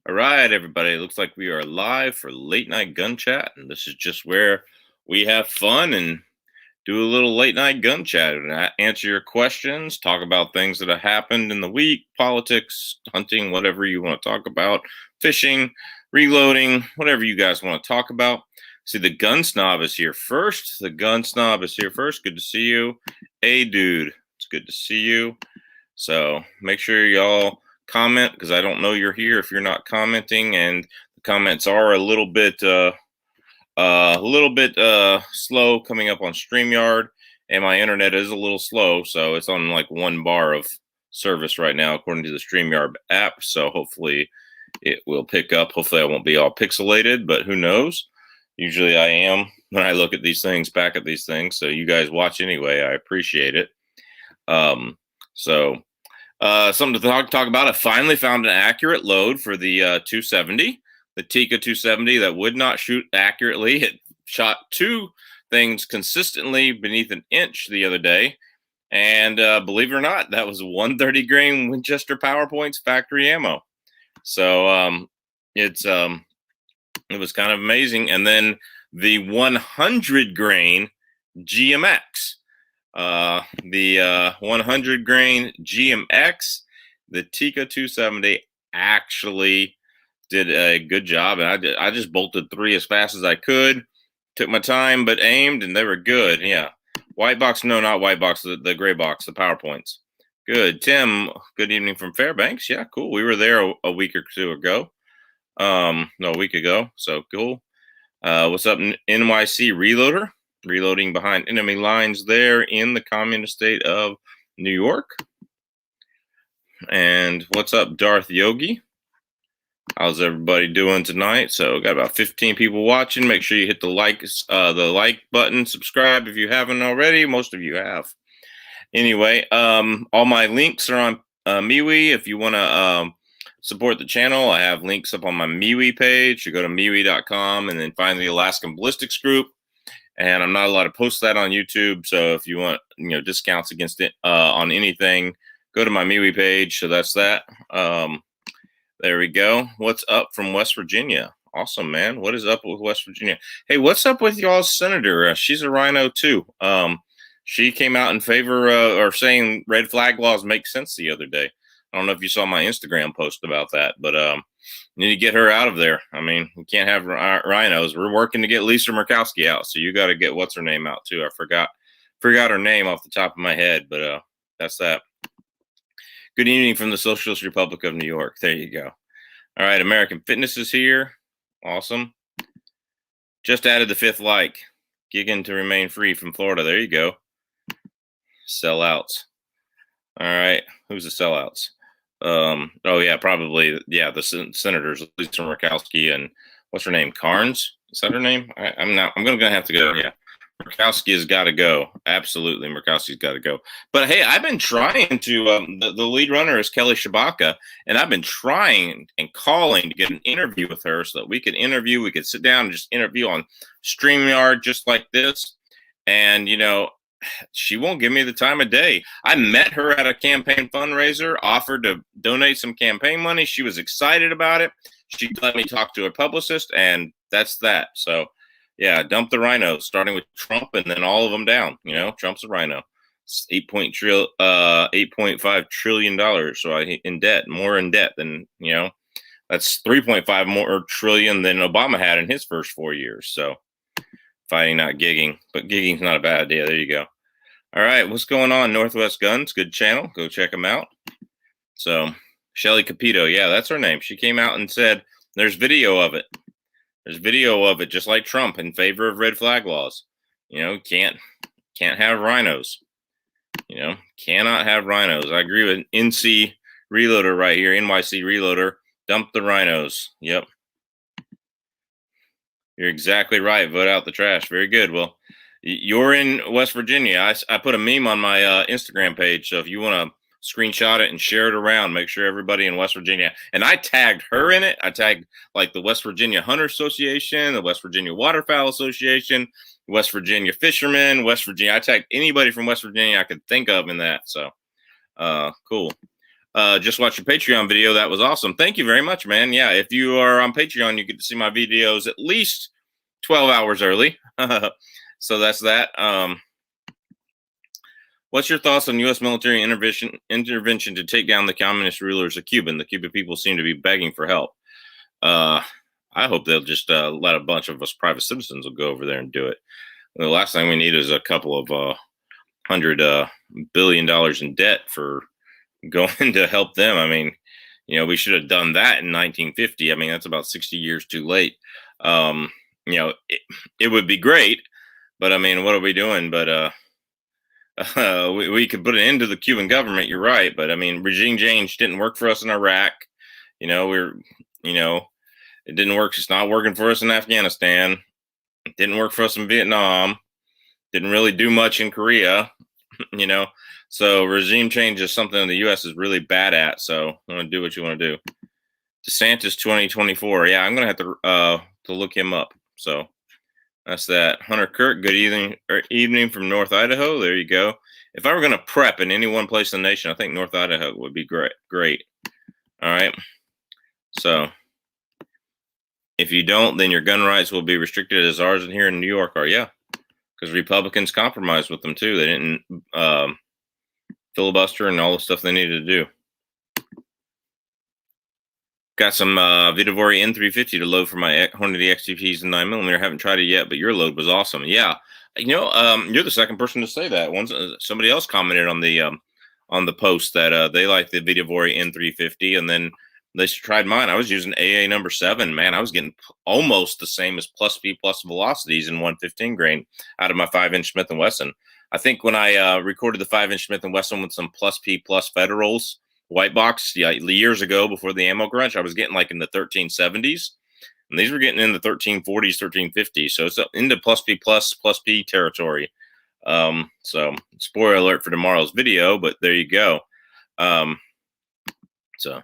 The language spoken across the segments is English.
All right, everybody. It looks like we are live for late night gun chat, and this is just where we have fun and do a little late night gun chat and answer your questions, talk about things that have happened in the week, politics, hunting, whatever you want to talk about, fishing, reloading, whatever you guys want to talk about. See, the gun snob is here first. The gun snob is here first. Good to see you. Hey, dude, it's good to see you. So make sure y'all comment because I don't know you're here if you're not commenting, and the comments are a little bit slow coming up on StreamYard, and my internet is a little slow, so it's on like 1 bar of service right now according to the StreamYard app. So hopefully it will pick up. Hopefully I won't be all pixelated, but who knows? Usually I am when I look at these things, back at these things. So you guys watch anyway. I appreciate it. Something to talk about. I finally found an accurate load for the 270, the Tikka 270 that would not shoot accurately. It shot 2 things consistently beneath an inch the other day. And believe it or not, that was 130 grain Winchester PowerPoints factory ammo. So it was kind of amazing. And then the 100 grain GMX. The 100 grain GMX, the Tikka 270 actually did a good job, and I just bolted 3 as fast as I could. Took my time, but aimed, and they were good. Yeah, white box, no, not white box, the gray box, the PowerPoints. Good, Tim. Good evening from Fairbanks. Yeah, cool. We were there a week or 2 ago. No, a week ago. So cool. What's up, NYC Reloader? Reloading behind enemy lines there in the communist state of New York. And what's up, Darth Yogi? How's everybody doing tonight? So got about 15 people watching. Make sure you hit the like button, subscribe if you haven't already. Most of you have. Anyway, all my links are on MeWe. If you want to support the channel, I have links up on my MeWe page. You go to MeWe.com and then find the Alaskan Ballistics group. And I'm not allowed to post that on YouTube. So if you want, discounts against it on anything, go to my MeWe page. So that's that. There we go. What's up from West Virginia? Awesome, man. What is up with West Virginia? Hey, what's up with y'all's senator? She's a rhino too. She came out in favor or saying red flag laws make sense the other day. I don't know if you saw my Instagram post about that, but need to get her out of there. I mean, we can't have rhinos. We're working to get Lisa Murkowski out, so you got to get what's her name out too. I forgot her name off the top of my head, but that's that. Good evening from the Socialist Republic of New York. There you go. All right, American Fitness is here. Awesome. Just added the 5th like. Gigging to remain free from Florida. There you go. Sellouts. All right, who's the sellouts? Oh yeah, probably the senators, Lisa Murkowski and what's her name, Carnes? Is that her name? I'm gonna have to go. Yeah, Murkowski has got to go. Absolutely, Murkowski's got to go. But hey, I've been trying to. The lead runner is Kelly Shabaka, and I've been trying and calling to get an interview with her so that we could interview. We could sit down and just interview on StreamYard just like this, and she won't give me the time of day. I met her at a campaign fundraiser, offered to donate some campaign money. She was excited about it. She let me talk to a publicist, and that's that. So, yeah, dump the rhinos, starting with Trump and then all of them down. Trump's a rhino. It's $8.5 trillion. So more in debt than, that's 3.5 more trillion than Obama had in his first 4 years. So, fighting, not gigging, but gigging's not a bad idea. There you go. All right, what's going on? Northwest Guns, good channel. Go check them out. So, Shelly Capito, yeah, that's her name. She came out and said there's video of it. There's video of it, just like Trump in favor of red flag laws. Can't have rhinos. Cannot have rhinos. I agree with NC Reloader right here, NYC Reloader. Dump the rhinos. Yep. You're exactly right. Vote out the trash. Very good. Well, you're in West Virginia. I put a meme on my Instagram page. So if you want to screenshot it and share it around, make sure everybody in West Virginia. And I tagged her in it. I tagged like the West Virginia Hunter Association, the West Virginia Waterfowl Association, West Virginia Fishermen, West Virginia. I tagged anybody from West Virginia I could think of in that. So cool. just watched your Patreon video. That was awesome. Thank you very much, man. Yeah, if you are on Patreon, you get to see my videos at least 12 hours early. So that's that. What's your thoughts on U.S. military intervention to take down the communist rulers of Cuba? The Cuban people seem to be begging for help. I hope they'll just let a bunch of us private citizens will go over there and do it. The last thing we need is a couple of $100 billion in debt for going to help them. I mean, we should have done that in 1950. I mean, that's about 60 years too late. It would be great, but I mean, what are we doing? But we could put an end to the Cuban government. You're right, but I mean, regime change didn't work for us in Iraq. It didn't work. It's not working for us in Afghanistan. It didn't work for us in Vietnam. Didn't really do much in Korea. So regime change is something the U.S. is really bad at. So I'm going to do what you want to do. DeSantis 2024. Yeah, I'm going to have to look him up. So that's that. Hunter Kirk, good evening from North Idaho. There you go. If I were going to prep in any one place in the nation, I think North Idaho would be great. All right. So if you don't, then your gun rights will be restricted as ours here in New York are. Yeah, because Republicans compromised with them too. They didn't filibuster and all the stuff they needed to do. Got some Vidovori N350 to load for my Hornady XTPs and 9mm. Haven't tried it yet, but your load was awesome. Yeah, you're the second person to say that. Once somebody else commented on the post that they liked the Vidovori N350, and then they tried mine. I was using AA number 7. Man, I was getting almost the same as plus P plus velocities in 115 grain out of my 5-inch Smith & Wesson. I think when I recorded the 5-inch Smith & Wesson with some plus P plus Federals white box years ago before the ammo crunch, I was getting like in the 1370s, and these were getting in the 1340s, 1350s. So it's into plus P territory. So spoiler alert for tomorrow's video, but there you go. So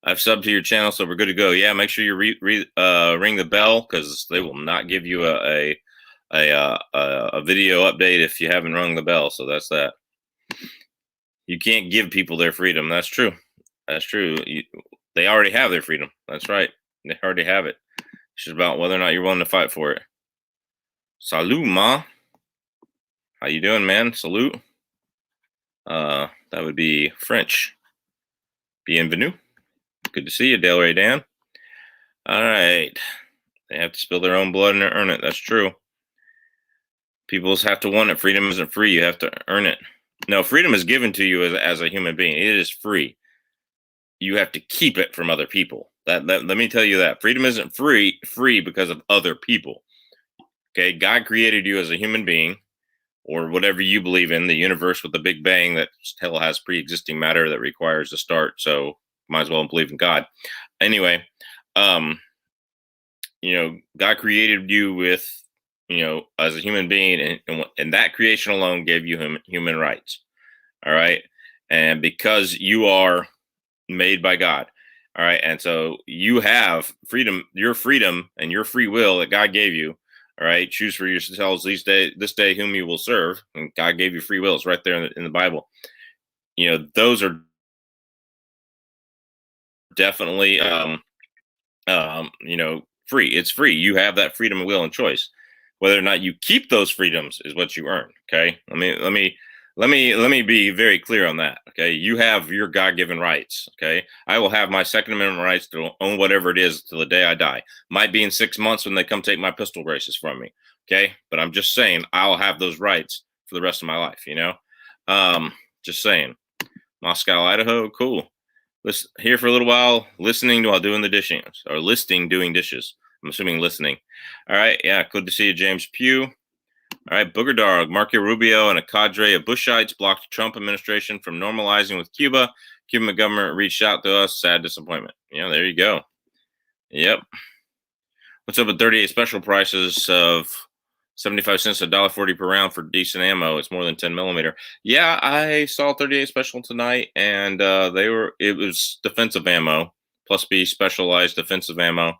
I've subbed to your channel, so we're good to go. Yeah, make sure you ring the bell, because they will not give you a video update if you haven't rung the bell. So that's that. You can't give people their freedom. That's true. That's true. They already have their freedom. That's right. They already have it. It's just about whether or not you're willing to fight for it. Salut, ma. How you doing, man? Salute. That would be French. Bienvenue. Good to see you, Del Rey Dan. All right. They have to spill their own blood and earn it. That's true. People just have to want it. Freedom isn't free. You have to earn it. No, freedom is given to you as a human being. It is free. You have to keep it from other people. Let me tell you that. Freedom isn't free because of other people. Okay, God created you as a human being, or whatever you believe in, the universe with the Big Bang that still has pre-existing matter that requires a start. So might as well believe in God. Anyway, God created you with, as a human being, and that creation alone gave you human rights. All right. And because you are made by God. All right. And so you have freedom, your freedom and your free will that God gave you. All right. Choose for yourselves this day whom you will serve. And God gave you free will. It's right there in the Bible. Those are definitely, free. It's free. You have that freedom of will and choice. Whether or not you keep those freedoms is what you earn. Okay. Let me be very clear on that. Okay. You have your God-given rights. Okay. I will have my Second Amendment rights to own whatever it is till the day I die. Might be in 6 months when they come take my pistol braces from me. Okay. But I'm just saying I'll have those rights for the rest of my life. Just saying. Moscow, Idaho. Cool. Listen here for a little while, listening while doing the dishes, or doing dishes. I'm assuming listening. All right. Yeah. Good to see you, James Pugh. All right. Boogerdog, Marco Rubio, and a cadre of Bushites blocked the Trump administration from normalizing with Cuba. Cuban government reached out to us. Sad disappointment. There you go. Yep. What's up with 38 special prices of 75 cents, $1.40 per round for decent ammo? It's more than 10mm. Yeah, I saw 38 special tonight, and it was defensive ammo, plus B specialized defensive ammo.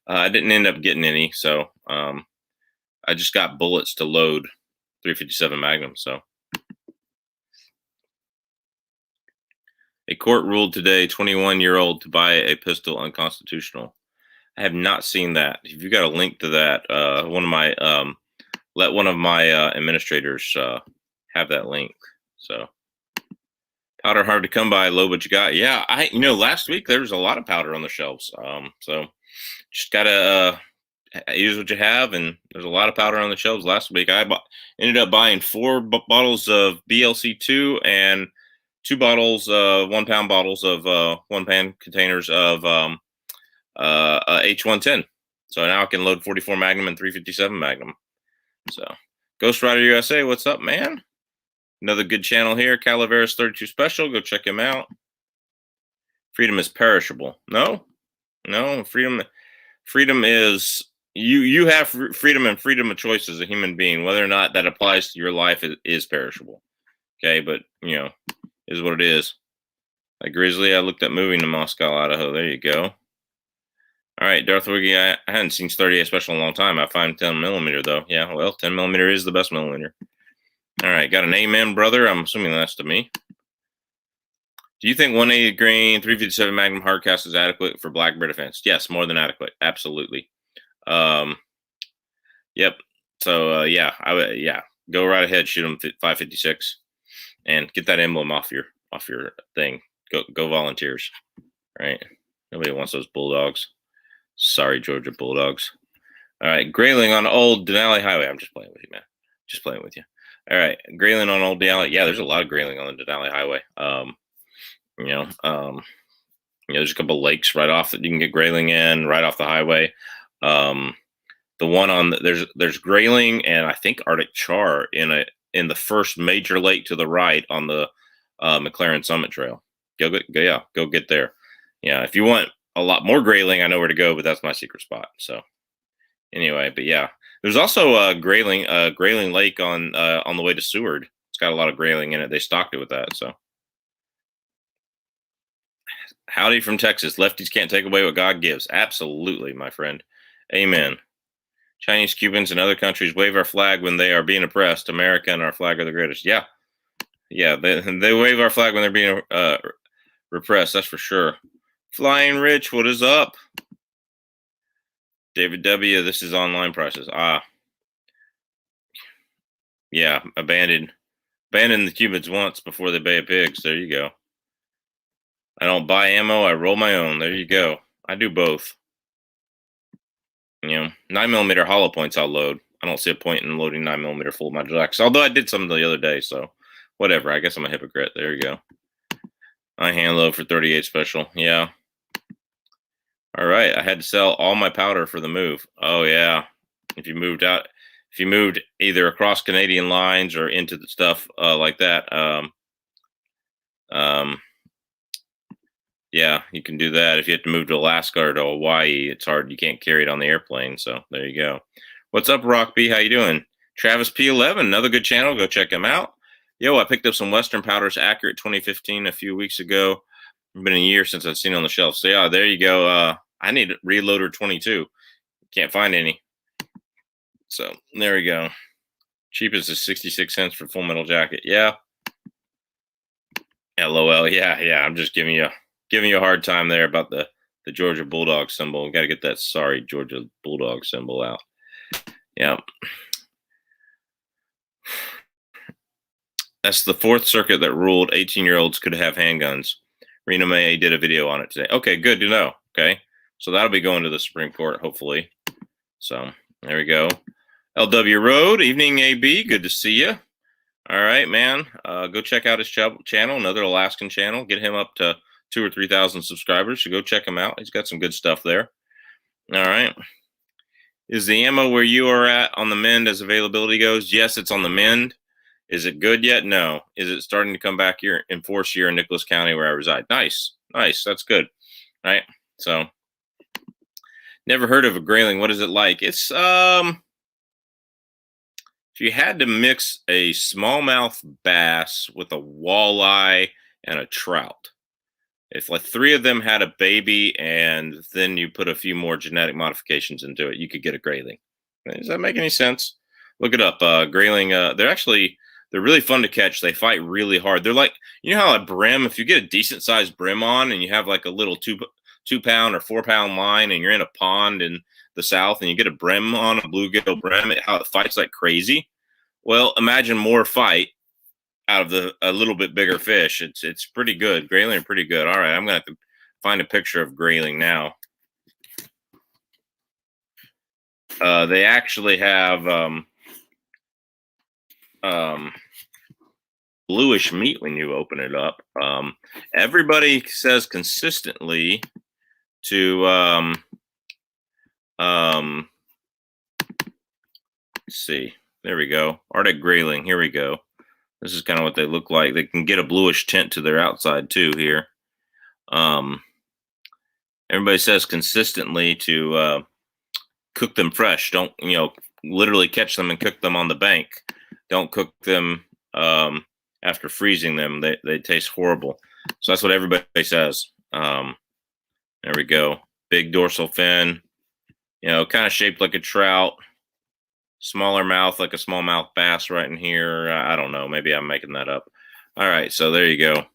I didn't end up getting any, so I just got bullets to load 357 Magnum. So A court ruled today 21-year-old to buy a pistol unconstitutional. I have not seen that. If you got a link to that, let one of my administrators have that link. So powder hard to come by, low but you got. Yeah, last week there was a lot of powder on the shelves. So just gotta use what you have, and there's a lot of powder on the shelves last week. I ended up buying 4 bottles of BLC2 and 2 bottles, 1 pound bottles of 1 pound containers of H110. So now I can load 44 Magnum and 357 Magnum. So Ghost Rider USA, what's up, man? Another good channel here, Calaveras 32 Special. Go check him out. Freedom is perishable. No, freedom is you have freedom and freedom of choice as a human being. Whether or not that applies to your life is perishable. Okay, but is what it is. Like Grizzly, I looked at moving to Moscow, Idaho. There you go. All right, Darth Wiggy, I hadn't seen 38 Special in a long time. I find 10 millimeter though. Yeah, well, 10 millimeter is the best millimeter. All right, got an amen, brother. I'm assuming that's to me. Do you think 180 grain 357 Magnum hardcast is adequate for blackbird offense? Yes, more than adequate. Absolutely. Yep. So go right ahead, Shootem556, and get that emblem off your thing. Go Volunteers. Right. Nobody wants those Bulldogs. Sorry, Georgia Bulldogs. All right, grayling on Old Denali Highway. I'm just playing with you, man. Just playing with you. All right, grayling on Old Denali. Yeah, there's a lot of grayling on the Denali Highway. There's a couple lakes right off that you can get grayling in right off the highway. The one on there's grayling and I think Arctic char in the first major lake to the right on the McLaren Summit Trail. Go get there. Yeah, if you want a lot more grayling, I know where to go, but that's my secret spot. So anyway, but yeah, there's also a grayling lake on the way to Seward. It's got a lot of grayling in it. They stocked it with that. So howdy from Texas. Lefties can't take away what God gives. Absolutely, my friend. Amen. Chinese, Cubans, and other countries wave our flag when they are being oppressed. America and our flag are the greatest. Yeah, they wave our flag when they're being repressed. That's for sure. Flying Rich, what is up? David W., this is online prices. Yeah, abandon the Cubans once before they buy pigs. There you go. I don't buy ammo, I roll my own. There you go. I do both. 9mm hollow points I'll load. I don't see a point in loading 9mm full module X, although I did some the other day, so whatever. I guess I'm a hypocrite. There you go. I hand load for 38 Special. Yeah. All right. I had to sell all my powder for the move. Oh, yeah. If you moved either across Canadian lines or into the stuff like that, yeah, you can do that. If you have to move to Alaska or to Hawaii, it's hard. You can't carry it on the airplane. So there you go. What's up, Rock B? How you doing? Travis P11, another good channel. Go check him out. Yo, I picked up some Western Powders Accurate 2015 a few weeks ago. It's been a year since I've seen it on the shelf. So yeah, there you go. I need Reloader 22. Can't find any. So there we go. Cheapest is 66 cents for Full Metal Jacket. Yeah. LOL. Yeah. I'm just giving you a hard time there about the Georgia Bulldog symbol. Got to get that sorry Georgia Bulldog symbol out. Yeah. That's the Fourth Circuit that ruled 18-year-olds could have handguns. Rena May did a video on it today. Okay, good to know. Okay. So that'll be going to the Supreme Court, hopefully. So there we go. LW Road, evening AB. Good to see you. All right, man. Go check out his channel, another Alaskan channel. Get him up to 2,000 or 3,000 subscribers. So go check him out. He's got some good stuff there. All right. Is the ammo where you are at on the mend as availability goes? Yes, it's on the mend. Is it good yet? No. Is it starting to come back here in force here in Nicholas County where I reside? Nice. That's good. All right. So never heard of a grayling. What is it like? It's if you had to mix a smallmouth bass with a walleye and a trout, if like 3 of them had a baby and then you put a few more genetic modifications into it, you could get a grayling. Does that make any sense? Look it up. Grayling. They're actually They're really fun to catch. They fight really hard. They're like, you know how a brim, if you get a decent sized brim on and you have like a little 2 pound or 4 pound line and you're in a pond in the South and you get a brim on, a bluegill brim, how it fights like crazy. Well, imagine more fight out of a little bit bigger fish. It's pretty good. Grayling are pretty good. All right, I'm gonna have to find a picture of grayling now. They actually have bluish meat when you open it up. Everybody says consistently to let's see. There we go. Arctic grayling. Here we go. This is kind of what they look like. They can get a bluish tint to their outside too here. Everybody says consistently to cook them fresh. Don't, literally catch them and cook them on the bank. Don't cook them after freezing them. They taste horrible. So that's what everybody says. There we go. Big dorsal fin, kind of shaped like a trout. Smaller mouth, like a smallmouth bass right in here. I don't know. Maybe I'm making that up. All right, so there you go.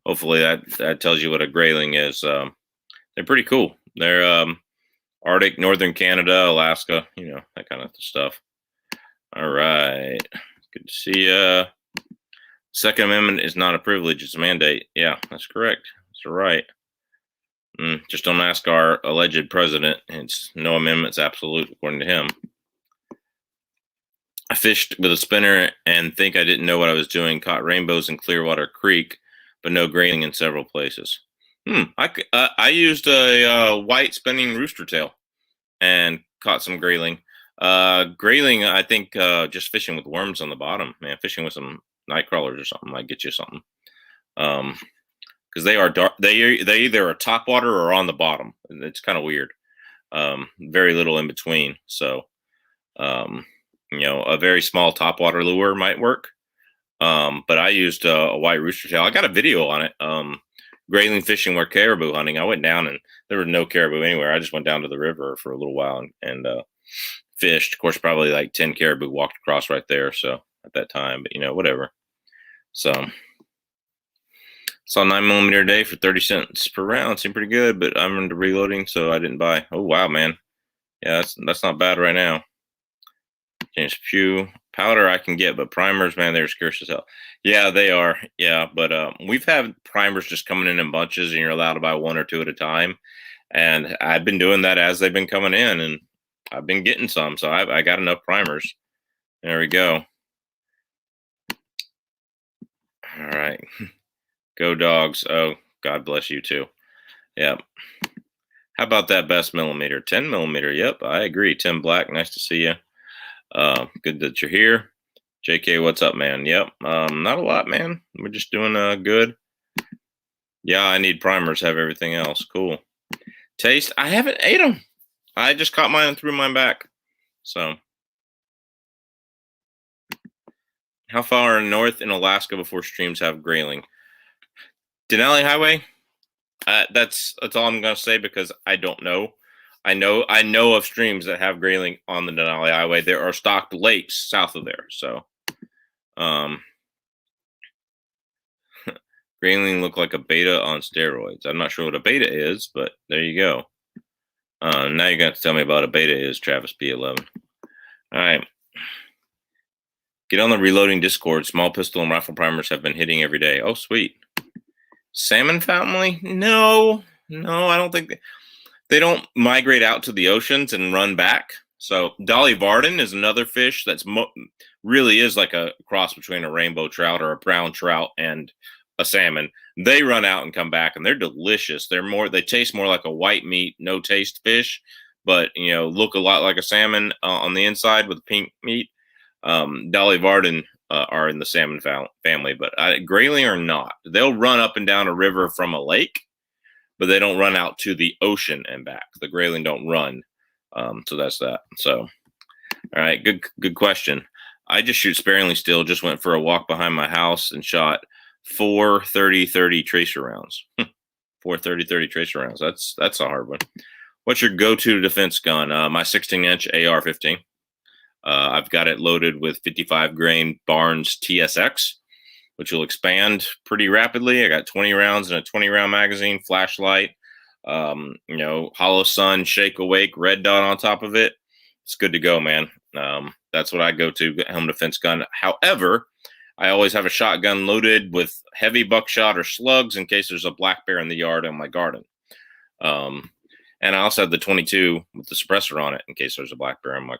Hopefully that tells you what a grayling is. They're pretty cool. They're Arctic, northern Canada, Alaska, that kind of stuff. All right. Good to see you. Second Amendment is not a privilege, it's a mandate. Yeah, that's correct. That's right. Just don't ask our alleged president. It's no amendment's absolute, according to him. I fished with a spinner and think I didn't know what I was doing. Caught rainbows in Clearwater Creek, but no grayling in several places. I used a white spinning rooster tail and caught some grayling. Grayling, I think, just fishing with worms on the bottom, man. Fishing with some night crawlers or something might get you something. Because they are dark. They either are top water or on the bottom. It's kind of weird. Very little in between. So, a very small top water lure might work. But I used a white rooster tail. I got a video on it. Grayling fishing or caribou hunting. I went down and there were no caribou anywhere. I just went down to the river for a little while and fished. Of course, probably like 10 caribou walked across right there. So at that time, but whatever. So saw 9mm a day for 30 cents per round. Seemed pretty good, but I'm into reloading, so I didn't buy. Oh wow, man. Yeah, that's not bad right now. James Pugh. Powder I can get, but primers, man, they're scarce as hell. Yeah, they are. Yeah, but we've had primers just coming in bunches, and you're allowed to buy one or two at a time. And I've been doing that as they've been coming in, and I've been getting some, so I got enough primers. There we go. All right. Go dogs. Oh, God bless you too. Yep. How about that best millimeter? 10mm. Yep, I agree. Tim Black, nice to see you. Good that you're here. JK, what's up, man? Yep. Not a lot, man. We're just doing good. Yeah, I need primers, have everything else. Cool. Taste, I haven't ate them. I just caught mine and threw mine back. So, how far north in Alaska before streams have grayling? Denali Highway? That's all I'm gonna say because I don't know. I know of streams that have grayling on the Denali Highway. There are stocked lakes south of there. So, grayling look like a beta on steroids. I'm not sure what a beta is, but there you go. Now you're going to have to tell me about a beta is, Travis P11. All right. Get on the reloading Discord. Small pistol and rifle primers have been hitting every day. Oh, sweet. Salmon family? No, I don't think they don't migrate out to the oceans and run back. So Dolly Varden is another fish that's really is like a cross between a rainbow trout or a brown trout and a salmon. They run out and come back, and they're delicious. They taste more like a white meat, no taste fish, but look a lot like a salmon on the inside with pink meat. Dolly Varden are in the salmon family, but grayling are not. They'll run up and down a river from a lake, but they don't run out to the ocean and back. The grayling don't run. So that's that. So, all right, good question. I just shoot sparingly still. Just went for a walk behind my house and shot 4 30-30 tracer rounds. 4 30-30 tracer rounds. That's a hard one. What's your go-to defense gun? My 16-inch AR-15. I've got it loaded with 55 grain Barnes TSX, which will expand pretty rapidly. I got 20 rounds in a 20 round magazine, flashlight, hollow sun, shake awake, red dot on top of it. It's good to go, man. That's what I go to, home defense gun. However, I always have a shotgun loaded with heavy buckshot or slugs in case there's a black bear in the yard on my garden. And I also have the 22 with the suppressor on it in case there's a black bear in my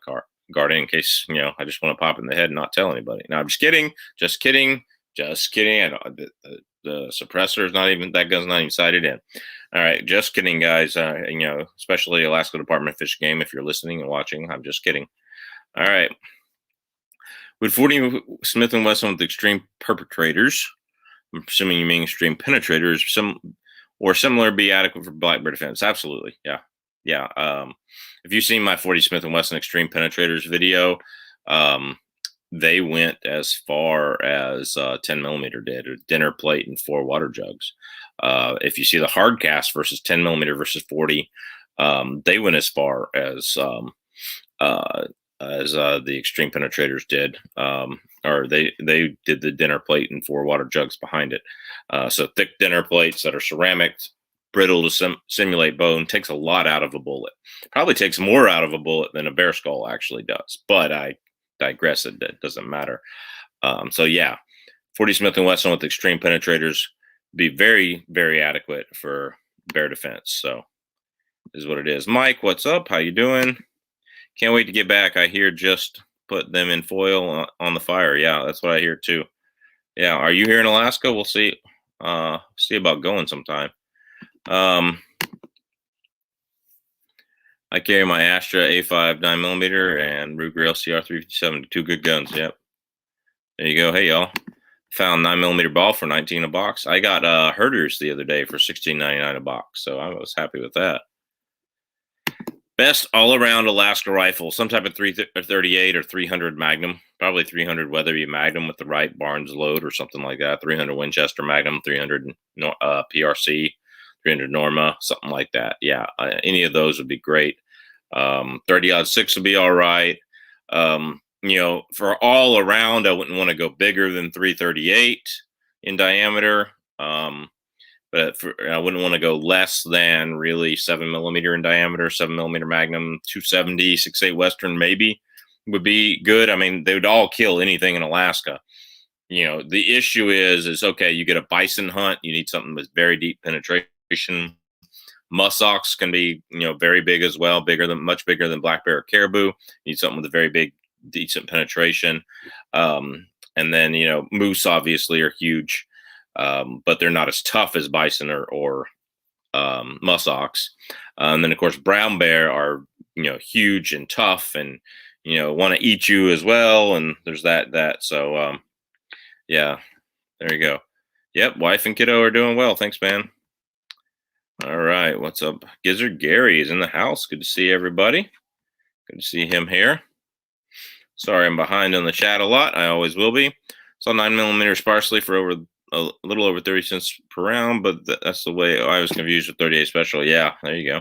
garden, in case, I just want to pop in the head and not tell anybody. No, I'm just kidding. Just kidding. Just kidding. The suppressor is not even, that gun's not even sighted in. All right. Just kidding, guys. Especially Alaska Department of Fish and Game. If you're listening and watching, I'm just kidding. All right. With 40 Smith & Wesson with Extreme Perpetrators, I'm assuming you mean Extreme Penetrators, similar be adequate for black bear defense? Absolutely. Yeah. If you've seen my 40 Smith & Wesson Extreme Penetrators video, they went as far as 10 millimeter did, a dinner plate and 4 water jugs. If you see the hard cast versus 10 millimeter versus 40, they went as far as the Extreme Penetrators did, or they did the dinner plate and 4 water jugs behind it. So thick dinner plates that are ceramic, brittle to simulate bone, takes a lot out of a bullet. Probably takes more out of a bullet than a bear skull actually does, but I digress. It doesn't matter. So yeah, 40 Smith & Wesson with Extreme Penetrators be very, very adequate for bear defense. So this is what it is. Mike, what's up? How you doing? Can't wait to get back. I hear just put them in foil on the fire. Yeah, that's what I hear too. Yeah, are you here in Alaska? We'll see. See about going sometime. I carry my Astra A5 9mm and Ruger LCR 357. 2 good guns. Yep. There you go. Hey y'all. Found 9mm ball for $19 a box. I got herders the other day for $16.99 a box, so I was happy with that. Best all-around Alaska rifle, some type of 338 or 300 Magnum, probably 300 Weatherby Magnum with the right Barnes load or something like that. 300 Winchester Magnum, 300 PRC, 300 Norma, something like that. Yeah, any of those would be great. 30-06 would be all right. For all around, I wouldn't want to go bigger than 338 in diameter. But I wouldn't want to go less than really 7mm in diameter. 7mm Magnum, 270, 6.8 Western maybe would be good. I mean, they would all kill anything in Alaska. The issue is okay, you get a bison hunt, you need something with very deep penetration. Muskox can be, very big as well, much bigger than black bear or caribou. You need something with a very big, decent penetration. And then, moose obviously are huge. But they're not as tough as bison or muskox. And then of course brown bear are huge and tough and want to eat you as well. And there's that. So yeah, there you go. Yep, wife and kiddo are doing well. Thanks, man. All right, what's up? Gizzard Gary is in the house. Good to see everybody. Good to see him here. Sorry, I'm behind on the chat a lot. I always will be. Saw 9mm sparsely for a little over 30 cents per round, but that's the way I was confused with 38 special. Yeah, there you go.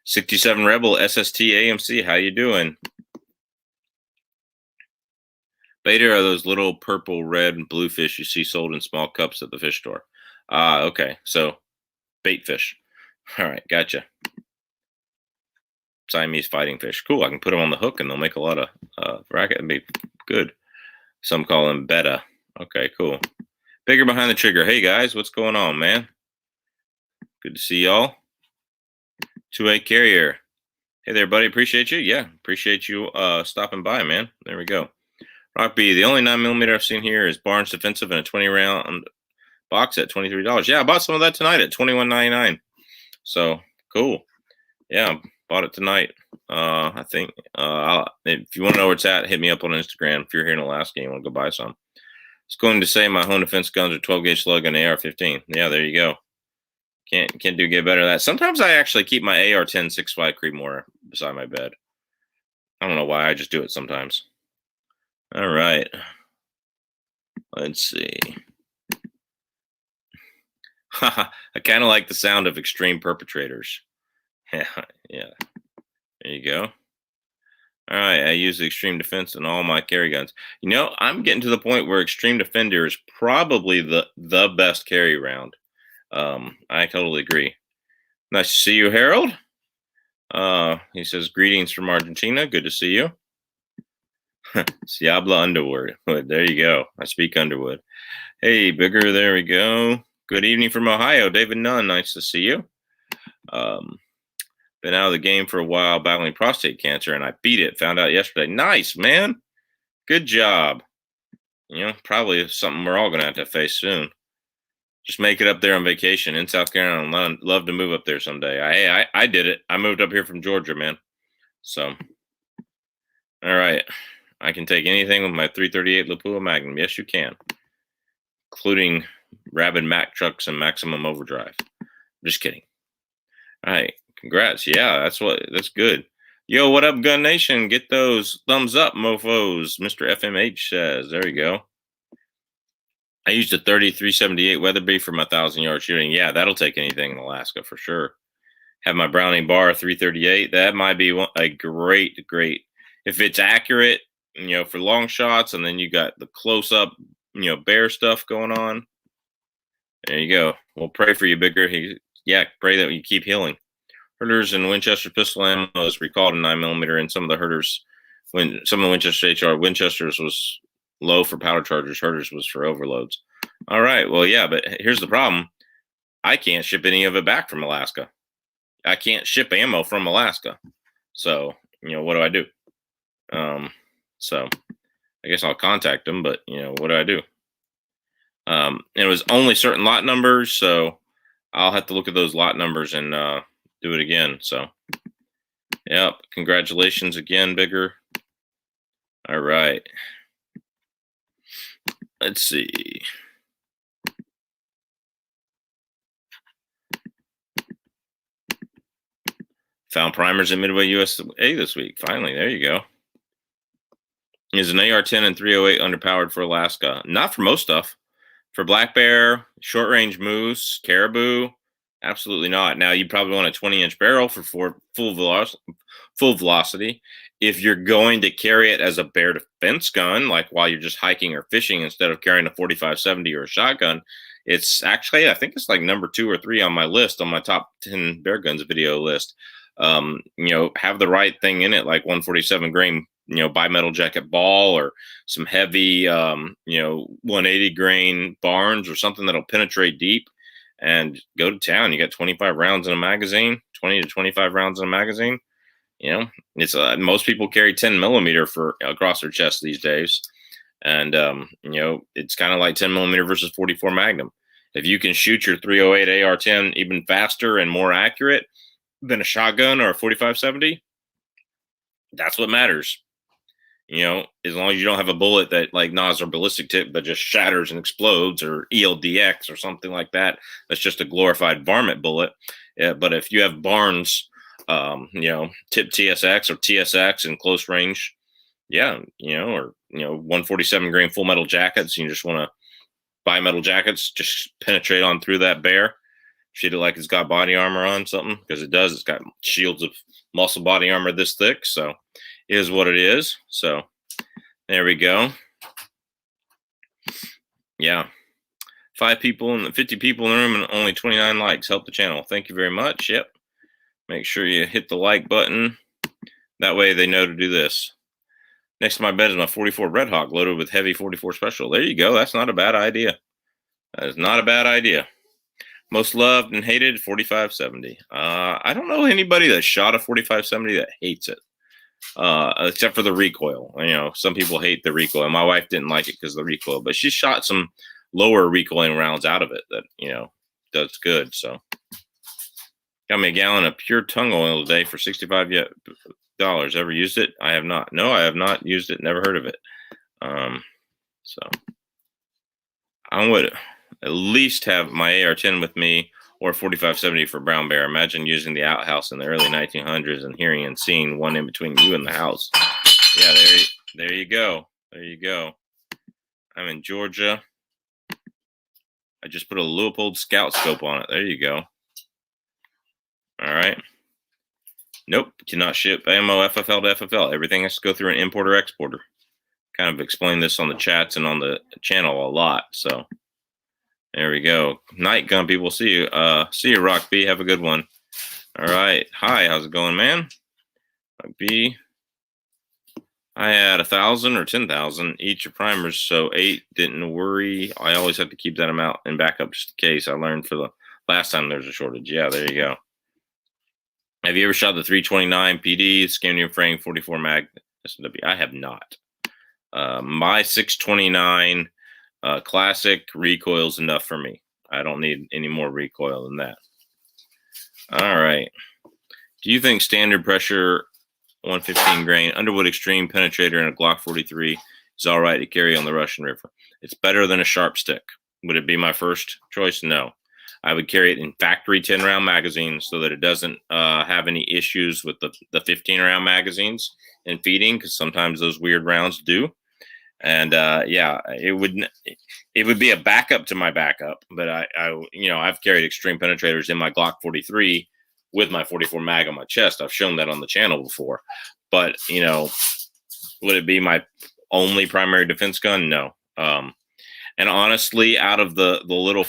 67 Rebel SST AMC. How you doing? Beta are those little purple, red, and blue fish you see sold in small cups at the fish store. Okay. So bait fish. All right, gotcha. Siamese fighting fish. Cool. I can put them on the hook and they'll make a lot of racket and be good. Some call them betta. Okay, cool. Bigger behind the trigger. Hey guys, what's going on, man? Good to see y'all. 2A Carrier. Hey there, buddy. Appreciate you. Yeah, appreciate you stopping by, man. There we go. Rock B. The only 9mm I've seen here is Barnes Defensive in a 20 round box at $23. Yeah, I bought some of that tonight at $21.99. So cool. Yeah, bought it tonight. I think if you want to know where it's at, hit me up on Instagram. If you're here in Alaska and you want to go buy some. It's going to say my home defense guns are 12 gauge slug and AR-15. Yeah, there you go. Can't get better than that. Sometimes I actually keep my AR-10 6.5 Creedmoor beside my bed. I don't know why. I just do it sometimes. All right. Let's see. I kind of like the sound of Extreme Perpetrators. Yeah. There you go. All right, I use the Extreme Defense in all my carry guns. You know, I'm getting to the point where Extreme Defender is probably the best carry round. I totally agree. Nice to see you, Harold. He says, greetings from Argentina. Good to see you. Diablo Underwood. There you go. I speak Underwood. Hey, Bigger. There we go. Good evening from Ohio. David Nunn. Nice to see you. Been out of the game for a while battling prostate cancer, and I beat it. Found out yesterday. Nice, man. Good job. You know, probably something we're all going to have to face soon. Just make it up there on vacation in South Carolina. Love to move up there someday. I did it. I moved up here from Georgia, man. So, all right. I can take anything with my 338 Lapua Magnum. Yes, you can. Including rabid Mack trucks and maximum overdrive. Just kidding. All right. Congrats. Yeah, that's good. Yo, what up, Gun Nation? Get those thumbs up, mofos. Mr. FMH says. There you go. I used a 3378 Weatherby for my 1,000-yard shooting. Yeah, that'll take anything in Alaska for sure. Have my Browning bar 338. That might be a great. If it's accurate, you know, for long shots, and then you got the close up, you know, bear stuff going on. There you go. We'll pray for you, Bigger. Pray that you keep healing. Herders and Winchester pistol ammo is recalled in 9mm, and some of the herders, when some of the Winchester HR Winchesters was low for powder chargers, herders was for overloads. All right, well, yeah, but here's the problem. I can't ship any of it back from Alaska. I can't ship ammo from Alaska. So, you know, what do I do? So I guess I'll contact them, but, you know, what do I do? And it was only certain lot numbers, so I'll have to look at those lot numbers and do it again. So, yep, congratulations again, Bigger. All right. Let's see. Found primers at Midway USA this week. Finally, there you go. Is an AR-10 and 308 underpowered for Alaska? Not for most stuff. For black bear, short range moose, caribou, absolutely not. Now you probably want a 20-inch barrel for full velocity. If you're going to carry it as a bear defense gun, like while you're just hiking or fishing, instead of carrying a 45-70 or a shotgun, it's actually, I think it's like number 2 or 3 on my list, on my top 10 bear guns video list. You know, have the right thing in it, like 147 grain, you know, bimetal jacket ball, or some heavy, you know, 180 grain Barnes, or something that'll penetrate deep, and go to town. You got 25 rounds in a magazine, 20 to 25 rounds in a magazine. You know, it's most people carry 10mm for across their chest these days, and you know, it's kind of like 10mm versus 44 Magnum. If you can shoot your 308 AR-10 even faster and more accurate than a shotgun or a 45-70, that's what matters. You know, as long as you don't have a bullet that like Nas or ballistic tip that just shatters and explodes, or ELDX or something like that. That's just a glorified varmint bullet. But if you have Barnes, you know, tip TSX or TSX in close range, yeah, you know, or, you know, 147 grain full metal jackets, you just want to buy metal jackets, just penetrate on through that bear. Treat it like it's got body armor on something, because it does. It's got shields of muscle body armor this thick, so it is what it is. So there we go. Yeah, 5 people and 50 people in the room and only 29 likes. Help the channel. Thank you very much. Yep. Make sure you hit the like button. That way they know to do this. Next to my bed is my 44 Red Hawk loaded with heavy 44 special. There you go. That's not a bad idea. That is not a bad idea. Most loved and hated 45-70. I don't know anybody that shot a 45-70 that hates it, except for the recoil. You know, some people hate the recoil. My wife didn't like it because of the recoil, but she shot some lower recoiling rounds out of it that, you know, does good. So, got me a gallon of pure tongue oil today for $65. Ever used it? I have not. No, I have not used it. Never heard of it. So I would at least have my AR-10 with me, or 45-70 for brown bear. Imagine using the outhouse in the early 1900s and hearing and seeing one in between you and the house. Yeah, there you go. There you go. I'm in Georgia. I just put a Leupold Scout scope on it. There you go. All right. Nope, cannot ship ammo FFL to FFL. Everything has to go through an importer exporter. Kind of explained this on the chats and on the channel a lot. So there we go. Night gun people. See you. See you, Rock B. Have a good one. All right. Hi, how's it going, man? Rock B. I had 1,000 or 10,000 each of primers, so 8 didn't worry. I always have to keep that amount in backup just in case. I learned for the last time there's a shortage. Yeah, there you go. Have you ever shot the 329 PD, Scandium frame, 44 mag SW? I have not. My 629 classic recoil is enough for me. I don't need any more recoil than that. All right. Do you think standard pressure 115 grain underwood extreme penetrator and a Glock 43 is all right to carry on the Russian River? It's better than a sharp stick. Would it be my first choice? No. I would carry it in factory 10-round magazines so that it doesn't have any issues with the 15-round magazines and feeding, because sometimes those weird rounds do. And yeah, it would be a backup to my backup. But I've carried extreme penetrators in my Glock 43 with my 44 mag on my chest. I've shown that on the channel before. But would it be my only primary defense gun? No. And honestly, out of the little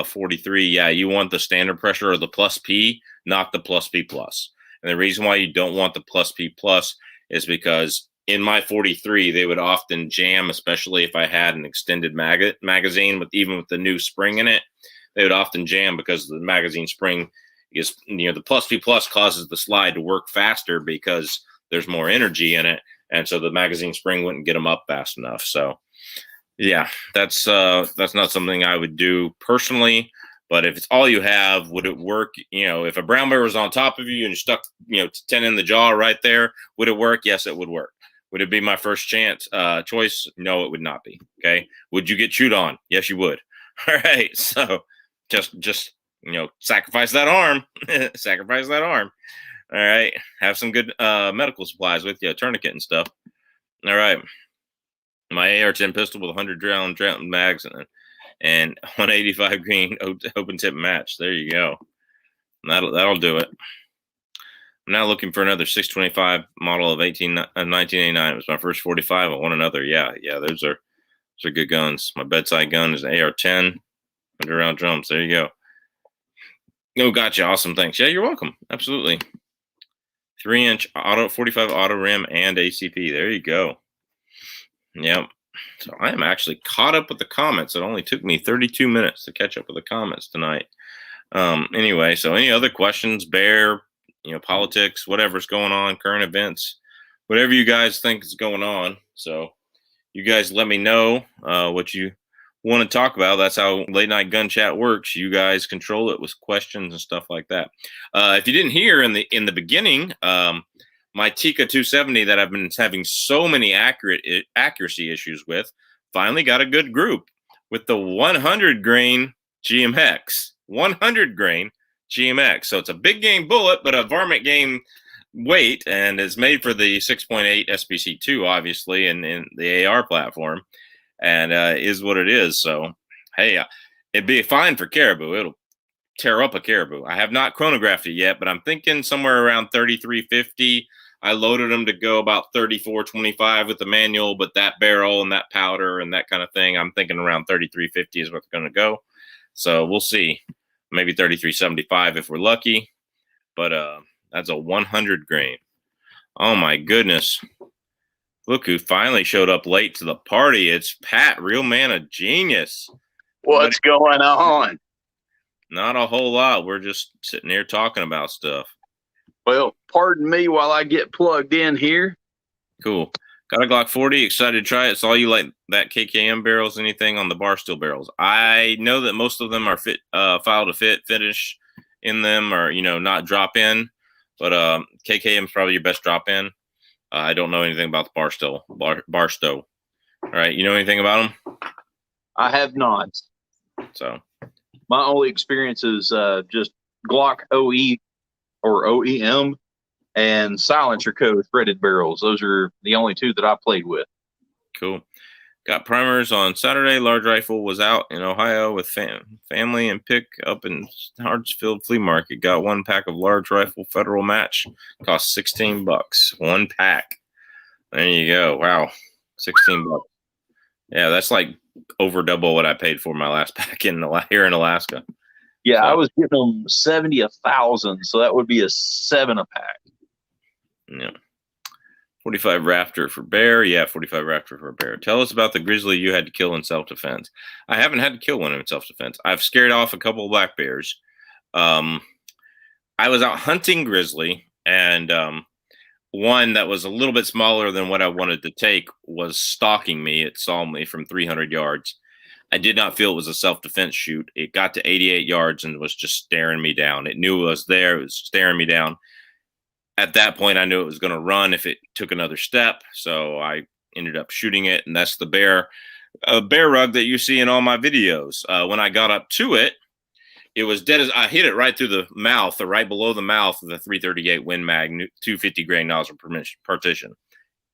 43, yeah, you want the standard pressure or the plus P, not the plus P plus. And the reason why you don't want the plus P plus is because in my 43, they would often jam, especially if I had an extended magazine even with the new spring in it. They would often jam because the magazine spring is, the plus P plus causes the slide to work faster because there's more energy in it. And so the magazine spring wouldn't get them up fast enough. So yeah, that's not something I would do personally. But if it's all you have, would it work? If a brown bear was on top of you and you stuck, 10 in the jaw right there, would it work? Yes, it would work. Would it be my first choice? No, it would not be. Okay. Would you get chewed on? Yes, you would. All right. So just sacrifice that arm. Sacrifice that arm. All right. Have some good medical supplies with you, a tourniquet and stuff. All right. My AR-10 pistol with 100 round mags and 185 green open tip match. There you go. That'll do it. I'm now looking for another 625 model of 1989. It was my first 45. I want another. Yeah. Those are good guns. My bedside gun is an AR-10, 100 round drums. There you go. Oh, gotcha. Awesome. Thanks. Yeah, you're welcome. Absolutely. 3-inch auto 45 auto rim and ACP. There you go. Yep. So I am actually caught up with the comments. It only took me 32 minutes to catch up with the comments tonight. Anyway, so any other questions, Bear, politics, whatever's going on, current events, whatever you guys think is going on. So you guys let me know what you want to talk about. That's how Late Night Gun Chat works. You guys control it with questions and stuff like that. If you didn't hear in the beginning, my Tika 270 that I've been having so many accuracy issues with finally got a good group with the 100 grain GMX. 100 grain GMX. So it's a big game bullet, but a varmint game weight, and it's made for the 6.8 SBC2, obviously, in the AR platform, and is what it is. So, hey, it'd be fine for caribou. It'll tear up a caribou. I have not chronographed it yet, but I'm thinking somewhere around 3350. I loaded them to go about 3425 with the manual, but that barrel and that powder and that kind of thing, I'm thinking around 3350 is what's going to go. So we'll see. Maybe 3375 if we're lucky. But that's a 100 grain. Oh my goodness. Look who finally showed up late to the party. It's Pat, real man of genius. What's going on? Not a whole lot. We're just sitting here talking about stuff. Well, pardon me while I get plugged in here. Cool. Got a Glock 40. Excited to try it. Saw you like that KKM barrels, anything on the bar steel barrels. I know that most of them are file to fit, finish in them, or, not drop in. But KKM is probably your best drop in. I don't know anything about the bar stow. All right. You know anything about them? I have not. So my only experience is just Glock OE or OEM and silencer code threaded barrels. Those are the only two that I played with. Cool. Got primers on Saturday. Large rifle was out in Ohio with family and pick up in Hartsfield Flea Market. Got one pack of large rifle federal match. Cost $16. One pack. There you go. Wow. $16. Yeah, that's like over double what I paid for my last pack here in Alaska. Yeah, So, I was getting them 70 1,000, so that would be a 7 a pack. Yeah. 45 raptor for bear. Yeah, 45 raptor for bear. Tell us about the grizzly you had to kill in self-defense. I haven't had to kill one in self-defense. I've scared off a couple of black bears. I was out hunting grizzly, and one that was a little bit smaller than what I wanted to take was stalking me. It saw me from 300 yards. I did not feel it was a self-defense shoot. It got to 88 yards and was just staring me down. It knew it was there. It was staring me down. At that point, I knew it was going to run if it took another step. So I ended up shooting it. And that's the bear rug that you see in all my videos. When I got up to it, it was dead as I hit it right through the mouth, or right below the mouth of the 338 Win Mag 250 grain nozzle partition.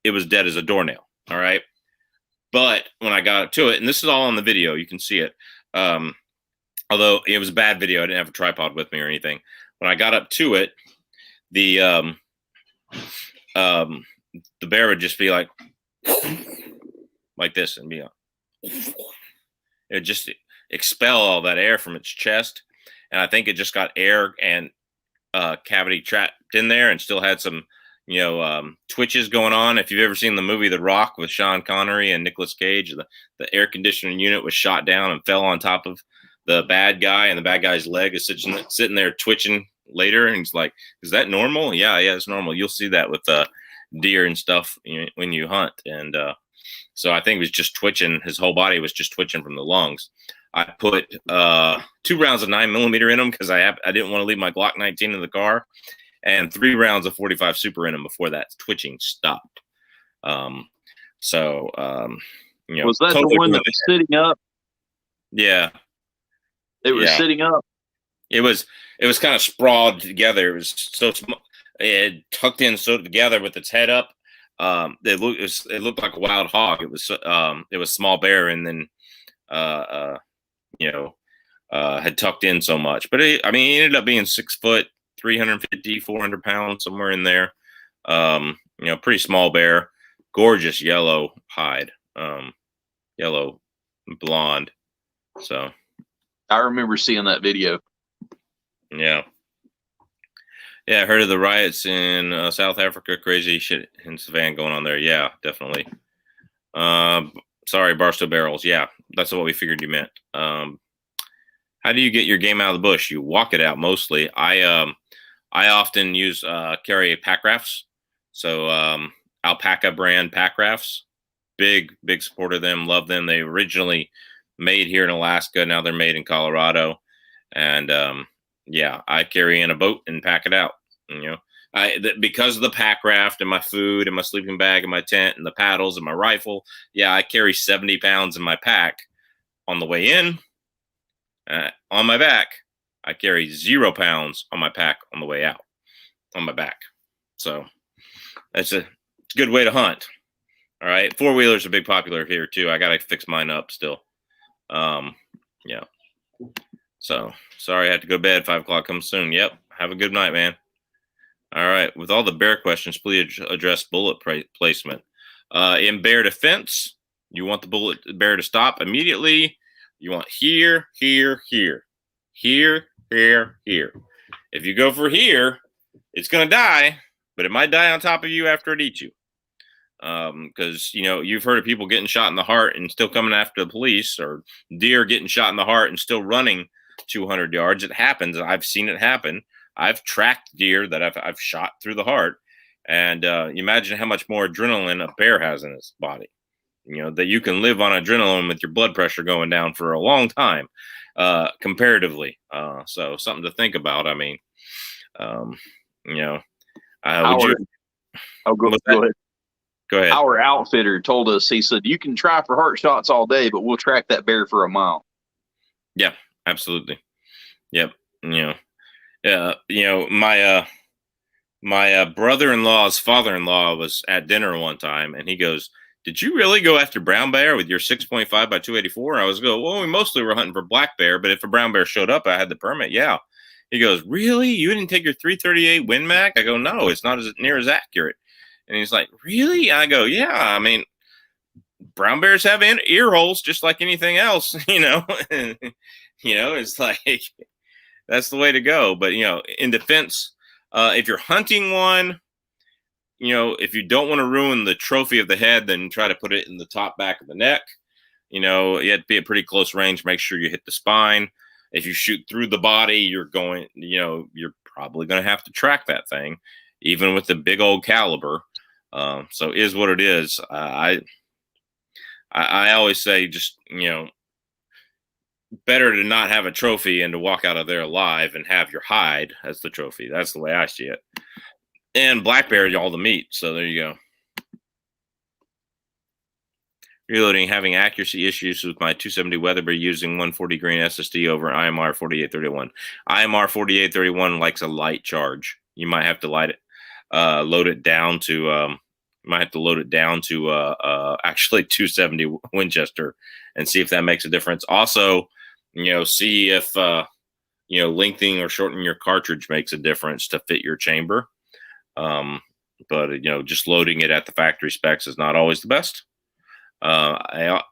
It was dead as a doornail. All right. But when I got up to it, and this is all on the video, you can see it. Although it was a bad video, I didn't have a tripod with me or anything. When I got up to it, the bear would just be like this, and be like, it would just expel all that air from its chest, and I think it just got air and cavity trapped in there, and still had some twitches going on. If you've ever seen the movie The Rock with Sean Connery and Nicolas Cage, the air conditioning unit was shot down and fell on top of the bad guy, and the bad guy's leg is sitting there twitching later, and he's like, is that normal? Yeah, it's normal. You'll see that with deer and stuff when you hunt. And so I think it was just twitching. His whole body was just twitching from the lungs. I put 2 rounds of 9mm in him because I didn't want to leave my Glock 19 in the car, and 3 rounds of 45 Super in him before that twitching stopped. Was that totally the one that was sitting up? Yeah. It was sitting up. It was kind of sprawled together. It was so small. It tucked in so together with its head up. It looked like a wild hog. It was small bear, and then had tucked in so much. But he ended up being 6 foot, 350, 400 pounds, somewhere in there. Pretty small bear, gorgeous yellow hide, yellow blonde. So I remember seeing that video. Yeah, I heard of the riots in South Africa. Crazy shit in Savannah going on there. Yeah, definitely. Sorry, Barstow Barrels. Yeah, that's what we figured you meant. How do you get your game out of the bush? You walk it out mostly. I often carry pack rafts. So Alpaca brand pack rafts. Big supporter of them. Love them. They originally made here in Alaska. Now they're made in Colorado. And I carry in a boat and pack it out. Because of the pack raft and my food and my sleeping bag and my tent and the paddles and my rifle. Yeah, I carry 70 pounds in my pack on the way in. On my back, I carry 0 pounds on my pack on the way out on my back. So it's a good way to hunt. All right. 4-wheelers are big popular here too. I got to fix mine up still. So sorry I had to go to bed. 5 o'clock comes soon. Yep. Have a good night, man. All right. With all the bear questions, please address bullet placement. In bear defense, you want the bear to stop immediately. You want here, here, here, here, here, here. If you go for here, it's going to die, but it might die on top of you after it eats you. Because, you've heard of people getting shot in the heart and still coming after the police, or deer getting shot in the heart and still running 200 yards. It happens. I've seen it happen. I've tracked deer that I've shot through the heart. And you imagine how much more adrenaline a bear has in its body. That you can live on adrenaline with your blood pressure going down for a long time, comparatively. So something to think about. I mean, go ahead. Go ahead. Our outfitter told us, he said, you can try for heart shots all day, but we'll track that bear for a mile. Yeah, absolutely. Yep. My brother-in-law's father-in-law was at dinner one time, and he goes, did you really go after brown bear with your 6.5 by 284? And I was going, well, we mostly were hunting for black bear, but if a brown bear showed up, I had the permit. Yeah. He goes, really? You didn't take your 338 Win Mag? I go, no, it's not as near as accurate. And he's like, really? I go, yeah. I mean, brown bears have ear holes just like anything else, you know. You know, it's like that's the way to go. But you know, in defense, if you're hunting one, you know, if you don't want to ruin the trophy of the head, then try to put it in the top back of the neck. You know, you have to be at pretty close range. Make sure you hit the spine. If you shoot through the body, you're going, you know, you're probably going to have to track that thing, even with the big old caliber. So is what it is. I always say, just, you know, better to not have a trophy and to walk out of there alive and have your hide as the trophy. That's the way I see it. And black bear, all the meat. So there you go. Reloading, having accuracy issues with my 270 Weatherby using 140 grain SSD over IMR 4831. IMR 4831 likes a light charge. You might have to load it down to actually 270 Winchester and see if that makes a difference. Also, you know, see if you know, lengthening or shortening your cartridge makes a difference to fit your chamber. But you know, just loading it at the factory specs is not always the best. I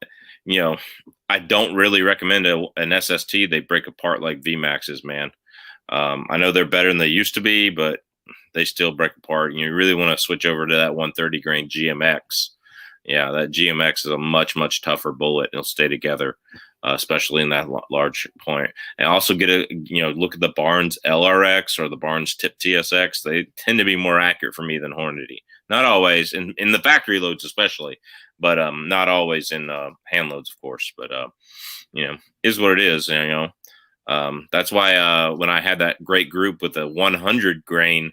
don't really recommend an SST. They break apart like VMAXs, man. I know they're better than they used to be, but they still break apart. You really want to switch over to that 130 grain GMX. Yeah, that GMX is a much, much tougher bullet. It'll stay together, especially in that large point. And also look at the Barnes LRX or the Barnes Tip TSX. They tend to be more accurate for me than Hornady. Not always, in the factory loads especially, but not always in hand loads, of course. But, you know, is what it is, you know. That's why when I had that great group with a 100 grain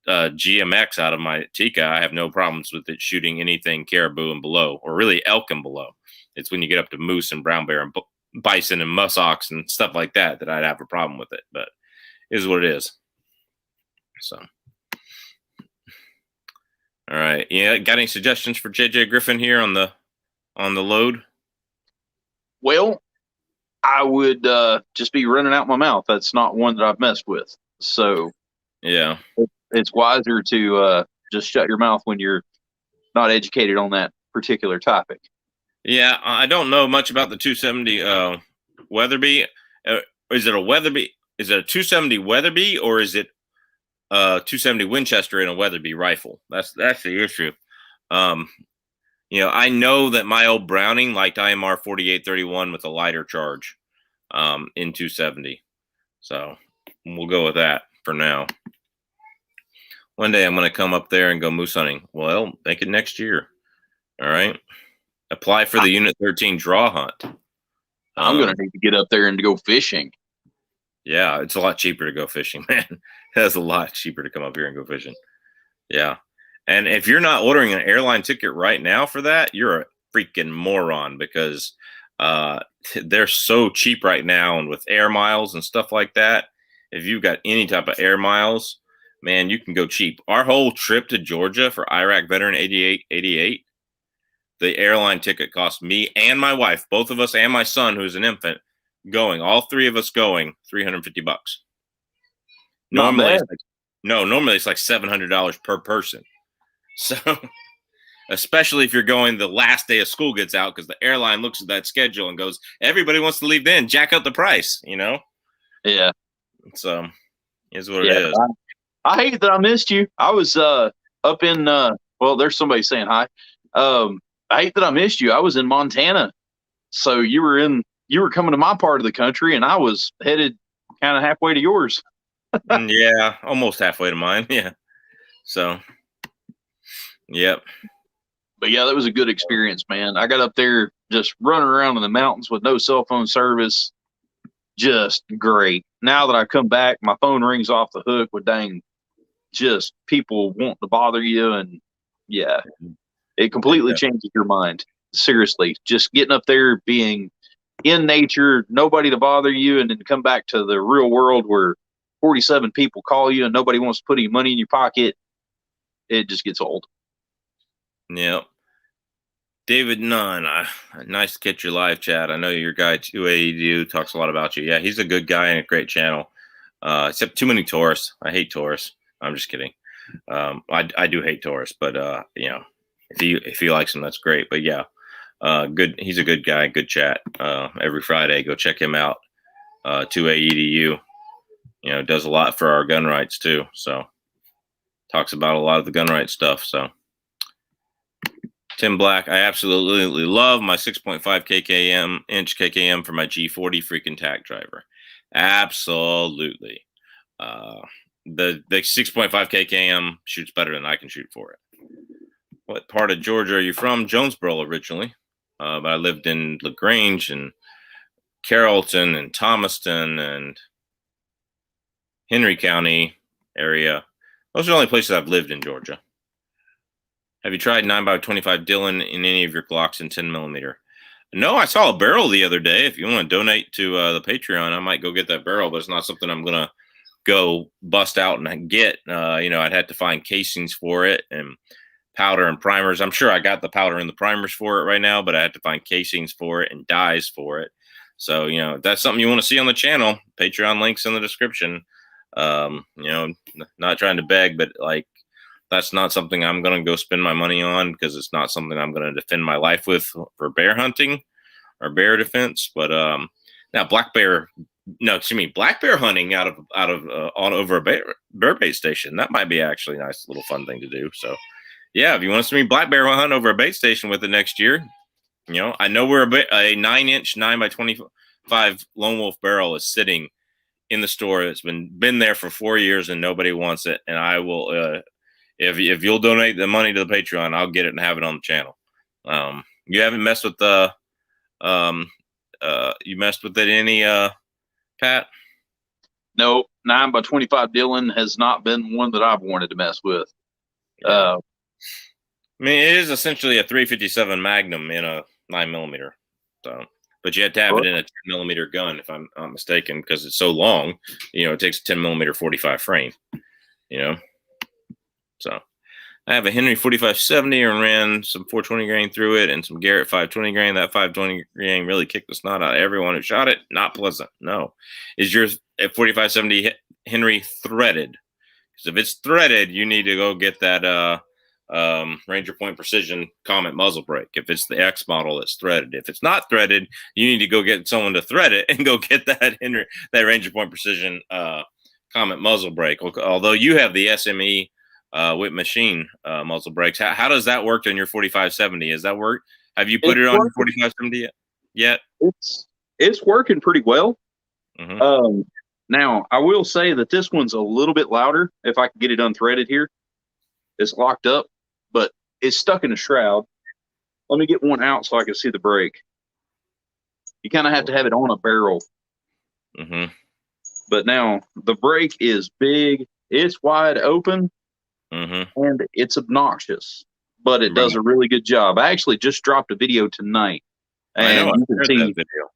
GMX out of my Tika, I have no problems with it shooting anything caribou and below, or really elk and below. It's when you get up to moose and brown bear and bison and muskox and stuff like that that I'd have a problem with it. But it is what it is. So, all right, yeah. Got any suggestions for JJ Griffin here on the load? Well, I would just be running out my mouth. That's not one that I've messed with. So yeah, it's wiser to just shut your mouth when you're not educated on that particular topic. Yeah, I don't know much about the 270 Weatherby. Is it a Weatherby? Is it a 270 Weatherby, or is it 270 Winchester in a Weatherby rifle? That's the issue. You know, I know that my old Browning liked IMR 4831 with a lighter charge in 270. So we'll go with that for now. One day I'm going to come up there and go moose hunting. Well, make it next year. All right. Apply for the Unit 13 draw hunt. I'm going to need to get up there and go fishing. Yeah, it's a lot cheaper to go fishing, man. It's a lot cheaper to come up here and go fishing. Yeah. And if you're not ordering an airline ticket right now for that, you're a freaking moron, because they're so cheap right now. And with air miles and stuff like that, if you've got any type of air miles, man, you can go cheap. Our whole trip to Georgia for Iraq Veteran 88, the airline ticket cost me and my wife, both of us, and my son, who's an infant, all three of us going, $350. Normally it's like $700 per person. So, especially if you're going the last day of school gets out, because the airline looks at that schedule and goes, everybody wants to leave then, jack up the price, you know? Yeah. So, is what it is. I hate that I missed you. I was up in, well, there's somebody saying hi. I hate that I missed you. I was in Montana. So you were coming to my part of the country, and I was headed kind of halfway to yours. Yeah, almost halfway to mine. Yeah. So, yep. But yeah, that was a good experience, man. I got up there just running around in the mountains with no cell phone service. Just great. Now that I come back, my phone rings off the hook with just people wanting to bother you. And yeah, it completely changes your mind. Seriously, just getting up there, being in nature, nobody to bother you, and then come back to the real world where 47 people call you and nobody wants to put any money in your pocket. It just gets old. Yep. David Nunn, nice to catch your live chat. I know your guy 2AEDU talks a lot about you. Yeah, he's a good guy and a great channel. Except too many tourists. I hate tourists. I'm just kidding. I do hate tourists, but you know, if he likes them, that's great. But yeah, good. He's a good guy. Good chat. Every Friday, go check him out. 2AEDU. You know, does a lot for our gun rights too. So talks about a lot of the gun rights stuff. So. Tim Black, I absolutely love my 6.5 inch KKM for my G40 freaking tack driver. Absolutely. The 6.5 KKM shoots better than I can shoot for it. What part of Georgia are you from? Jonesboro originally, but I lived in LaGrange and Carrollton and Thomaston and Henry County area. Those are the only places I've lived in Georgia. Have you tried 9x25 Dillon in any of your Glocks in 10mm? No, I saw a barrel the other day. If you want to donate to the Patreon, I might go get that barrel, but it's not something I'm going to go bust out and get. You know, I'd have to find casings for it and powder and primers. I'm sure I got the powder and the primers for it right now, but I have to find casings for it and dyes for it. So, you know, if that's something you want to see on the channel, Patreon links in the description. You know, not trying to beg, but like, that's not something I'm going to go spend my money on because it's not something I'm going to defend my life with for bear hunting or bear defense. But now black bear hunting on over a bear bait station. That might be actually a nice little fun thing to do. So yeah, if you want to see me black bear hunt over a bait station with it next year, you know, I know where a 9-inch 9x25 lone wolf barrel is sitting in the store. It's been there for 4 years and nobody wants it. And I will, if you'll donate the money to the Patreon, I'll get it and have it on the channel. You haven't messed with you messed with it any, Pat? No, 9x25 Dillon has not been one that I've wanted to mess with. I mean, it is essentially a 357 Magnum in a 9mm. So, but you have to have it in a 10mm gun, if I'm not mistaken, because it's so long. You know, it takes a 10mm 45 frame. You know. So I have a Henry 4570 and ran some 420 grain through it and some Garrett 520 grain. That 520 grain really kicked the snot out of everyone who shot it. Not pleasant. No. Is your 4570 Henry threaded? Because if it's threaded, you need to go get that Ranger Point Precision Comet muzzle brake. If it's the X model that's threaded. If it's not threaded, you need to go get someone to thread it and go get that Ranger Point Precision Comet muzzle brake. Although you have the SME with machine muzzle brakes. How does that work on your 4570? Does that work? Have you put it on your 4570 yet? It's working pretty well. Mm-hmm. Now I will say that this one's a little bit louder. If I can get it unthreaded here, it's locked up, but it's stuck in a shroud. Let me get one out so I can see the brake. You kind of have to have it on a barrel. Mm-hmm. But now the brake is big. It's wide open. Mm-hmm. And it's obnoxious, but it does a really good job. I actually just dropped a video tonight, and I know, you can see that video.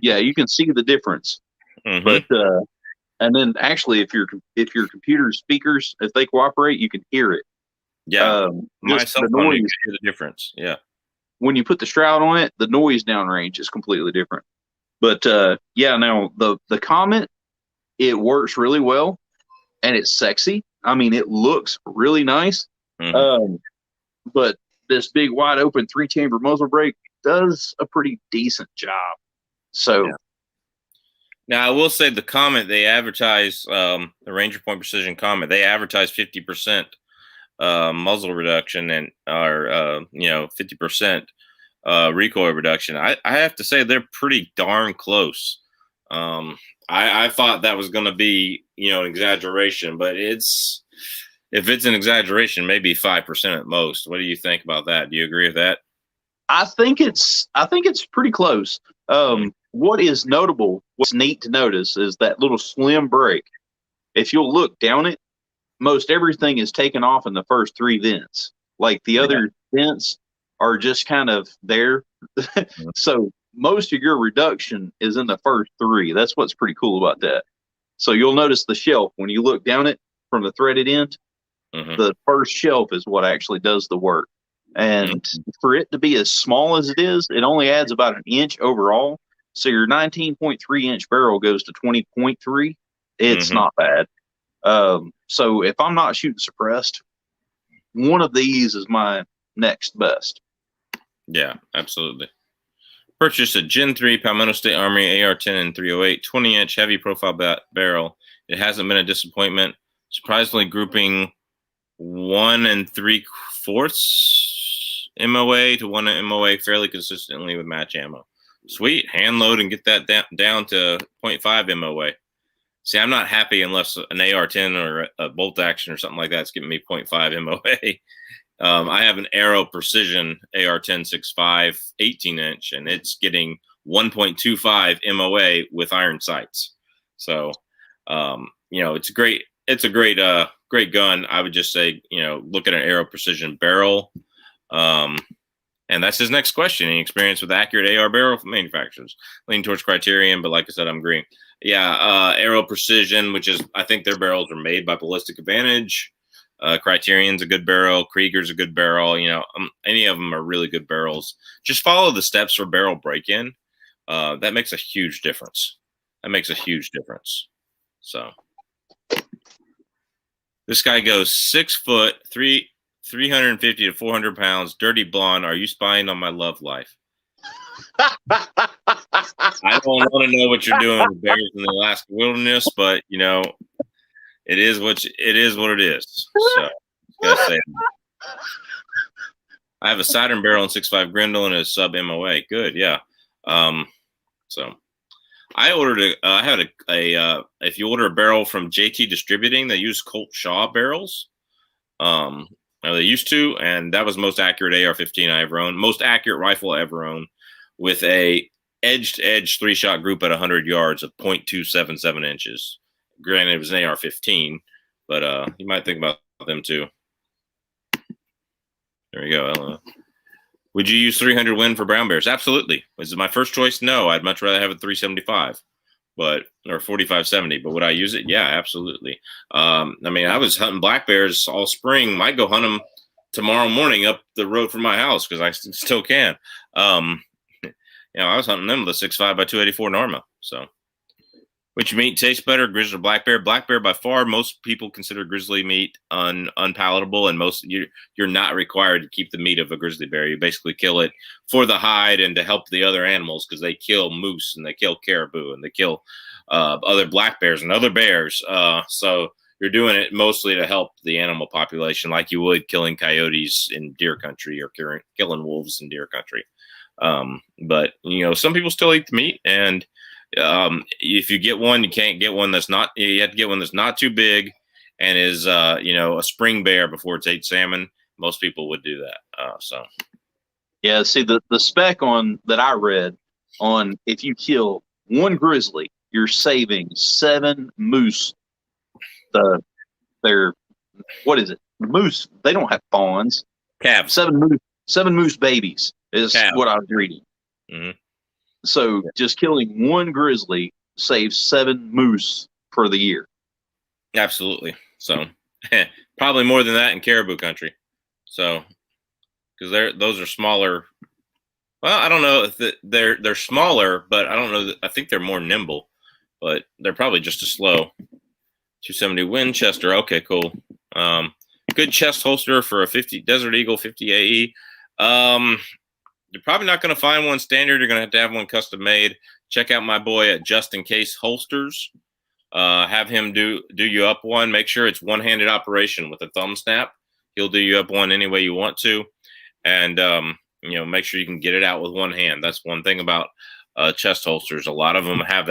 Yeah, you can see the difference. Mm-hmm. But and then actually, if your computer speakers, if they cooperate, you can hear it. Yeah, my cell phone, you can hear the difference. Yeah, when you put the shroud on it, the noise downrange is completely different. But yeah, now the Comet, it works really well, and it's sexy. I mean, it looks really nice. Mm-hmm. But this big wide open 3-chamber muzzle brake does a pretty decent job. So now I will say the Comet, they advertise the Ranger Point Precision Comet, they advertise 50% muzzle reduction and 50% recoil reduction. I have to say they're pretty darn close. I thought that was going to be, an exaggeration, but if it's an exaggeration, maybe 5% at most. What do you think about that? Do you agree with that? I think it's pretty close. What is notable, what's neat to notice is that little slim brake. If you'll look down it, most everything is taken off in the first 3 vents. Like the other vents are just kind of there. So most of your reduction is in the first 3. That's what's pretty cool about that. So you'll notice the shelf when you look down it from the threaded end. The first shelf is what actually does the work. And for it to be as small as it is, it only adds about an inch overall. So your 19.3-inch barrel goes to 20.3. It's not bad. So if I'm not shooting suppressed, one of these is my next best. Yeah, absolutely. Purchased a Gen 3 Palmetto State Armory AR-10 and 308 20-inch heavy profile barrel. It hasn't been a disappointment. Surprisingly, grouping 1 3/4 MOA to 1 MOA fairly consistently with match ammo. Sweet. Hand load and get that down to 0.5 MOA. See, I'm not happy unless an AR-10 or a bolt action or something like that's giving me 0.5 MOA. I have an Aero Precision AR-10 6.5 18-inch, and it's getting 1.25 MOA with iron sights. So, it's great. It's a great gun. I would just say, look at an Aero Precision barrel. And that's his next question. Any experience with accurate AR barrel manufacturers? Lean towards Criterion, but like I said, I'm green. Yeah, Aero Precision, which is, I think their barrels are made by Ballistic Advantage. Criterion's a good barrel. Krieger's a good barrel. Any of them are really good barrels. Just follow the steps for barrel break-in. That makes a huge difference. So this guy goes 6 foot, 350 to 400 pounds, dirty blonde. Are you spying on my love life? I don't want to know what you're doing with bears in the Alaska wilderness, but it is what it is. So gotta say, I have a Saturn barrel and 6.5 Grendel and a sub MOA. Good, yeah. So I ordered I had a if you order a barrel from JT Distributing, they use Colt Shaw barrels. Or they used to, and that was the most accurate AR-15 I ever owned, most accurate rifle I ever owned, with a edge-to-edge 3-shot group at 100 yards of 0.277 inches. Granted, it was an AR-15, but you might think about them too. There we go. Would you use 300 Win for brown bears? Absolutely. Was it my first choice? No, I'd much rather have a 375, or 4570. But would I use it? Yeah, absolutely. I was hunting black bears all spring. Might go hunt them tomorrow morning up the road from my house because I still can. I was hunting them with a 6.5 by 284 Norma. So, which meat tastes better, grizzly or black bear? Black bear by far. Most people consider grizzly meat unpalatable, and you're not required to keep the meat of a grizzly bear. You basically kill it for the hide and to help the other animals because they kill moose and they kill caribou and they kill other black bears and other bears. So you're doing it mostly to help the animal population, like you would killing coyotes in deer country or killing wolves in deer country. But some people still eat the meat, and if you get one, you can't get one that's not. You have to get one that's not too big and is a spring bear before it's ate salmon. Most people would do that. Yeah, see the spec on that I read on if you kill one grizzly, you're saving 7 moose. They're what is it? Moose. They don't have fawns. Calves. 7 moose babies is Calves. what I was reading. Mm-hmm. So just killing one grizzly saves 7 moose for the year. Absolutely. So probably more than that in caribou country. So because those are smaller. Well, I don't know if they're smaller, but I don't know. I think they're more nimble, but they're probably just as slow. 270 Winchester. Okay, cool. Good chest holster for a 50 Desert Eagle 50 AE. You're probably not going to find one standard. You're going to have one custom made. Check out my boy at Just In Case Holsters. Have him do you up one. Make sure it's one-handed operation with a thumb snap. He'll do you up one any way you want to. And, make sure you can get it out with one hand. That's one thing about chest holsters. A lot of them have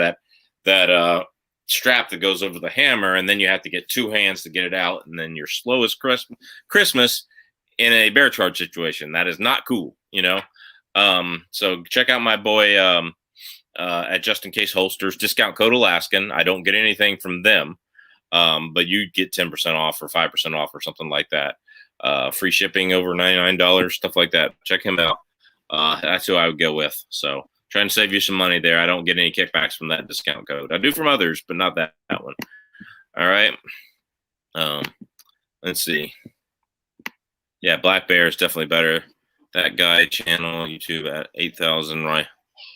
that strap that goes over the hammer, and then you have to get 2 hands to get it out, and then you're slow as Christmas in a bear charge situation. That is not cool, So check out my boy at Just In Case Holsters. Discount code Alaskan. I don't get anything from them, but you get 10% off or 5% off or something like that. Free shipping over $99, stuff like that. Check him out. That's who I would go with. So trying to save you some money there. I don't get any kickbacks from that discount code. I do from others, but not that one. All right. Let's see. Yeah, black bear is definitely better. That guy channel YouTube at 8,000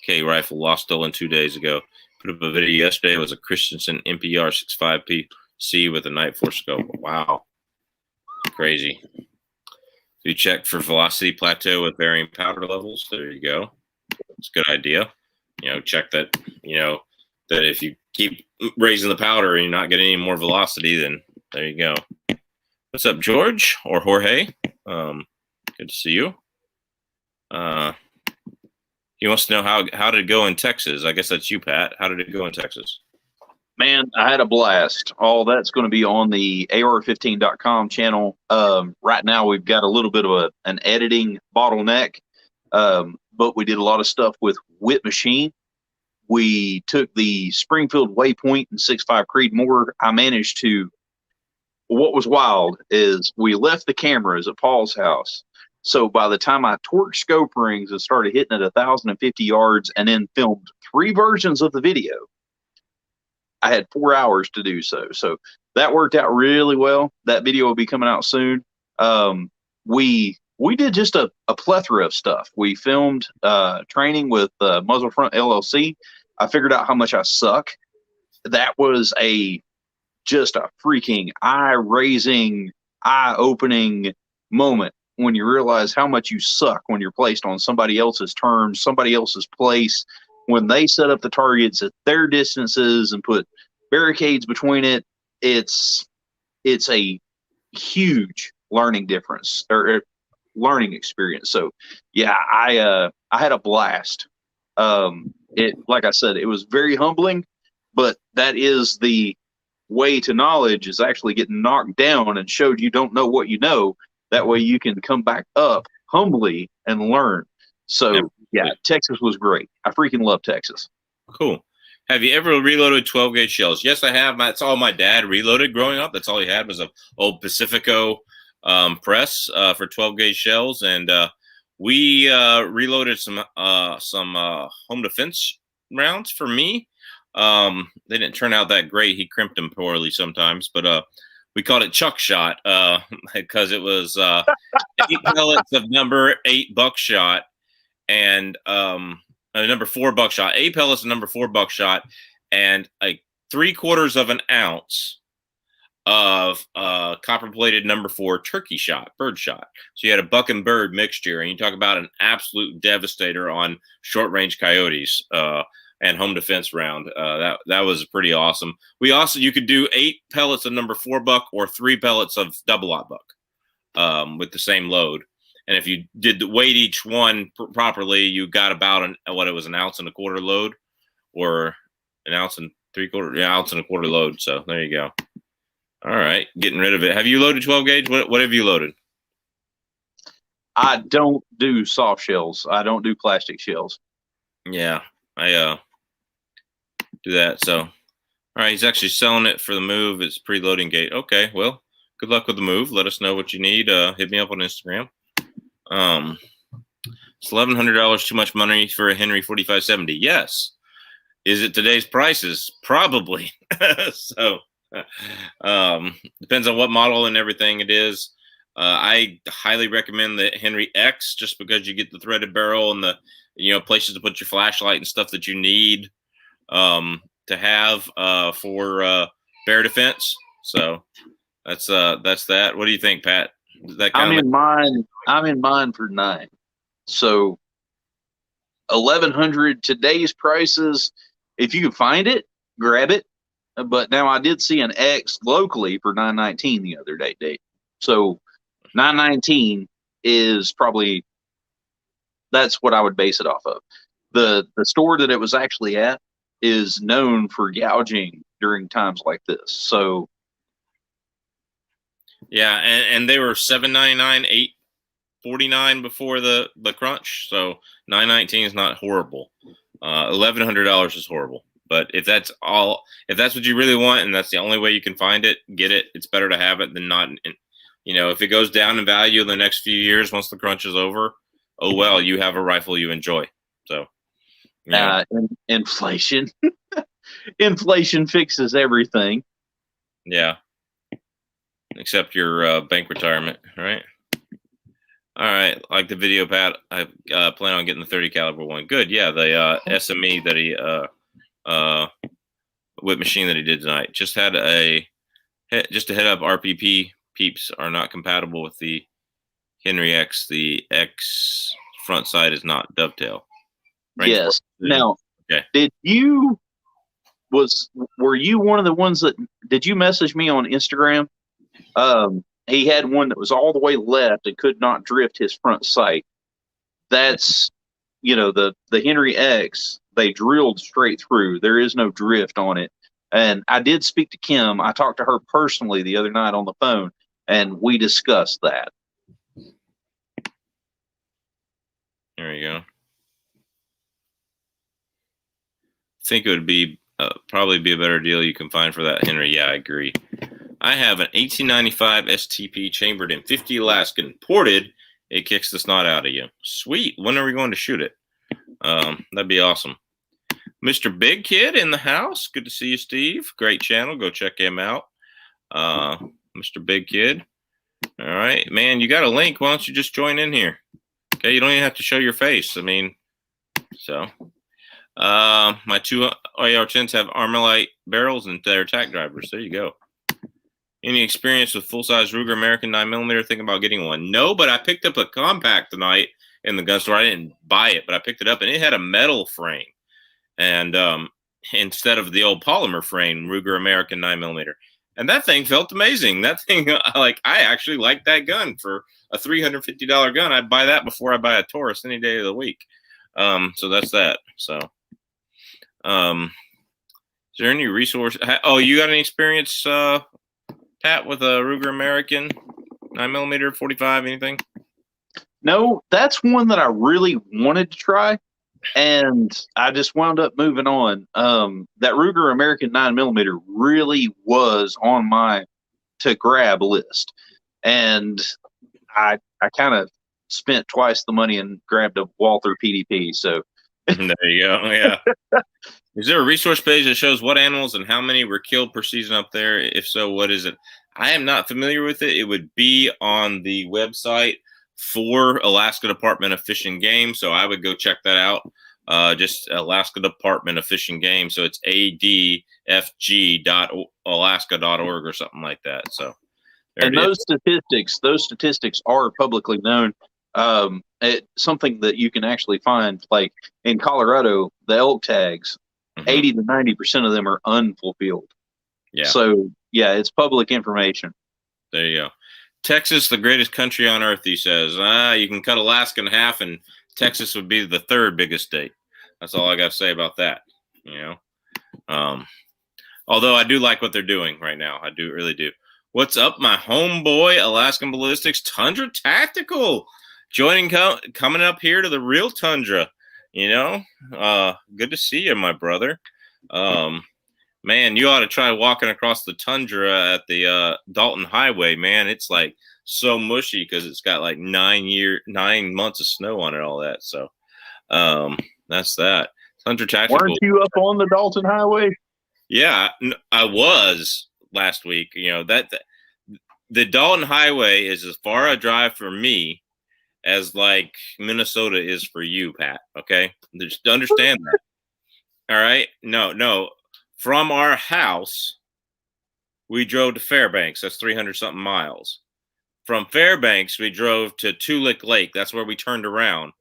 K rifle lost Dillon 2 days ago. Put up a video yesterday. It was a Christensen MPR 65PC with a Night Force scope. Wow, crazy. You check for velocity plateau with varying powder levels. There you go. It's a good idea. Check that. That if you keep raising the powder and you're not getting any more velocity, then there you go. What's up, George or Jorge? Good to see you. He wants to know how did it go in Texas. I guess that's you, Pat. How did it go in Texas? Man, I had a blast. All that's going to be on the AR15.com channel. Right now, we've got a little bit of an editing bottleneck, but we did a lot of stuff with Whip Machine. We took the Springfield Waypoint and 6.5 Creedmoor. I managed to. What was wild is we left the cameras at Paul's house. So by the time I torqued scope rings and started hitting at 1,050 yards and then filmed 3 versions of the video, I had 4 hours to do so. So that worked out really well. That video will be coming out soon. We did just a plethora of stuff. We filmed training with Muzzle Front LLC. I figured out how much I suck. That was just a freaking eye-raising, eye-opening moment when you realize how much you suck when you're placed on somebody else's terms, somebody else's place, when they set up the targets at their distances and put barricades between it. It's a huge learning difference or learning experience. So yeah, I had a blast. Like I said, it was very humbling, but that is the way to knowledge, is actually getting knocked down and showed you don't know what you know. That way you can come back up humbly and learn. So yeah, Texas was great. I freaking love Texas. Cool. Have you ever reloaded 12 gauge shells? Yes, I have. That's all my dad reloaded growing up. That's all he had was an old Pacifico press for 12 gauge shells, and we reloaded some home defense rounds for me. They didn't turn out that great. He crimped them poorly sometimes, but we called it Chuck Shot because it was 8 pellets of number 8 buckshot and number 4 buckshot, 8 pellets of number 4 buckshot, and a 3/4 of an ounce of copper plated number 4 turkey shot, bird shot. So you had a buck and bird mixture, and you talk about an absolute devastator on short range coyotes and home defense round. That was pretty awesome. You could do 8 pellets of number 4 buck or 3 pellets of double-aught buck with the same load. And if you did weight each one properly, you got about an ounce and a quarter load, or an ounce and 3/4, ounce and a quarter load. So there you go. All right, getting rid of it. Have you loaded 12 gauge? What have you loaded? I don't do soft shells. I don't do plastic shells. Yeah, I do that. So, all right, he's actually selling it for the move. It's preloading gate. Okay, well, good luck with the move. Let us know what you need. Hit me up on Instagram. It's $1,100 too much money for a Henry 4570. Yes. Is it today's prices? Probably. So, depends on what model and everything it is. I highly recommend the Henry X just because you get the threaded barrel and the places to put your flashlight and stuff that you need to have for bear defense. So that's that. What do you think, Pat? I'm in mine for 9. So 1,100 today's prices. If you can find it, grab it. But now I did see an X locally for $919 the other day. So $919 is probably, that's what I would base it off of. The store that it was actually at is known for gouging during times like this. So yeah, and they were $7.99, $8.49 before the crunch. So $919 is not horrible. $1,100 is horrible. But if that's what you really want, and that's the only way you can find it, get it. It's better to have it than not. If it goes down in value in the next few years, once the crunch is over, oh well, you have a rifle you enjoy. So, inflation, inflation fixes everything. Yeah, except your bank retirement, right? All right, like the video, Pat. I plan on getting the 30 caliber one. Good, yeah. The SME that he whip machine that he did tonight. Just had a head up. RPP peeps are not compatible with the Henry X. The X front side is not dovetail. Yes. Now, okay. Were you one of the ones that did you message me on Instagram? He had one that was all the way left and could not drift his front sight. That's, the Henry X, they drilled straight through. There is no drift on it. And I did speak to Kim. I talked to her personally the other night on the phone, and we discussed that. There you go. I think it would be probably be a better deal you can find for that, Henry. Yeah, I agree. I have an 1895 STP chambered in 50 Alaskan ported. It kicks the snot out of you. Sweet. When are we going to shoot it? That'd be awesome. Mr. Big Kid in the house. Good to see you, Steve. Great channel. Go check him out. Mr. Big Kid. All right, man. You got a link. Why don't you just join in here? Okay, you don't even have to show your face. I mean, so. My two AR-10s have Armalite barrels and their attack drivers. There you go. Any experience with full-size Ruger American 9mm? Thinking about getting one. No, but I picked up a compact tonight in the gun store. I didn't buy it, but I picked it up, and it had a metal frame. And instead of the old polymer frame, Ruger American 9mm. And that thing felt amazing. That thing, I actually like that gun. For a $350 gun, I'd buy that before I buy a Taurus any day of the week. So that's that. So, is there any resource? Oh, you got any experience, Pat, with a Ruger American 9mm 45? Anything? No, that's one that I really wanted to try, and I just wound up moving on. That Ruger American 9mm really was on my to grab list, and I kind of spent twice the money and grabbed a Walther PDP. So there you go. Yeah. Is there a resource page that shows what animals and how many were killed per season up there? If so, what is it? I am not familiar with it. It would be on the website for Alaska Department of Fish and Game. So I would go check that out. Just Alaska Department of Fish and Game. So it's adfg.alaska.org or something like that. So and those statistics are publicly known. It's something that you can actually find, like in Colorado, the elk tags, 80 to 90% of them are unfulfilled. Yeah. So yeah, it's public information. There you go. Texas, the greatest country on earth, he says. You can cut Alaska in half, and Texas would be the third biggest state. That's all I got to say about that. Although I do like what they're doing right now. I do really do. What's up, my homeboy, Alaskan Ballistics Tundra Tactical? Coming up here to the real Tundra. Good to see you, my brother. Man, you ought to try walking across the tundra at the Dalton Highway, man. It's like so mushy because it's got like 9 months of snow on it, all that. So that's that. Tundra Tactical. Weren't you up on the Dalton Highway? Yeah, I was last week. That the Dalton Highway is as far a drive for me as like Minnesota is for you, Pat. Okay, just understand that. All right, no. From our house, we drove to Fairbanks. That's 300-something miles. From Fairbanks, we drove to Tulick Lake. That's where we turned around.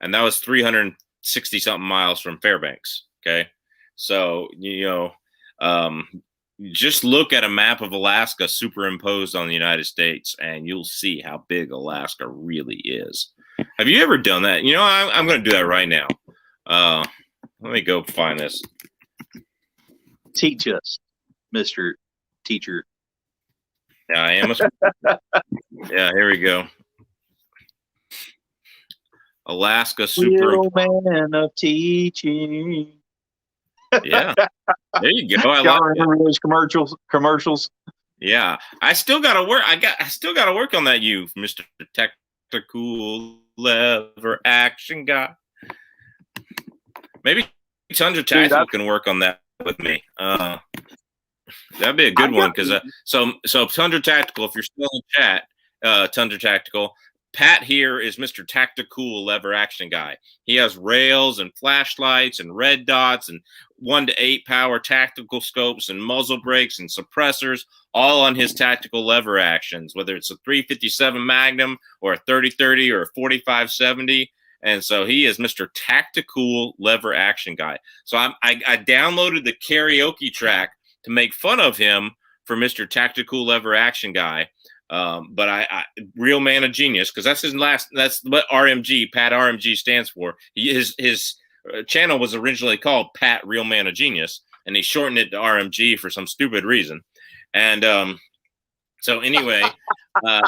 And that was 360-something miles from Fairbanks. Okay? So, just look at a map of Alaska superimposed on the United States, and you'll see how big Alaska really is. Have you ever done that? I'm going to do that right now. Let me go find this. Teach us, Mr. Teacher. Yeah, I am. Yeah, here we go. Alaska super man of teaching. Yeah, there you go. I remember those commercials. Yeah, I still got to work. I still got to work on that. You, Mr. Tactical Lever Action Guy. Maybe Tundra Tactical can work on that with me. That'd be a good one because so Tundra Tactical, if you're still in chat, Tundra Tactical, Pat here is Mr. Tactical Lever Action Guy. He has rails and flashlights and red dots and 1 to 8 power tactical scopes and muzzle brakes and suppressors, all on his tactical lever actions, whether it's a 357 Magnum or a 30-30 or a 45-70. And so he is Mr. Tactical Lever Action Guy. So I downloaded the karaoke track to make fun of him for Mr. Tactical Lever Action Guy. But I Real Man of Genius, because that's his last, that's what RMG, Pat RMG stands for. His channel was originally called Pat Real Man of Genius, and he shortened it to RMG for some stupid reason. And so anyway, I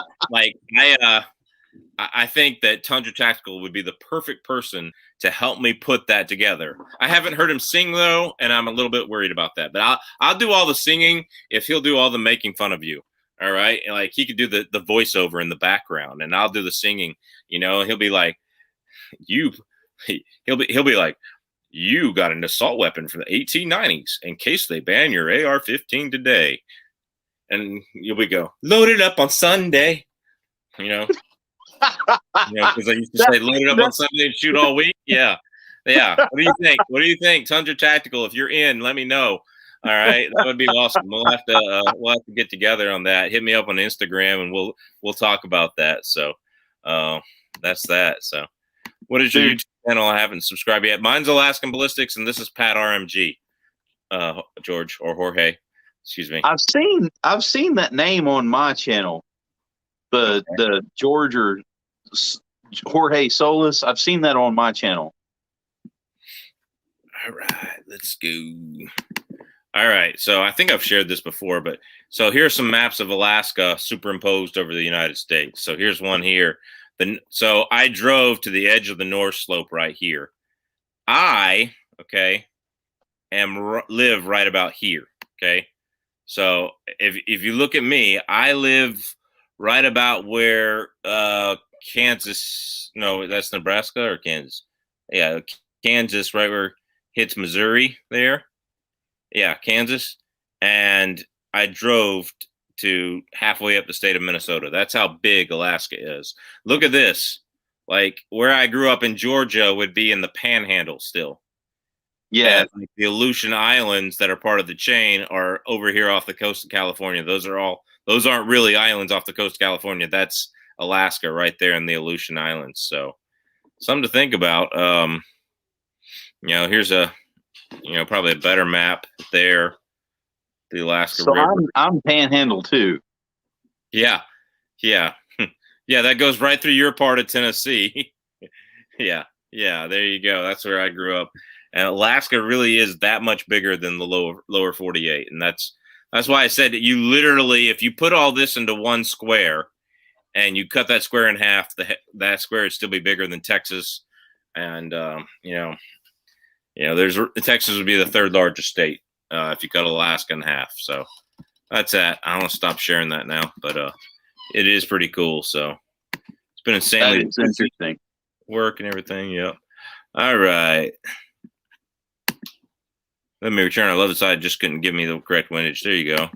think that Tundra Tactical would be the perfect person to help me put that together. I haven't heard him sing though, and I'm a little bit worried about that. But I'll do all the singing if he'll do all the making fun of you. All right, like he could do the voiceover in the background, and I'll do the singing. You know, he'll be like, he'll be like, you got an assault weapon from the 1890s in case they ban your AR-15 today, and you'll be go load it up on Sunday. You know, because I used to say load it up on Sunday and shoot all week. Yeah. What do you think? What do you think, Tundra Tactical? If you're in, let me know. All right, that would be awesome. We'll have to get together on that. Hit me up on Instagram, and we'll talk about that. So, that's that. So, what is your YouTube channel? I haven't subscribed yet. Mine's Alaskan Ballistics, and this is Pat RMG. George or Jorge, excuse me. I've seen that name on my channel. The George or Jorge Solis. I've seen that on my channel. All right, let's go. All right, so I think I've shared this before, but so here's some maps of Alaska superimposed over the United States. So here's one here. So I drove to the edge of the North Slope right here. I live right about here. Okay, so if you look at me, I live right about where Kansas. No, that's Nebraska or Kansas. Yeah, Kansas, right where it hits Missouri there. Yeah, Kansas. And I drove to halfway up the state of Minnesota. That's how big Alaska is. Look at this. Like where I grew up in Georgia would be in the Panhandle still. Yeah. And like the Aleutian Islands that are part of the chain are over here off the coast of California. Those aren't really islands off the coast of California. That's Alaska right there in the Aleutian Islands. So something to think about. Here's probably a better map there. The Alaska River. I'm Panhandle too. Yeah. That goes right through your part of Tennessee. Yeah. There you go. That's where I grew up. And Alaska really is that much bigger than the lower 48, and that's why I said that you literally, if you put all this into one square, and you cut that square in half, that square would still be bigger than Texas, and Texas would be the third largest state if you cut Alaska in half. So that's that. I want to stop sharing that now, but it is pretty cool. So it's been insanely interesting work and everything. Yep. All right. Let me return. I love this. I just couldn't give me the correct windage. There you go.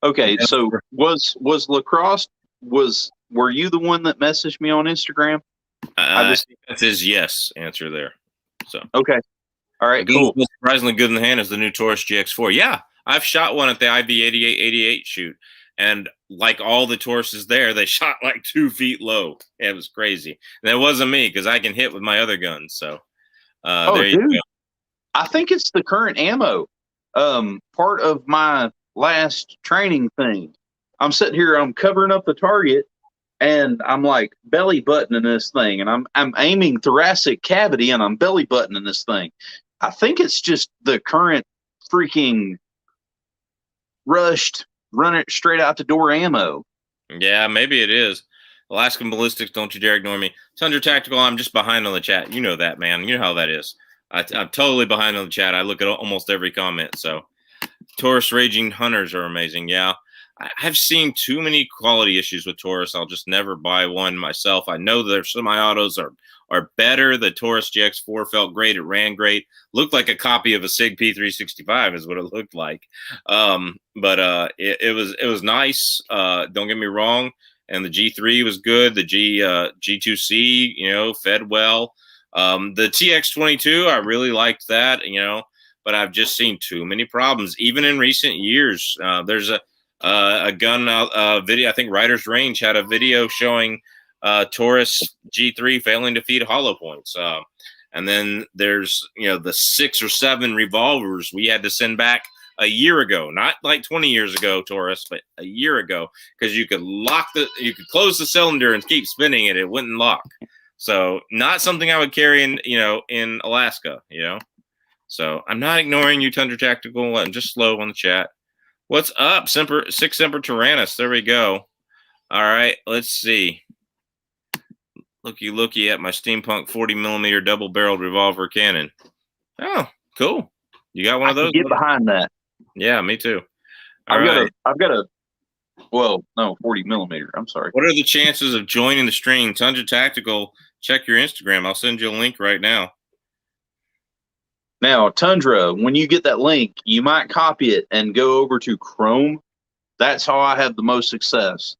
Okay, so was Lacrosse? Were you the one that messaged me on Instagram? That's his yes answer there. So okay. All right, cool. Surprisingly good in the hand is the new Taurus GX4. Yeah, I've shot one at the IV8888 shoot, and like all the Tauruses there, they shot like 2 feet low. It was crazy. And it wasn't me because I can hit with my other guns. So there you go. I think it's the current ammo. Part of my last training thing. I'm sitting here, I'm covering up the target, and I'm like belly buttoning this thing, and I'm aiming thoracic cavity, and I'm belly buttoning this thing. I think it's just the current freaking rushed, run it straight out the door ammo. Yeah, maybe it is. Alaskan Ballistics, don't you dare ignore me. Tundra Tactical, I'm just behind on the chat. You know that, man. You know how that is. I'm totally behind on the chat. I look at almost every comment. So, Taurus Raging Hunters are amazing. Yeah. I've seen too many quality issues with Taurus. I'll just never buy one myself. I know their semi-autos are better. The Taurus GX4 felt great. It ran great. Looked like a copy of a Sig P365 is what it looked like. But it was nice. Don't get me wrong. And the G3 was good. The G2C, fed well. The TX22, I really liked that, but I've just seen too many problems, even in recent years. There's a gun video. I think Riders Range had a video showing Taurus G3 failing to feed hollow points. And then there's, the 6 or 7 revolvers we had to send back a year ago, not like 20 years ago, Taurus, but a year ago, because you could close the cylinder and keep spinning it. It wouldn't lock. So not something I would carry in Alaska, So I'm not ignoring you, Tundra Tactical. I'm just slow on the chat. What's up, Six Semper Tyrannus? There we go. All right, let's see. Looky at my steampunk 40mm double-barreled revolver cannon. Oh, cool. You got one of those? Get behind that. Yeah, me too. I've got a 40mm. I'm sorry. What are the chances of joining the stream? Tundra Tactical, check your Instagram. I'll send you a link right now. Now, Tundra, when you get that link, you might copy it and go over to Chrome. That's how I have the most success.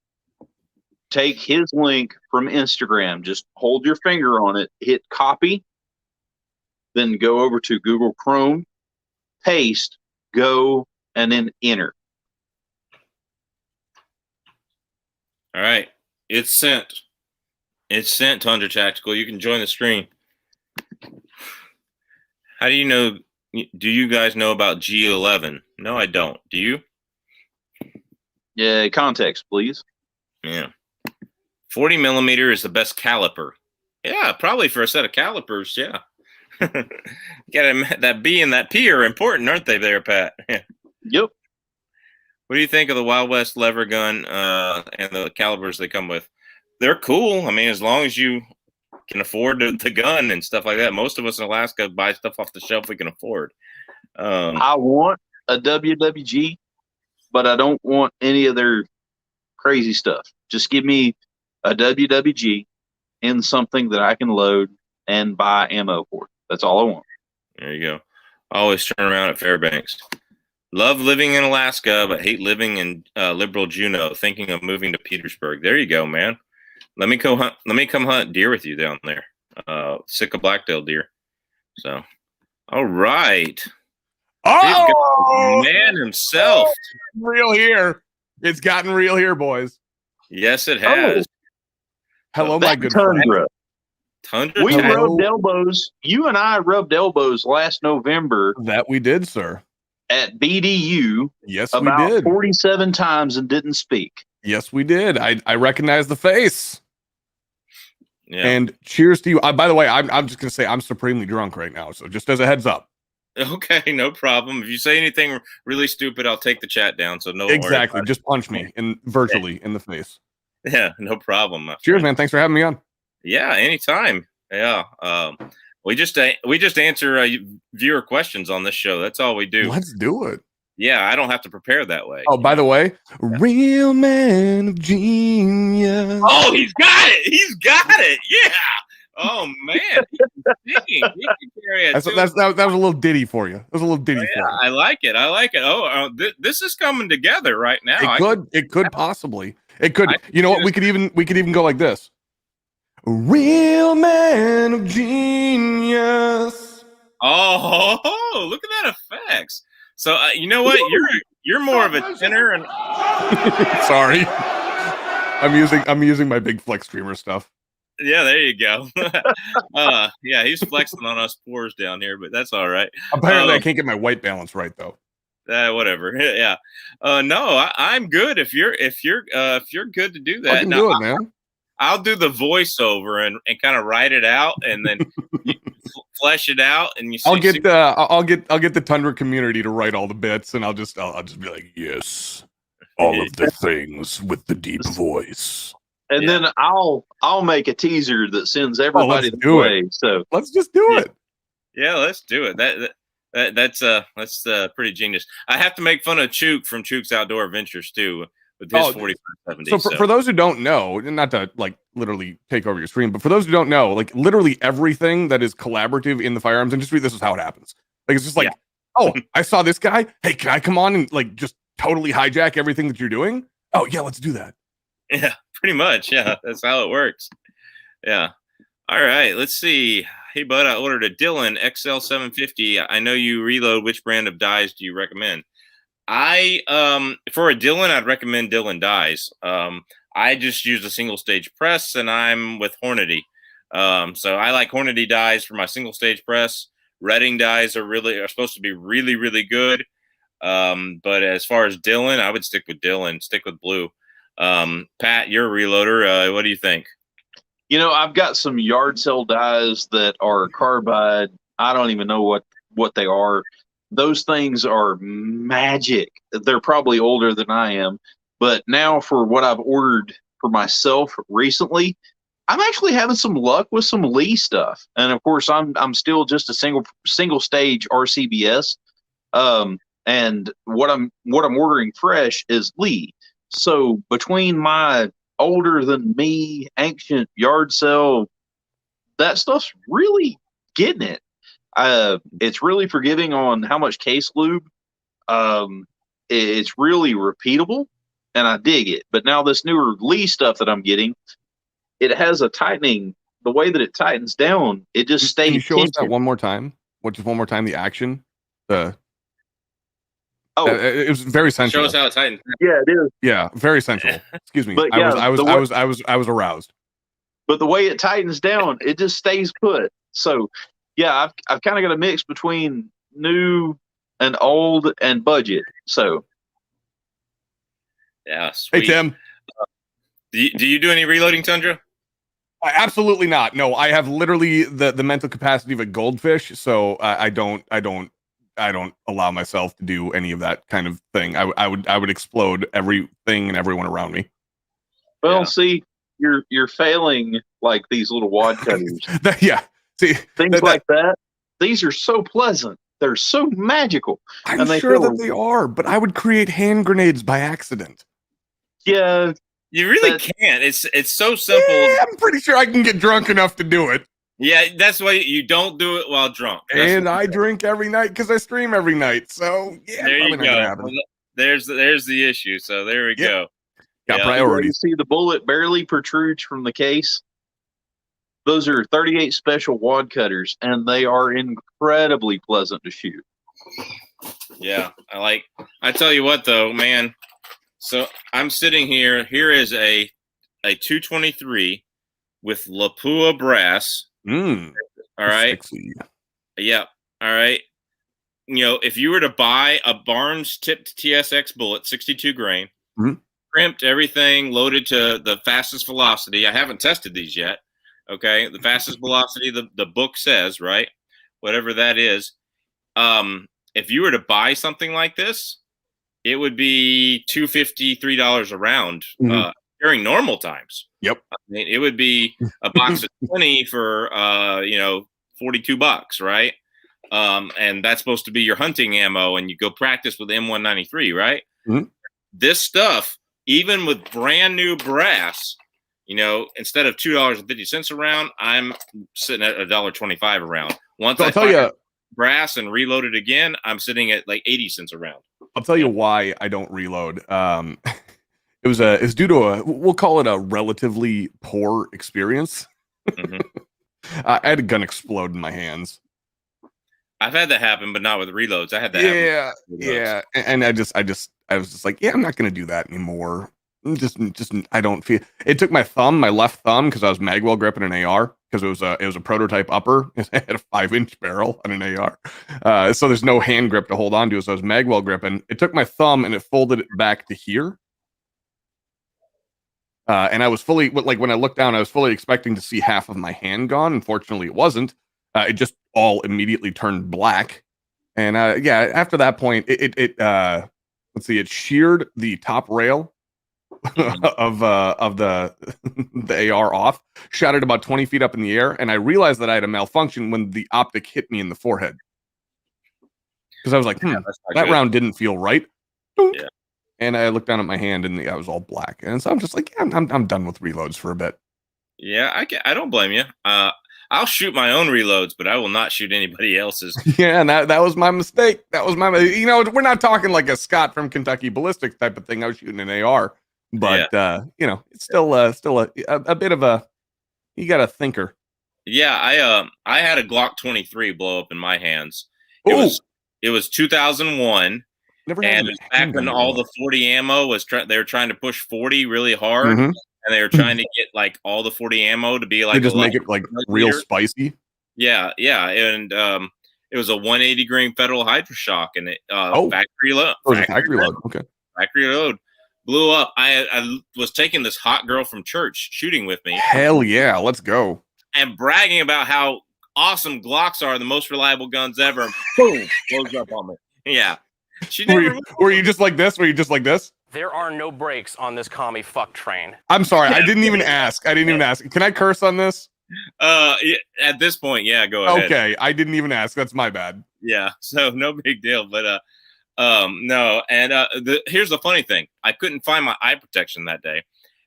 Take his link from Instagram. Just hold your finger on it, hit copy, then go over to Google Chrome, paste, go, and then enter. All right. It's sent. It's sent, Tundra Tactical. You can join the stream. How do you know? Do you guys know about G11? No, I don't. Do you? Yeah, context, please. Yeah. 40mm is the best caliper. Yeah, probably for a set of calipers, yeah. That B and that P are important, aren't they there, Pat? Yep. What do you think of the Wild West lever gun and the calibers they come with? They're cool. I mean, as long as you can afford the gun and stuff like that. Most of us in Alaska buy stuff off the shelf we can afford. I want a WWG, but I don't want any of their crazy stuff. Just give me a WWG and something that I can load and buy ammo for. That's all I want. There you go. Always turn around at Fairbanks. Love living in Alaska, but hate living in liberal Juneau. Thinking of moving to Petersburg. There you go, man. Let me come hunt deer with you down there. Sick of black-tailed deer. So, all right. Oh, man himself. Real here. It's gotten real here, boys. Yes, it has. Hello, my good Tundra. Tundra. We rubbed elbows. You and I rubbed elbows last November. That we did, sir. At BDU. Yes, about we did. 47 times and didn't speak. Yes, we did. I recognize the face. Yeah. And cheers to you. By the way, I'm just gonna say I'm supremely drunk right now. So just as a heads up. Okay, no problem. If you say anything really stupid, I'll take the chat down. So no. Exactly. Just punch me virtually in the face. Yeah, no problem. Cheers, man. Thanks for having me on. Yeah, anytime. Yeah. We just answer viewer questions on this show. That's all we do. Let's do it. Yeah, I don't have to prepare that way. Oh, by the way, real man of genius. Oh, he's got it. He's got it. Yeah. Oh man. That was a little ditty for you. It was a little ditty for you. I like it. Oh, this is coming together right now. It could possibly. It could. You know what? We could even go like this. Real man of genius. Oh, look at that effects. So you know what? You're more of a tenor. And sorry, I'm using my big flex streamer stuff. Yeah, there you go. Yeah, he's flexing on us poors down here, but that's all right. Apparently, I can't get my white balance right though. Whatever. Yeah. No, I'm good. If you're good to do that, I can do it, man. I'll do the voiceover and kind of write it out and then you flesh it out and you. I'll get the Tundra community to write all the bits and I'll just be like, yes, all of the things with the deep voice. And then I'll make a teaser that sends everybody to play. So let's just do it. Yeah, let's do it. That's pretty genius. I have to make fun of Chook from Chook's Outdoor Adventures too. with his 4570. So for those who don't know, not to like literally take over your screen, but for those who don't know, like literally everything that is collaborative in the firearms industry, this is how it happens. Like it's just like, oh, I saw this guy. Hey, can I come on and like just totally hijack everything that you're doing? Oh yeah, let's do that. Yeah, pretty much. Yeah, that's how it works. Yeah. All right, let's see. Hey, bud, I ordered a Dillon XL750. I know you reload. Which brand of dies do you recommend? For a Dillon, I'd recommend Dillon dies. I just use a single stage press, and I'm with Hornady. So I like Hornady dies for my single stage press. Redding dies are supposed to be really, really good. But as far as Dillon, I would stick with Dillon. Stick with blue. Pat, you're a reloader. What do you think? You know, I've got some yard sale dies that are carbide. I don't even know what they are. Those things are magic. They're probably older than I am. But now for what I've ordered for myself recently, I'm actually having some luck with some Lee stuff. And of course, I'm still just a single stage RCBS. And what I'm ordering fresh is Lee. So between my older than me ancient yard sale, that stuff's really getting it. It's really forgiving on how much case lube. It's really repeatable, and I dig it. But now this newer Lee stuff that I'm getting, it has a tightening. The way that it tightens down, it just stays. Can you show us that one more time? Just one more time, the action. It was very sensual. Show us how it tightens. Yeah, it is. Yeah, very sensual. Excuse me. But I was aroused. But the way it tightens down, it just stays put. So yeah, I've kind of got a mix between new and old and budget. So yeah, sweet. Hey Tim, do you do any reloading, Tundra? Absolutely not. No, I have literally the mental capacity of a goldfish, so I don't allow myself to do any of that kind of thing. I would explode everything and everyone around me. Well, see, you're failing like these little wad cutters. Yeah. See, things like that. These are so pleasant. They're so magical. I'm sure that they are, but I would create hand grenades by accident. Yeah. You really can't. It's so simple. Yeah, I'm pretty sure I can get drunk enough to do it. Yeah, that's why you don't do it while drunk. And I drink every night because I stream every night. So yeah, there you go. Well, there's the issue. So there we go. Got priorities. You see the bullet barely protrudes from the case. Those are 38 special wad cutters, and they are incredibly pleasant to shoot. Yeah, I tell you what though, man. So I'm sitting here. Here is a 223 with Lapua brass. All right. Sexy. Yeah. All right. You know, if you were to buy a Barnes tipped TSX bullet, 62 grain, crimped, everything loaded to the fastest velocity. I haven't tested these yet. Okay. The fastest velocity, the book says, right? Whatever that is. If you were to buy something like this, it would be $2.50, $3 a round during normal times. Yep. I mean, it would be a box of 20 for $42, right? And that's supposed to be your hunting ammo, and you go practice with M193, right? This stuff, even with brand new brass, you know, instead of $2.50 a round, I'm sitting at $1.25 a round. Once I tell you brass and reload it again, I'm sitting at like 80 cents a round. I'll tell you why I don't reload. It's due to we'll call it a relatively poor experience. I had a gun explode in my hands. I've had that happen, but not with reloads. I had that happen. Yeah. And I was just like, yeah, I'm not going to do that anymore. Just I don't feel it. Took my left thumb, because I was magwell gripping an AR, because it was a prototype upper. It had a 5-inch barrel on an AR, so there's no hand grip to hold on to. So I was magwell gripping. It took my thumb and it folded it back to here. And I was fully, like, when I looked down, I was fully expecting to see half of my hand gone. Unfortunately, it wasn't. It just all immediately turned black. And after that point, it sheared the top rail of the AR off, shot it about 20 feet up in the air, and I realized that I had a malfunction when the optic hit me in the forehead. Because I was like, that round didn't feel right. Yeah. And I looked down at my hand, and I was all black. And so I'm just like, yeah, I'm done with reloads for a bit. Yeah, I don't blame you. I'll shoot my own reloads, but I will not shoot anybody else's. Yeah, and that was my mistake. That was my, we're not talking like a Scott from Kentucky Ballistics type of thing. I was shooting an AR, but it's still a bit of a, you got a thinker. Yeah, I had a Glock 23 blow up in my hands. It was 2001. Never and it was back when all the 40 ammo was they were trying to push 40 really hard, and they were trying to get like all the 40 ammo to be like, they just make it like real spicy. Yeah, and it was a 180 grain Federal Hydroshock, and it factory load. Factory load. Okay. Factory load blew up. I was taking this hot girl from church shooting with me. Hell yeah, let's go. And bragging about how awesome Glocks are, the most reliable guns ever. Boom, blows up on me. Yeah. Were you just like this? Were you just like this? There are no brakes on this commie fuck train. I'm sorry. I didn't even ask. Can I curse on this? At this point, yeah, go ahead. Okay. I didn't even ask. That's my bad. Yeah. So no big deal. But no. And here's the funny thing. I couldn't find my eye protection that day.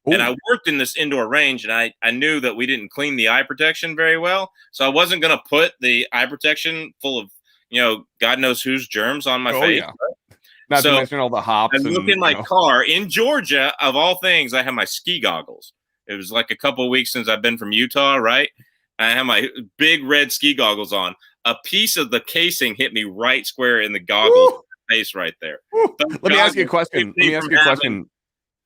Ooh. And I worked in this indoor range, and I knew that we didn't clean the eye protection very well. So I wasn't going to put the eye protection full of, God knows whose germs on my face. Yeah. Right? Not to mention all the hops. I look in my car in Georgia, of all things. I have my ski goggles. It was like a couple of weeks since I've been from Utah, right? I have my big red ski goggles on. A piece of the casing hit me right square in the goggles face right there. Let me ask you a question.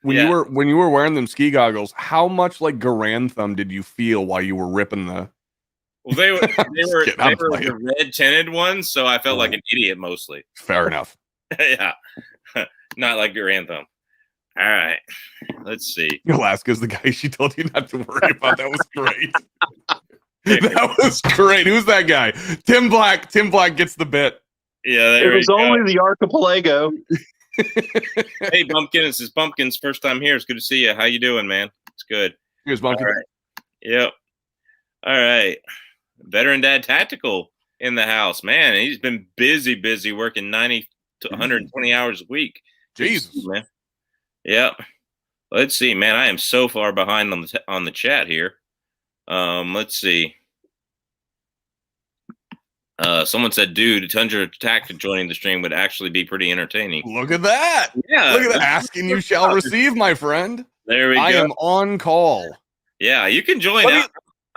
When you were wearing them ski goggles, how much like Garantham did you feel while you were ripping the? Well, they were the red tinted ones, so I felt like an idiot mostly. Fair enough. Yeah, not like your anthem. All right, let's see. Alaska's the guy she told you not to worry about. That was great. That was great. Who's that guy? Tim Black. Tim Black gets the bit. Yeah, it was only the archipelago. Hey, Bumpkin, this is Bumpkin's first time here. It's good to see you. How you doing, man? It's good. Here's Bumpkin. All right. Yep. All right. Veteran Dad Tactical in the house, man. He's been busy working 90 to 120 hours a week. Jesus, man. Yep. Let's see, man. I am so far behind on the chat here. Let's see. Someone said, dude, Tundra Tactic joining the stream would actually be pretty entertaining. Look at that. Yeah. Look at that. Asking you shall receive, my friend. There we go. I am on call. Yeah, you can join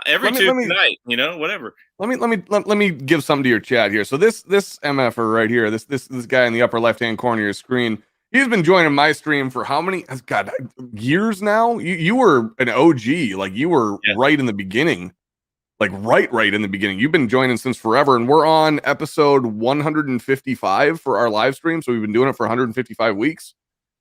every Tuesday night, whatever. Let me give something to your chat here. So this MFer right here, this guy in the upper left-hand corner of your screen, he's been joining my stream for how many years now? You were an OG, like you were right in the beginning. Like right in the beginning. You've been joining since forever, and we're on episode 155 for our live stream. So we've been doing it for 155 weeks,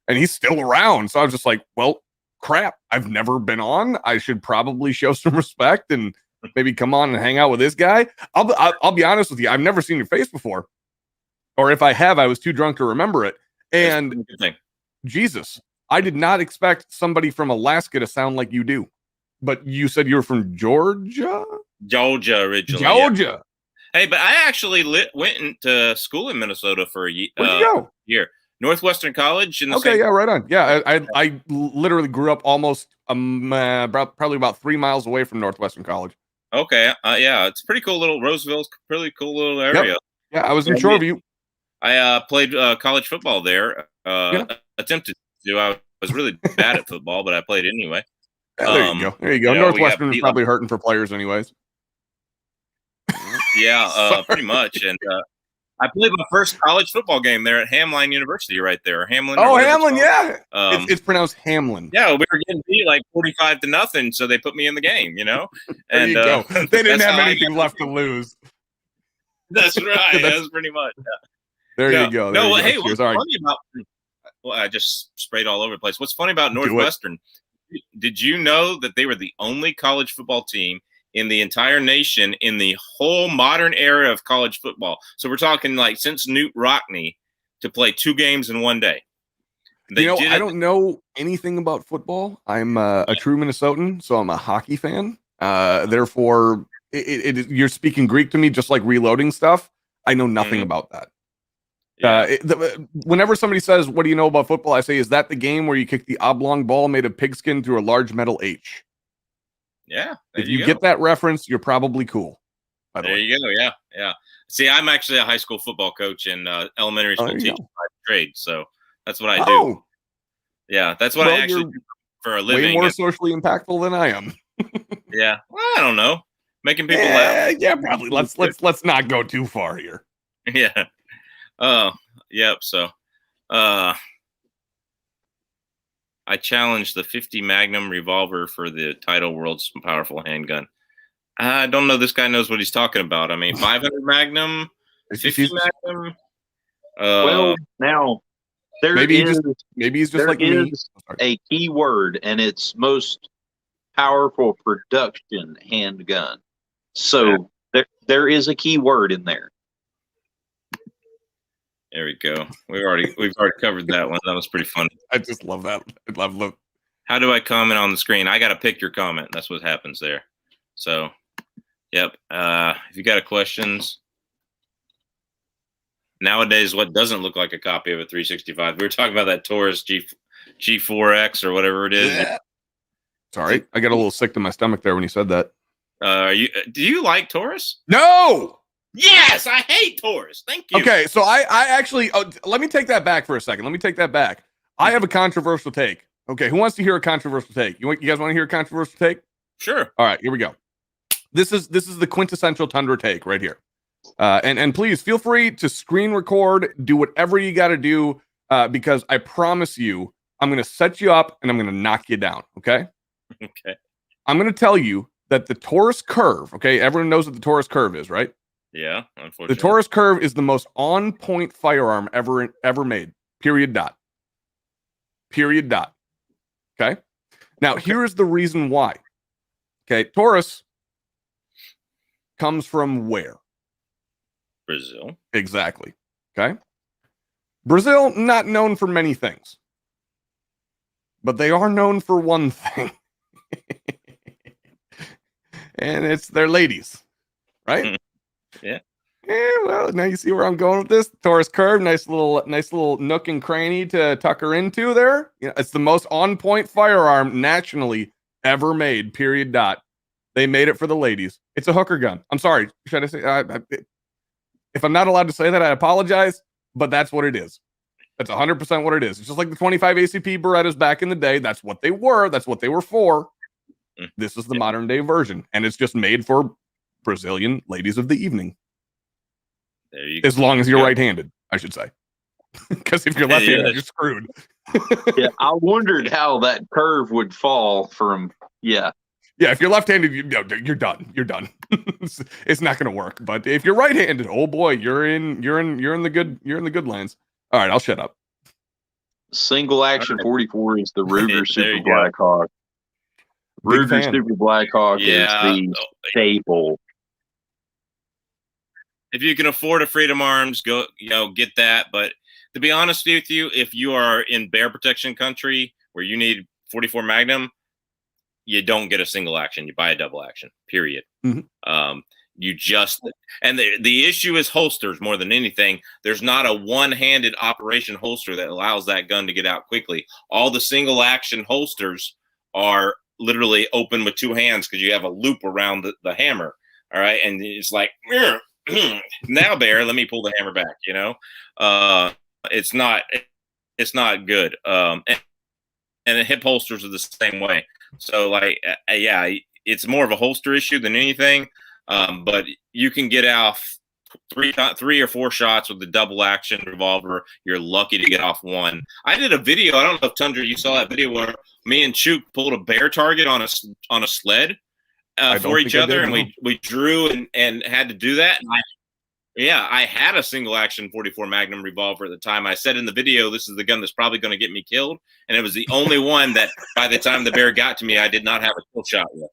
and he's still around. So I was just like, well, crap, I've never been on. I should probably show some respect and maybe come on and hang out with this guy. I'll be honest with you. I've never seen your face before, or if I have, I was too drunk to remember it. And Jesus, I did not expect somebody from Alaska to sound like you do. But you said you were from Georgia? Georgia originally. Georgia. Yeah. Hey, but I actually went into school in Minnesota for a Where'd you go? year. Northwestern College. Right on. Yeah, I literally grew up almost probably about 3 miles away from Northwestern College. Okay. Yeah, it's pretty cool little Roseville's pretty cool little area. Yep. Yeah, I was in Shoreview. I played college football there. Attempted to. I was really bad at football, but I played anyway. There you go. Northwestern is probably hurting for players anyways. Yeah, pretty much. And I played my first college football game there at Hamline University right there. Hamlin. Oh, Hamlin, yeah. It's pronounced Hamlin. Yeah, we were getting beat like 45-0, so they put me in the game, There you go. They didn't have anything left to lose. That's right. That's pretty much. Yeah. There you go. Hey, what's funny about... Well, I just sprayed all over the place. What's funny about Northwestern... Did you know that they were the only college football team in the entire nation in the whole modern era of college football? So we're talking like since Newt Rockne to play 2 games in one day. I don't know anything about football. I'm a true Minnesotan, so I'm a hockey fan. Therefore, you're speaking Greek to me, just like reloading stuff. I know nothing about that. Yeah. Whenever somebody says, "What do you know about football?" I say, "Is that the game where you kick the oblong ball made of pigskin through a large metal H?" Yeah. If you get that reference, you're probably cool. By the There way. you go. Yeah. Yeah. See, I'm actually a high school football coach and elementary school teacher by trade. So that's what I do. Yeah. That's what I actually do for a living. Way more socially impactful than I am. Yeah. Well, I don't know. Making people laugh. Yeah, probably. Let's not go too far here. Yeah. Yep. So, I challenged the 50 Magnum revolver for the title world's most powerful handgun. I don't know. This guy knows what he's talking about. I mean, 500 Magnum, 50 Magnum. Well, now maybe he's just like me. A key word, and it's most powerful production handgun. So there is a key word in there. There we go. We've already covered that one. That was pretty funny. I just love that. I love. How do I comment on the screen? I got to pick your comment. That's what happens there. So, yep. If you got questions. Nowadays, what doesn't look like a copy of a 365? We were talking about that Taurus G4X or whatever it is. Yeah. Sorry, I got a little sick to my stomach there when you said that. Do you like Taurus? No. Yes, I hate Taurus. Thank you. Okay, so I actually let me take that back for a second. Let me take that back. I have a controversial take. Okay, who wants to hear a controversial take? You guys want to hear a controversial take? Sure. All right, here we go. This is the quintessential Tundra take right here. And please feel free to screen record, do whatever you got to do, because I promise you, I'm going to set you up and I'm going to knock you down. Okay. Okay. I'm going to tell you that the Taurus curve. Okay, everyone knows what the Taurus curve is, right? Yeah, unfortunately. The Taurus curve is the most on-point firearm ever made. Period. Dot. Period. Dot. Okay. Now, here is the reason why. Okay, Taurus comes from where? Brazil. Exactly. Okay. Brazil, not known for many things, but they are known for one thing, and it's their ladies, right? Yeah. Well, now you see where I'm going with this. Taurus curve, nice little nook and cranny to tuck her into there. You know, it's the most on-point firearm nationally ever made. Period. Dot. They made it for the ladies. It's a hooker gun. I'm sorry. Should I say? If I'm not allowed to say that, I apologize. But that's what it is. That's 100% what it is. It's just like the 25 ACP Berettas back in the day. That's what they were. That's what they were for. This is the modern day version, and it's just made for Brazilian ladies of the evening. There you go. As long as you're right-handed, I should say. Because if you're left-handed, you're screwed. Yeah, I wondered how that curve would fall from. Yeah, if you're left-handed, you're done. You're done. It's not going to work. But if you're right-handed, oh boy, you're in the good lands. All right, I'll shut up. Single action 44 is the Ruger Super Blackhawk. Ruger Super Blackhawk is the staple. If you can afford a Freedom Arms, go, get that. But to be honest with you, if you are in bear protection country where you need 44 Magnum, you don't get a single action. You buy a double action, period. Mm-hmm. And the issue is holsters more than anything. There's not a one-handed operation holster that allows that gun to get out quickly. All the single action holsters are literally open with two hands because you have a loop around the hammer. All right. And it's like, now bear, let me pull the hammer back, it's not good. And the hip holsters are the same way. So it's more of a holster issue than anything. But you can get off three or four shots with the double action revolver. You're lucky to get off one. I did a video. I don't know if Tundra, you saw that video where me and Chook pulled a bear target on a sled for each other, and we drew and had to do that. And I had a single action 44 Magnum revolver at the time. I said in the video, this is the gun that's probably going to get me killed, and it was the only one that by the time the bear got to me, I did not have a kill shot with.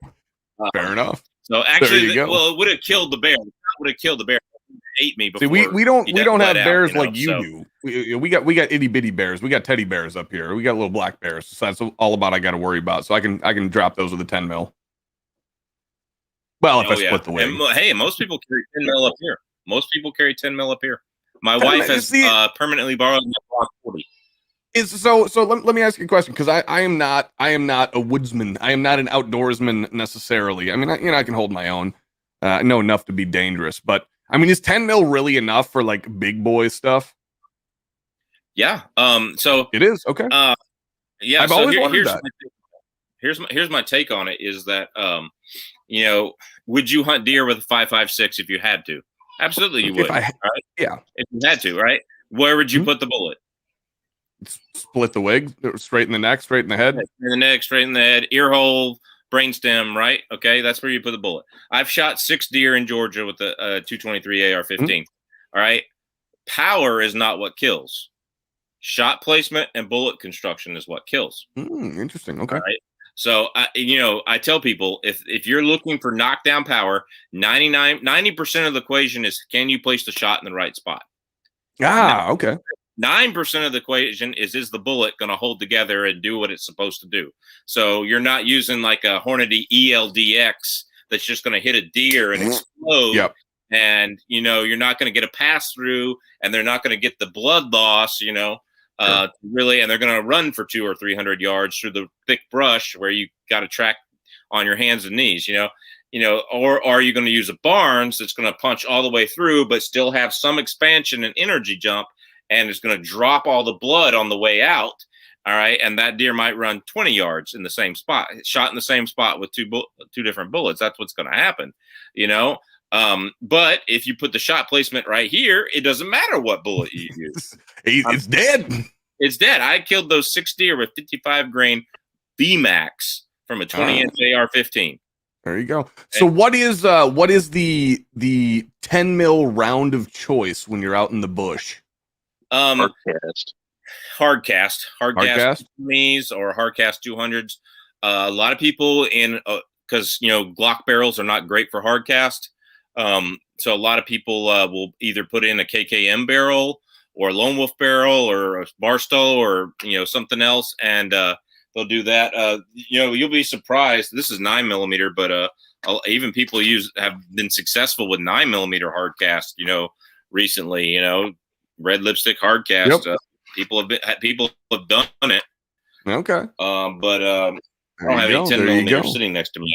Fair enough. So actually, it would have killed the bear. It would have killed the bear. It ate me before. See, we don't have bears like you do. We got itty bitty bears. We got teddy bears up here. We got little black bears. So that's all about I got to worry about. So I can drop those with a 10 mil. Well, if I split the weight. Hey, most people carry 10 mil up here. Most people carry 10 mil up here. My wife has permanently borrowed my Glock 40. So let me ask you a question, because I am not a woodsman. I am not an outdoorsman necessarily. I mean, I can hold my own. I know enough to be dangerous, but I mean, is 10 mil really enough for like big boy stuff? Yeah. So it is. Okay. Yeah. I've always wondered that. Here's my take on it is that, would you hunt deer with a 5.56 if you had to? Absolutely, you would. Right? Yeah. If you had to, right? Where would you put the bullet? Split the wig, straight in the neck, straight in the head. In the neck, straight in the head, ear hole, brainstem, right? Okay, that's where you put the bullet. I've shot 6 deer in Georgia with a 223 AR-15. All right, power is not what kills. Shot placement and bullet construction is what kills. Interesting. Okay. All right. So, I tell people if you're looking for knockdown power, 90% of the equation is can you place the shot in the right spot? Okay. 9% of the equation is the bullet going to hold together and do what it's supposed to do? So you're not using like a Hornady ELDX that's just going to hit a deer and explode. Yep. And, you're not going to get a pass through and they're not going to get the blood loss, really, and they're going to run for 200 or 300 yards through the thick brush where you got to track on your hands and knees, or are you going to use a Barnes that's going to punch all the way through, but still have some expansion and energy jump, and it's going to drop all the blood on the way out. All right. And that deer might run 20 yards in the same spot, shot in the same spot with two different bullets. That's what's going to happen, but if you put the shot placement right here, it doesn't matter what bullet you use. It's dead. It's dead. I killed those 6 deer with 55 grain B-Max from a 20-inch AR-15. There you go. So what is the 10 mil round of choice when you're out in the bush? Hardcast me's or hardcast 200s. A lot of people because Glock barrels are not great for hardcast. So a lot of people will either put in a KKM barrel or a Lone Wolf barrel or a Barstow or something else, and they'll do that. You'll be surprised. This is 9mm, but even people have been successful with 9mm hardcast. Recently, red lipstick hardcast. Yep. People have done it. Okay. But I don't have any 10mm sitting next to me.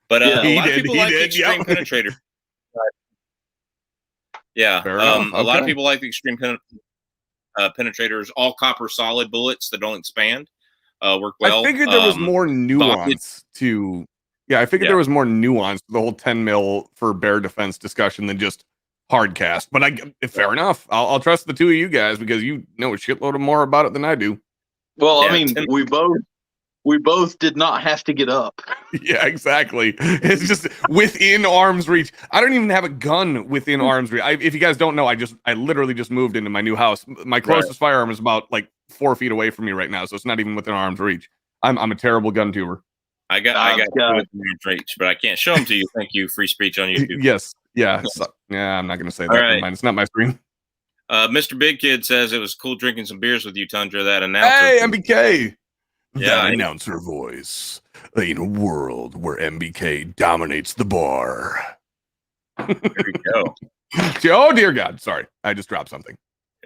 But a lot of people like the Extreme Penetrator. Yeah. A lot of people like the Extreme Penetrators, all copper solid bullets that don't expand. Work well. I figured there was more nuance to. Yeah, I figured there was more nuance to the whole 10 mil for bear defense discussion than just hardcast. But fair enough. I'll trust the two of you guys because you know a shitload of more about it than I do. Well, I mean, we both did not have to get up. Yeah, exactly. It's just within arm's reach. I don't even have a gun within arm's reach. If you guys don't know, I literally just moved into my new house. My closest firearm is about like 4 feet away from me right now, so it's not even within arm's reach. I'm a terrible gun tuber. I got within reach, but I can't show them to you. Thank you. Free speech on YouTube. Yes. Yeah. I'm not going to say that. Right. It's not my screen. Mr. Big Kid says it was cool drinking some beers with you, Tundra. That announcer. Hey, MBK. Yeah, that announcer voice in a world where MBK dominates the bar. There you go. Oh dear God! Sorry, I just dropped something.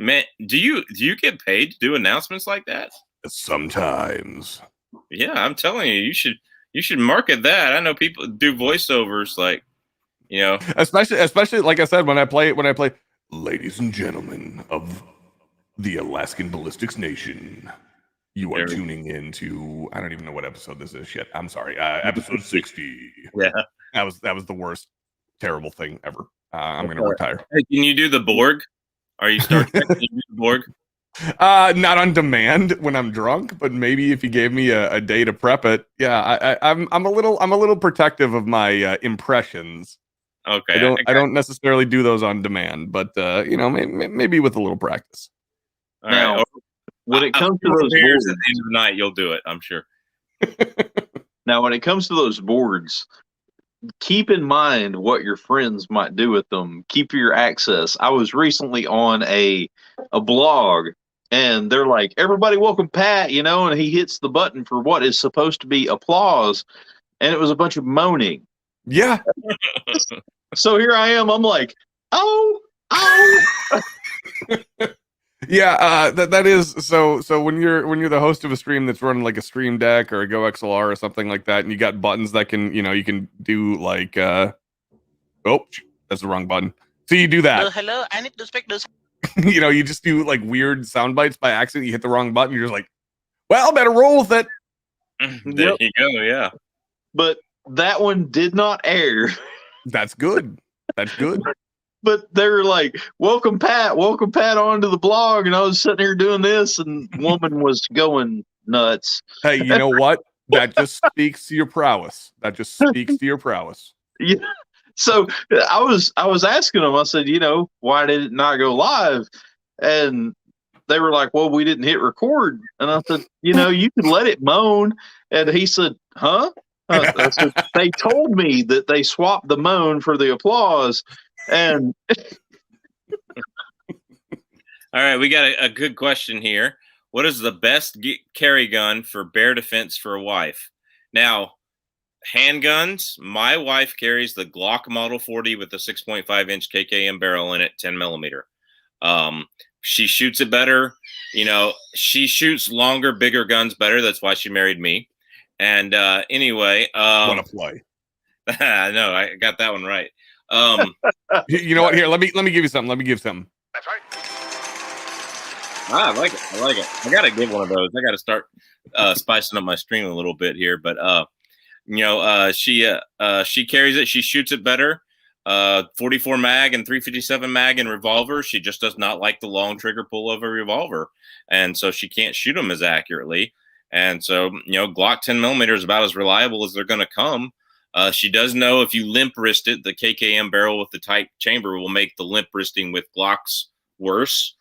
Man, do you get paid to do announcements like that? Sometimes. Yeah, I'm telling you, you should market that. I know people do voiceovers, like especially like I said when I play. Ladies and gentlemen of the Alaskan Ballistics Nation. You are tuning in to, I don't even know what episode this is. Shit, I'm sorry. Episode 60. Yeah. That was the worst, terrible thing ever. I'm going to retire. Hey, can you do the Borg? Are you Star Trek? Can you do the Borg? Not on demand when I'm drunk, but maybe if you gave me a day to prep it. Yeah, I'm a little protective of my impressions. Okay. I don't necessarily do those on demand, but maybe with a little practice. All right. When it comes to those boards, at the end of the night, you'll do it, I'm sure. Now, when it comes to those boards, keep in mind what your friends might do with them. Keep your access. I was recently on a blog, and they're like, everybody welcome Pat, and he hits the button for what is supposed to be applause, and it was a bunch of moaning. Yeah. So here I am. I'm like, oh, Oh, Yeah, that is so. So when you're the host of a stream that's running like a Stream Deck or a Go XLR or something like that, and you got buttons that can, you can do like, that's the wrong button. So you do that. Hello, I need to speak this. You just do like weird sound bites by accident. You hit the wrong button. You're just like, well, better roll with it. There you go. Yeah. but that one did not air. That's good. That's good. But they were like, welcome Pat onto the blog. And I was sitting here doing this, and woman was going nuts. Hey, you know what? That just speaks to your prowess. That just speaks to your prowess. Yeah. So I was asking them, I said, why did it not go live? And they were like, well, we didn't hit record. And I said, you can let it moan. And he said, huh? I said, they told me that they swapped the moan for the applause. And all right, we got a good question here. What is the best carry gun for bear defense for a wife? Now, handguns, my wife carries the Glock Model 40 with a 6.5 inch KKM barrel in it, 10 millimeter. She shoots it better. She shoots longer, bigger guns better. That's why she married me. And anyway, What a play. I know, I got that one right. You know what? Here, let me give you something. That's right. I like it. I gotta get one of those. I gotta start spicing up my stream a little bit here. But she carries it. She shoots it better. 44 mag and 357 mag in revolver. She just does not like the long trigger pull of a revolver, and so she can't shoot them as accurately. And so Glock 10 millimeter is about as reliable as they're going to come. She does know if you limp wrist it, the KKM barrel with the tight chamber will make the limp wristing with Glocks worse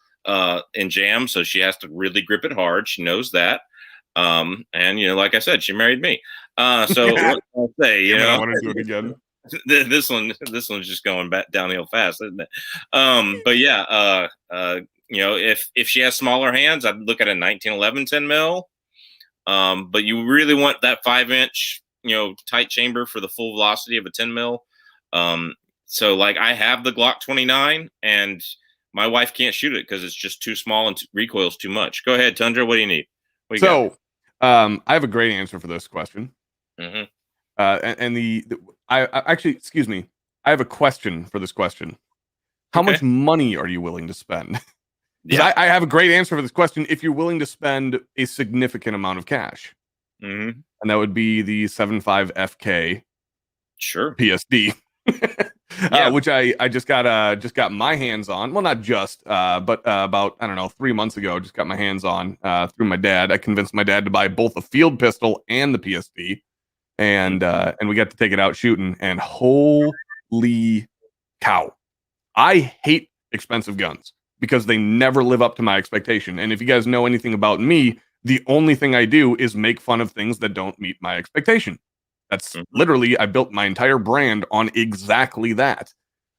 in jam. So she has to really grip it hard. She knows that. And like I said, she married me. So what can I say? I want to do it again. This one's just going back downhill fast, isn't it? But yeah, if she has smaller hands, I'd look at a 1911 10 mil. But you really want that 5-inch, tight chamber for the full velocity of a 10 mil. So like I have the Glock 29 and my wife can't shoot it because it's just too small and recoils too much. Go ahead, Tundra. What do you need? I have a great answer for this question. Mm-hmm. I actually, excuse me, I have a question for this question. How much money are you willing to spend? Yeah, I have a great answer for this question. If you're willing to spend a significant amount of cash, and that would be the 7.5 FK, sure, PSD, which I just got my hands on. Well, not just, but about 3 months ago, just got my hands on through my dad. I convinced my dad to buy both a field pistol and the PSD, and we got to take it out shooting. And holy cow, I hate expensive guns, because they never live up to my expectation. And if you guys know anything about me, the only thing I do is make fun of things that don't meet my expectation. That's literally, I built my entire brand on exactly that.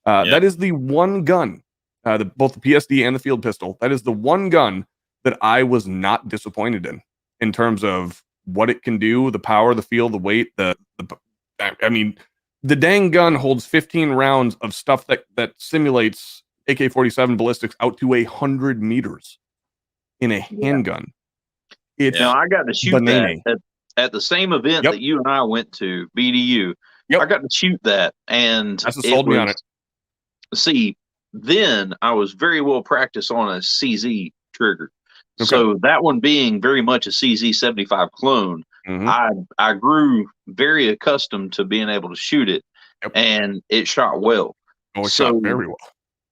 That is the one gun, both the PSD and the field pistol, that is the one gun that I was not disappointed in terms of what it can do, the power, the feel, the weight, I mean, the dang gun holds 15 rounds of stuff that simulates AK-47 ballistics out to 100 meters in a handgun. Now I got to shoot that at the same event that you and I went to, BDU. I got to shoot that, and that's what sold me on it. See, then I was very well practiced on a CZ trigger. So that one being very much a CZ75 clone, I grew very accustomed to being able to shoot it, and it shot well. It shot very well.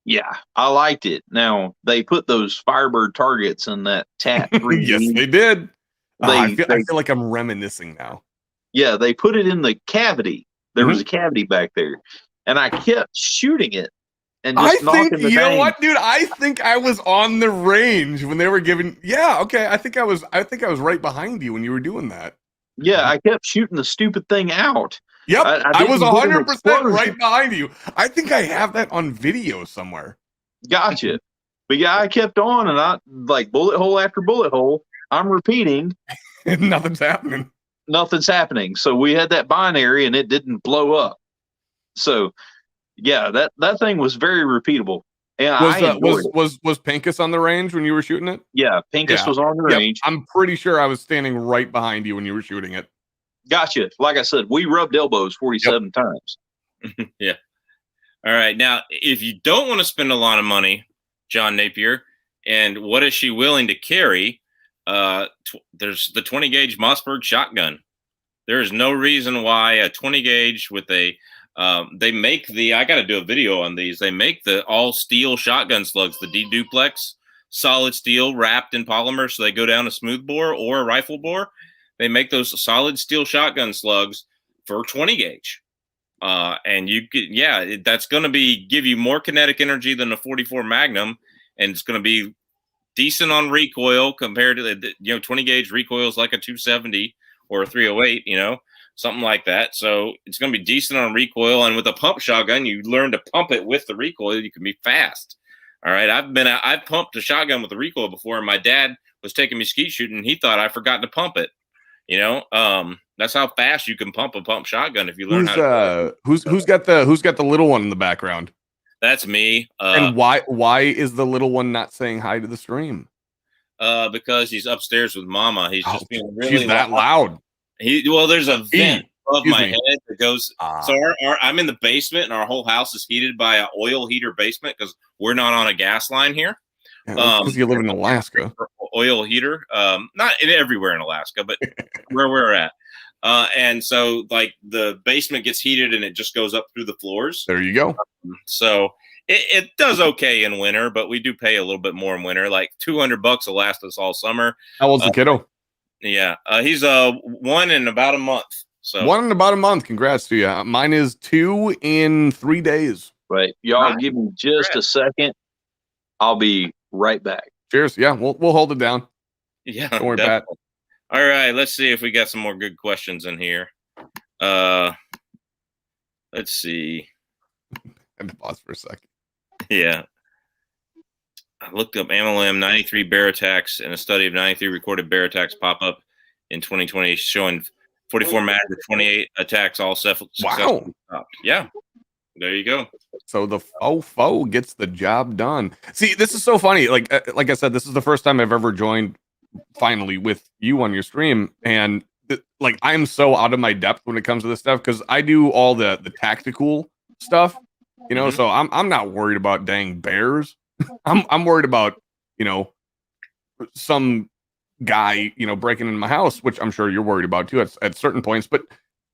Yeah, I liked it. Now, they put those Firebird targets in that TAT 3D. Yes, they did. I feel like I'm reminiscing now. Yeah, they put it in the cavity. There was a cavity back there. And I kept shooting it. And just knocking the you know what, dude? I think I was on the range when they were giving. Yeah, okay. I think I was right behind you when you were doing that. Yeah, I kept shooting the stupid thing out. Yep, I was 100% right behind you. I think I have that on video somewhere. Gotcha. But yeah, I kept on, and I like bullet hole after bullet hole. I'm repeating. Nothing's happening. Nothing's happening. So we had that binary, and it didn't blow up. So yeah, that thing was very repeatable. Yeah, I enjoyed it. Was Pincus on the range when you were shooting it? Yeah, Pincus Yeah. was on the Yep. range. I'm pretty sure I was standing right behind you when you were shooting it. Gotcha. Like I said, we rubbed elbows 47 times. Yeah. All right. Now, if you don't want to spend a lot of money, John Napier, and what is she willing to carry? There's the 20 gauge Mossberg shotgun. There is no reason why a 20 gauge with a they make I got to do a video on these. They make the all steel shotgun slugs, the D duplex, solid steel wrapped in polymer, so they go down a smooth bore or a rifle bore. They make those solid steel shotgun slugs for 20 gauge. And you get, that's going to give you more kinetic energy than a 44 Magnum, and it's going to be decent on recoil compared to the 20 gauge recoil is like a 270 or a 308, something like that. So it's going to be decent on recoil, and with a pump shotgun, you learn to pump it with the recoil. You can be fast. All right, I've pumped a shotgun with the recoil before, and my dad was taking me skeet shooting, and he thought I forgot to pump it. That's how fast you can pump a pump shotgun if you learn how to. Who's got the little one in the background? That's me. And why is the little one not saying hi to the stream? Because he's upstairs with Mama. He's just being really she's that loud. There's a vent above my head that goes. So I'm in the basement, and our whole house is heated by an oil heater basement because we're not on a gas line here. Because you live in Alaska. Oil heater, not everywhere in Alaska, but where we're at. And so, like, the basement gets heated, and it just goes up through the floors. There you go. So it does okay in winter, but we do pay a little bit more in winter. Like $200 will last us all summer. How old's the kiddo? Yeah, he's 1 in about a month. So 1 in about a month. Congrats to you. Mine is 2 in 3 days. Right, y'all give me just a second. I'll be right back. Cheers. Yeah, we'll hold it down. Yeah, don't worry, Pat. All right, let's see if we got some more good questions in here. Let's see. I had to pause for a second. Yeah. I looked up MLM 93 bear attacks, and a study of 93 recorded bear attacks pop up in 2020 showing 44 mag to 28 attacks all successfully stopped. Yeah. There you go. So the fofo gets the job done. See, this is so funny. Like I said, this is the first time I've ever joined finally with you on your stream, and like I'm so out of my depth when it comes to this stuff because I do all the tactical stuff, So I'm not worried about dang bears. I'm worried about some guy breaking into my house, which I'm sure you're worried about too at certain points. But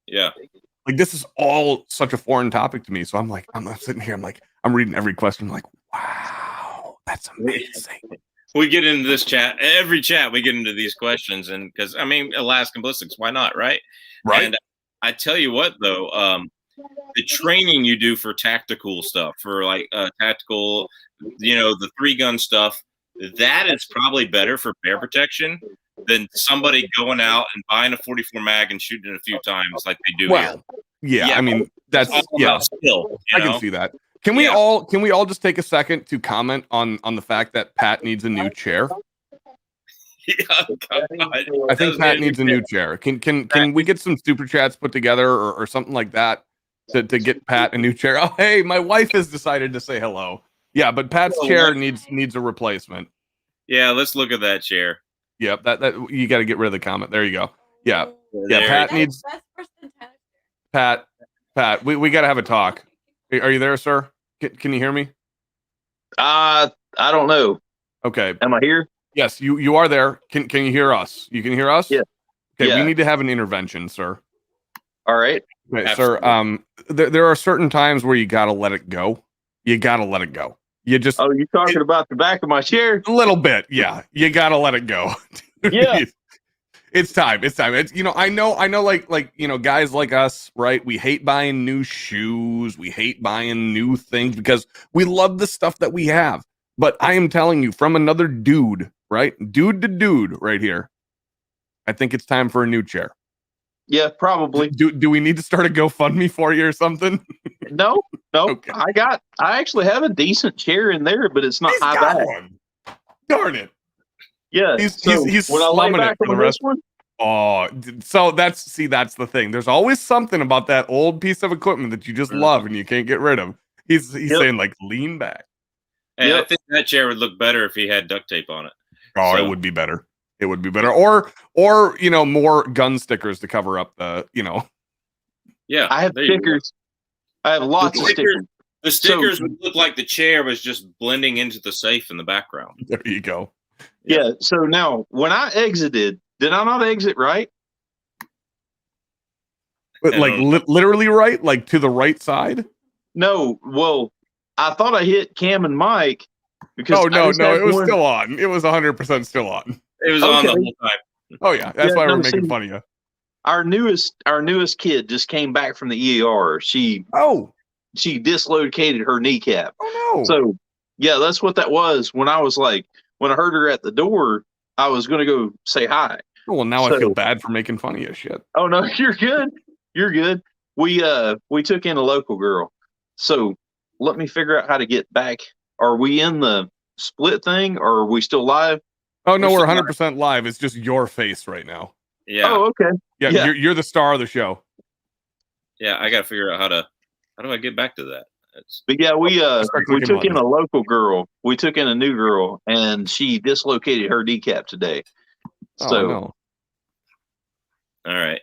yeah. Like, this is all such a foreign topic to me. So I'm sitting here, I'm reading every question. I'm like, wow, that's amazing. We get into this chat, every chat we get into these questions. And because, Alaskan ballistics, why not? Right. And I tell you what, though, the training you do for tactical stuff, for like tactical, the 3-gun stuff, that is probably better for bear protection than somebody going out and buying a 44 mag and shooting it a few times like they do here. Yeah, that's skill. I can see that. Can we all just take a second to comment on the fact that Pat needs a new chair? I think Pat needs a new chair. Can we get some super chats put together or something like that to get Pat a new chair? Oh, hey, my wife has decided to say hello. Yeah, but Pat's chair needs a replacement. Yeah, let's look at that chair. Yep, that you got to get rid of the comment. There you go. Yeah. Pat needs. Pat, we got to have a talk. Are you there, sir? Can you hear me? I don't know. Okay. Am I here? Yes, you are there. Can you hear us? You can hear us? Yeah. Okay, yeah. We need to have an intervention, sir. All right. Okay, absolutely. Sir. There are certain times where you got to let it go. You got to let it go. You just. Oh, you're talking about the back of my chair? A little bit, yeah. You got to let it go. Yeah. It's time. It's I know like guys like us, right? We hate buying new shoes. We hate buying new things because we love the stuff that we have. But I am telling you, from another dude, right? Dude to dude right here. I think it's time for a new chair. Yeah, probably. Do we need to start a GoFundMe for you or something? No. Okay. I actually have a decent chair in there, but it's not high back. One. Darn it. Yeah, he's when I lay back for the rest. One? Oh, so that's the thing. There's always something about that old piece of equipment that you just love and you can't get rid of. He's saying like lean back. Hey, Yep. I think that chair would look better if he had duct tape on it. Oh, So- it would be better. It would be better. Or more gun stickers to cover up the, Yeah, I have there you go. stickers. I have lots of stickers. The stickers would look like the chair was just blending into the safe in the background. There you go. Yeah. So now, when I exited, did I not exit right? But I like don't literally right, like to the right side. No. Well, I thought I hit Cam and Mike because Oh I no, just no, had it was one- still on. It was 100% still on. It was on the Okay. whole time. Oh yeah, that's Yeah, why no, we're making see- fun of you. Our newest kid just came back from the ER. She dislocated her kneecap. Oh no. So yeah, that's what that was. When I heard her at the door, I was gonna go say hi. Well, now I so- feel bad for making fun of you. Shit. Oh no, you're good. You're good. We took in a local girl. So let me figure out how to get back. Are we in the split thing or are we still live? Oh no, We're we're still 100% live. It's just your face right now. Yeah, Oh, okay. Yeah, Yeah. You're the star of the show. yeah. I got to figure out how do I get back to that? But yeah, we Start clicking took in buttons. a local girl. We took in a new girl and she dislocated her kneecap today. So Oh no. All right.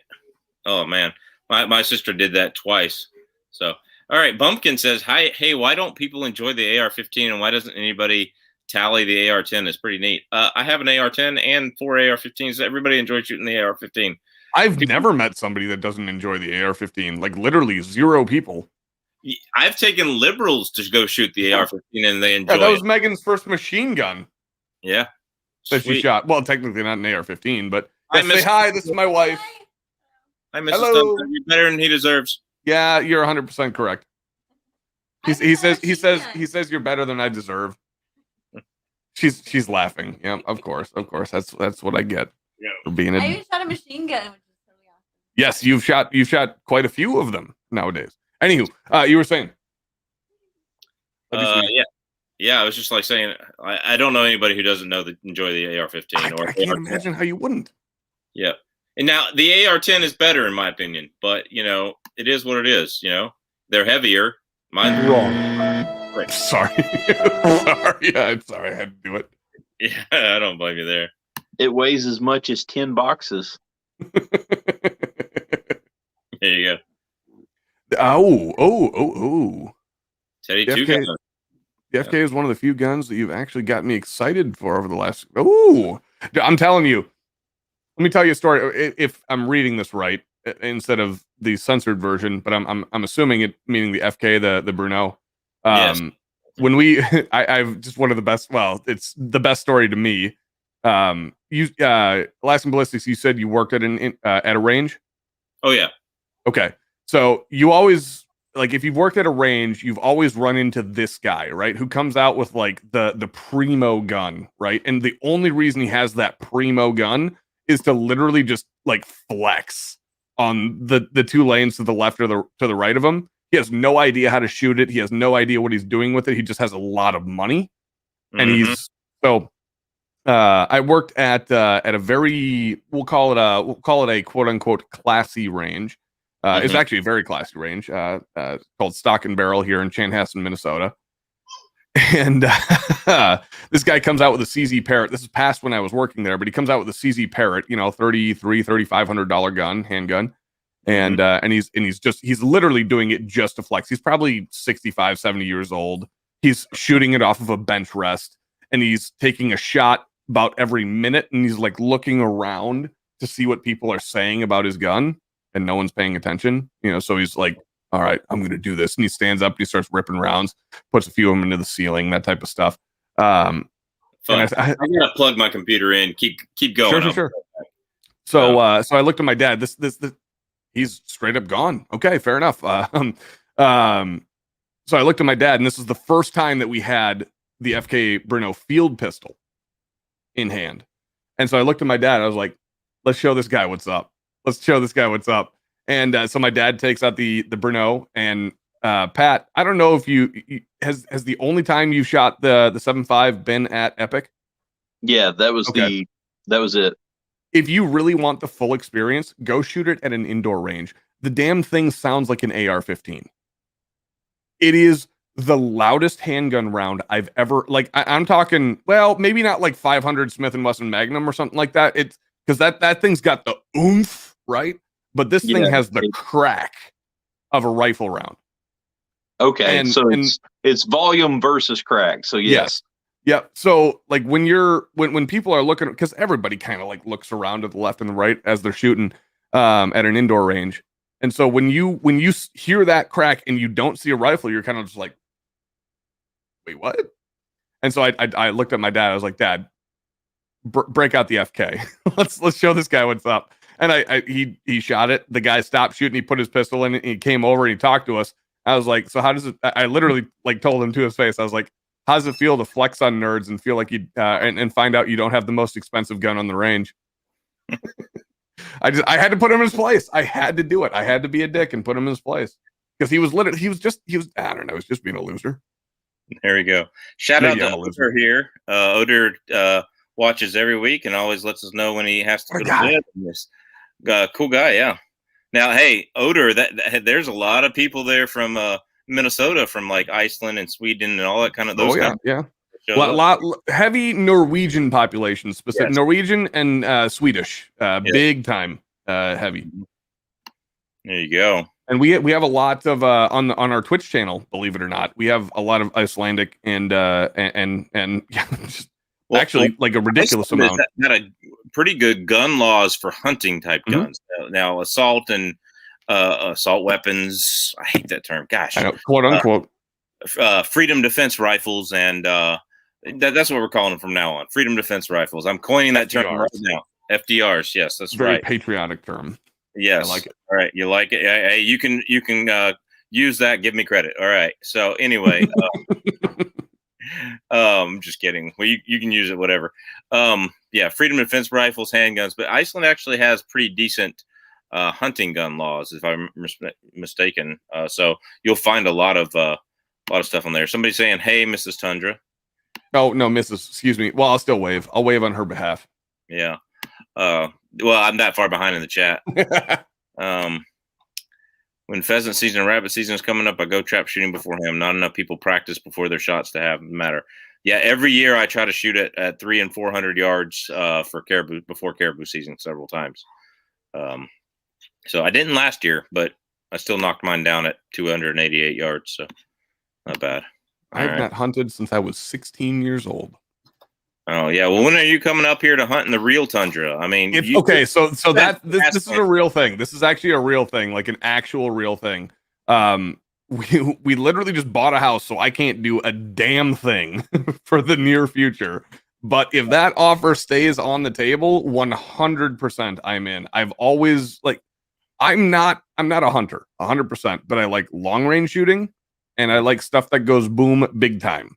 Oh man, my sister did that twice. So all right, Bumpkin says, "Hi, hey, why don't people enjoy the AR-15 and why doesn't anybody tally the AR-10? It's pretty neat. I have an AR-10 and 4 AR-15s. Everybody enjoys shooting the AR-15. I've never met somebody that doesn't enjoy the AR-15. Like literally 0 people. I've taken liberals to go shoot the AR-15 and they enjoy Yeah, that was it. Megan's first machine gun Yeah. that she Sweet. shot. Well, technically not an AR-15, but I say miss- hi. This is my wife. I miss Hello. his better than he deserves. Yeah, you're 100% correct. He says you're better than I deserve. She's laughing. Yeah, of course. That's what I get for being I a. even shot a machine gun, which is totally awesome. Yes, you've shot quite a few of them nowadays. Anywho, you were saying. Yeah. I was just like saying, I don't know anybody who doesn't enjoy the AR-15 I or can't AR-10. imagine how you wouldn't. Yeah. And now the AR-10 is better in my opinion, but it is what it is. They're heavier. Mine's Wrong. Sorry. Sorry. I'm sorry. I had to do it. Yeah, I don't blame you there. it weighs as much as 10 boxes. There you go. Oh. Teddy FK. two guns. The FK is one of the few guns that you've actually got me excited for over the last. Oh, I'm telling you. Let me tell you a story. If I'm reading this right, instead of the censored version, but I'm assuming it meaning the FK, the Bruno. Yes. When I've just one of the best. Well, it's the best story to me. Last in Ballistics, you said you worked at a range. Oh yeah. Okay, so you always if you've worked at a range, you've always run into this guy, right? Who comes out with the primo gun, right? And the only reason he has that primo gun is to literally just flex on the two lanes to the left or to the right of him. He has no idea how to shoot it. He has no idea what he's doing with it. He just has a lot of money, and he's so. I worked at a very we'll call it a quote unquote classy range. It's actually a very classy range called Stock and Barrel here in Chanhassen, Minnesota. And this guy comes out with a CZ Parrot. This is past when I was working there, but he comes out with a CZ Parrot, $3,500 gun, handgun. And he's literally doing it just to flex. He's probably 65, 70 years old. He's shooting it off of a bench rest, and he's taking a shot about every minute, and he's looking around to see what people are saying about his gun, and no one's paying attention. So he's like, all right, I'm going to do this. And he stands up and he starts ripping rounds, puts a few of them into the ceiling, that type of stuff. Fun. I gotta plug my computer in. Keep going. Sure. So I looked at my dad. This he's straight up gone. Okay, fair enough. So I looked at my dad, and this is the first time that we had the FK Bruno field pistol in hand. And so I looked at my dad. I was like, let's show this guy what's up. And so my dad takes out the Bruno, and Pat, I don't know if has the only time you shot the 7.5 been at Epic? Yeah, that was that was it. If you really want the full experience, go shoot it at an indoor range. The damn thing sounds like an AR-15. It is the loudest handgun round I've ever, like, I'm talking, well, maybe not like 500 Smith & Wesson Magnum or something like that. It's because that thing's got the oomph, right? But this thing has the crack of a rifle round. Okay, so it's volume versus crack. So yes. Yeah. So like when people are looking, because everybody kind of like looks around to the left and the right as they're shooting at an indoor range. And so when you hear that crack and you don't see a rifle, you're kind of just like, wait, what? And so I looked at my dad. I was like, Dad, break out the FK. let's show this guy what's up. And he shot it. The guy stopped shooting. He put his pistol in it. And he came over and he talked to us. I was like, so how does it? I literally like told him to his face. I was like, how does it feel to flex on nerds and feel like you and find out you don't have the most expensive gun on the range? I had to put him in his place. I had to do it. I had to be a dick and put him in his place because he was I don't know. He was just being a loser. There we go. Shout out to Oder here. Oder watches every week and always lets us know when he has to go to bed. Cool guy, yeah. Now, hey, Oder, that there's a lot of people there from Minnesota, from like Iceland and Sweden and all that kind of those. Yeah. Lot heavy Norwegian population, specific Norwegian and Swedish, big time heavy. There you go. And we have a lot of on our Twitch channel, believe it or not, we have a lot of Icelandic and actually like a ridiculous amount. Got a pretty good gun laws for hunting type guns. Now assault and assault weapons. I hate that term. Gosh, I know, quote unquote. Freedom defense rifles, and that's what we're calling them from now on. Freedom defense rifles. I'm coining that term right now. FDRs. Yes, that's very right. patriotic term. Yes, I like it. All right, you like it? Hey, you can use that. Give me credit. All right. So anyway, just kidding. Well, you can use it, whatever. Yeah, freedom defense rifles, handguns. But Iceland actually has pretty decent hunting gun laws, if I'm mistaken. So you'll find a lot of stuff on there. Somebody saying, "Hey, Mrs. Tundra." Oh no, Mrs. Excuse me. Well, I'll still wave. I'll wave on her behalf. Yeah. Well, I'm that far behind in the chat. When pheasant season and rabbit season is coming up, I go trap shooting before him. Not enough people practice before their shots to have matter. Yeah, every year I try to shoot it at 300 and 400 yards for caribou before caribou season several times. So I didn't last year, but I still knocked mine down at 288 yards. So not bad. I've not hunted since I was 16 years old. Oh yeah. Well, when are you coming up here to hunt in the real tundra? I mean, this is a real thing. This is actually a real thing, like an actual real thing. We literally just bought a house, so I can't do a damn thing for the near future. But if that offer stays on the table, 100% I'm in. I've always I'm not a hunter 100%, but I like long range shooting and I like stuff that goes boom big time.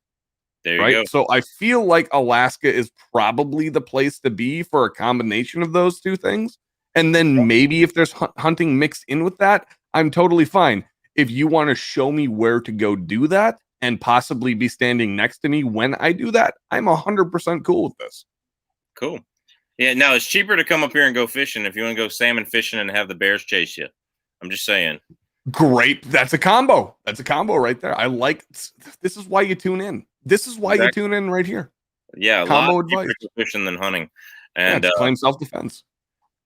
There you go. So I feel like Alaska is probably the place to be for a combination of those two things. And then maybe if there's hunting mixed in with that, I'm totally fine. If you want to show me where to go do that and possibly be standing next to me when I do that, I'm 100% cool with this. Cool. Yeah, now it's cheaper to come up here and go fishing if you want to go salmon fishing and have the bears chase you. I'm just saying. Great. That's a combo. That's a combo right there. I like this is why you tune in. This is why you tune in right here. Yeah, combo a lot advice. Cheaper fishing than hunting. And claim self-defense.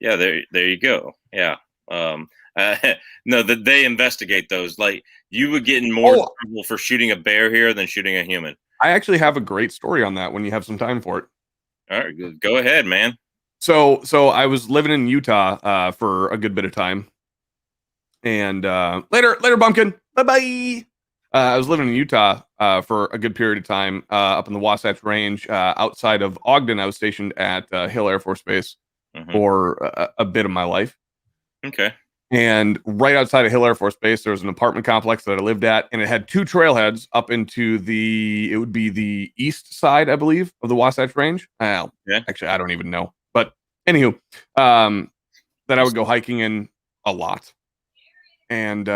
Yeah, there you go. Yeah. No, that they investigate those. Like you would get in more trouble for shooting a bear here than shooting a human. I actually have a great story on that when you have some time for it. All right, go ahead, man. So I was living in Utah for a good bit of time. And later, Bumpkin. Bye-bye. I was living in Utah for a good period of time up in the Wasatch Range outside of Ogden. I was stationed at Hill Air Force Base for a bit of my life. Okay. And right outside of Hill Air Force Base, there was an apartment complex that I lived at, and it had two trailheads up into it would be the east side, I believe, of the Wasatch Range. Actually, I don't even know. But anywho, that I would go hiking in a lot. And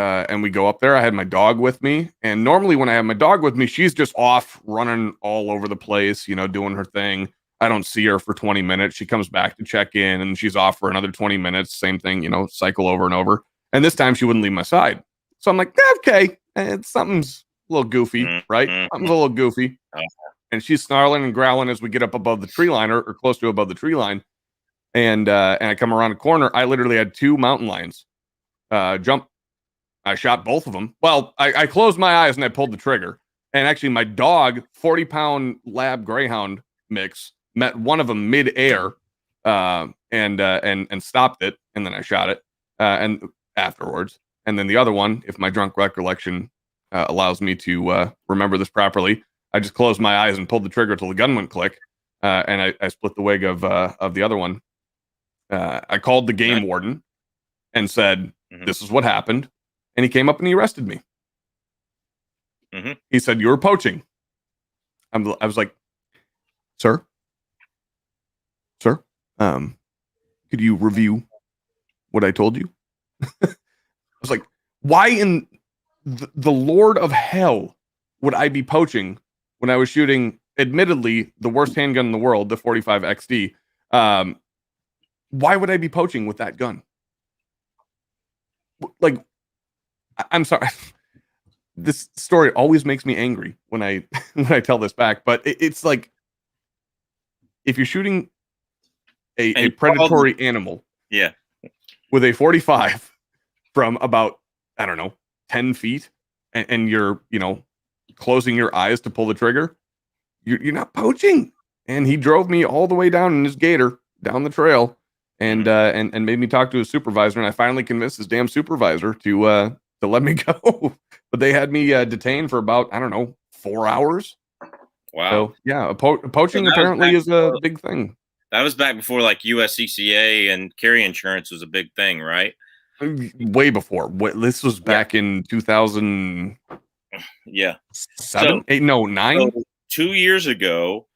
we go up there. I had my dog with me. And normally when I have my dog with me, she's just off running all over the place, doing her thing. I don't see her for 20 minutes. She comes back to check in and she's off for another 20 minutes. Same thing, cycle over and over. And this time she wouldn't leave my side. So I'm like, okay, something's a little goofy, right? Something's a little goofy. And she's snarling and growling as we get up above the tree line or close to above the tree line. And I come around a corner. I literally had 2 mountain lions jump. I shot both of them. Well, I closed my eyes and I pulled the trigger. And actually, my dog, 40-pound lab greyhound mix, met one of them mid-air and stopped it. And then I shot it and afterwards. And then the other one, if my drunk recollection allows me to remember this properly, I just closed my eyes and pulled the trigger till the gun went click. And I split the wig of the other one. I called the game warden and said, this is what happened. And he came up and he arrested me. He said, you were poaching. I was like, sir, could you review what I told you? I was like, why in the Lord of hell would I be poaching when I was shooting, admittedly, the worst handgun in the world, the 45 XD? Why would I be poaching with that gun? Like, I'm sorry. This story always makes me angry when I tell this back, but it's like, if you're shooting a predatory animal, with a 45 from about, I don't know, 10 feet, and you're, closing your eyes to pull the trigger, you're not poaching. And he drove me all the way down in his gator down the trail, and made me talk to his supervisor, and I finally convinced his damn supervisor to let me go. But they had me detained for about, I don't know, 4 hours. Wow. So yeah, poaching apparently is a big thing. That was back before like USCCA and carry insurance was a big thing, right? Way before. This was back in 2000. Yeah. 7, 8, no, 9. So 2 years ago,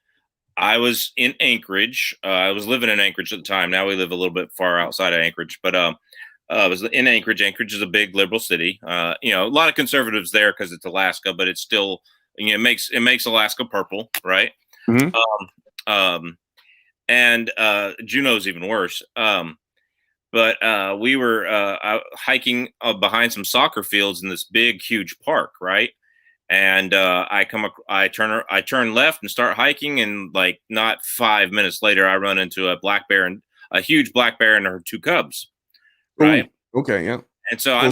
I was in Anchorage. I was living in Anchorage at the time. Now we live a little bit far outside of Anchorage, but I was in Anchorage. Anchorage is a big liberal city. A lot of conservatives there because it's Alaska, but it's still, it makes Alaska purple, right? And Juneau's even worse. But we were hiking behind some soccer fields in this big, huge park, right? And I turn left and start hiking, and like not 5 minutes later, I run into a huge black bear and her 2 cubs, right? Ooh, okay, yeah. And so I'm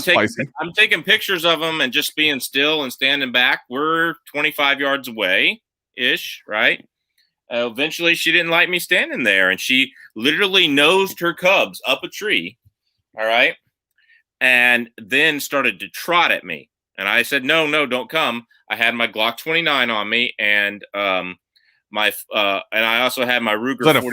taking pictures of them and just being still and standing back. We're 25 yards away ish, right? Eventually, she didn't like me standing there, and she literally nosed her cubs up a tree, all right, and then started to trot at me. And I said, no, don't come. I had my Glock 29 on me, and and I also had my Ruger 40.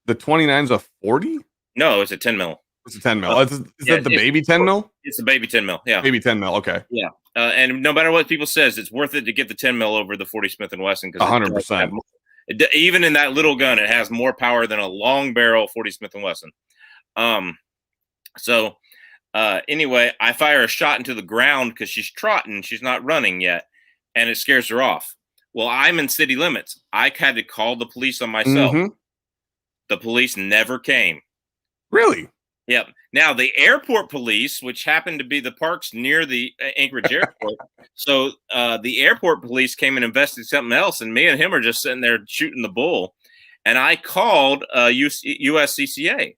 The 29's a 40? No, it's a 10 mil. It's a 10 mil. Is that the baby 10 mil? It's a baby 10 mil. Yeah, baby 10 mil. Okay. Yeah, and no matter what people says, it's worth it to get the 10 mil over the 40 Smith & Wesson because 100%. Even in that little gun, it has more power than a long barrel 40 Smith & Wesson. Anyway, I fire a shot into the ground because she's trotting. She's not running yet, and it scares her off. Well, I'm in city limits. I had to call the police on myself. The police never came. Really? Yep. Now, the airport police, which happened to be the parks near the Anchorage airport, so the airport police came and investigated something else, and me and him are just sitting there shooting the bull. And I called USCCA,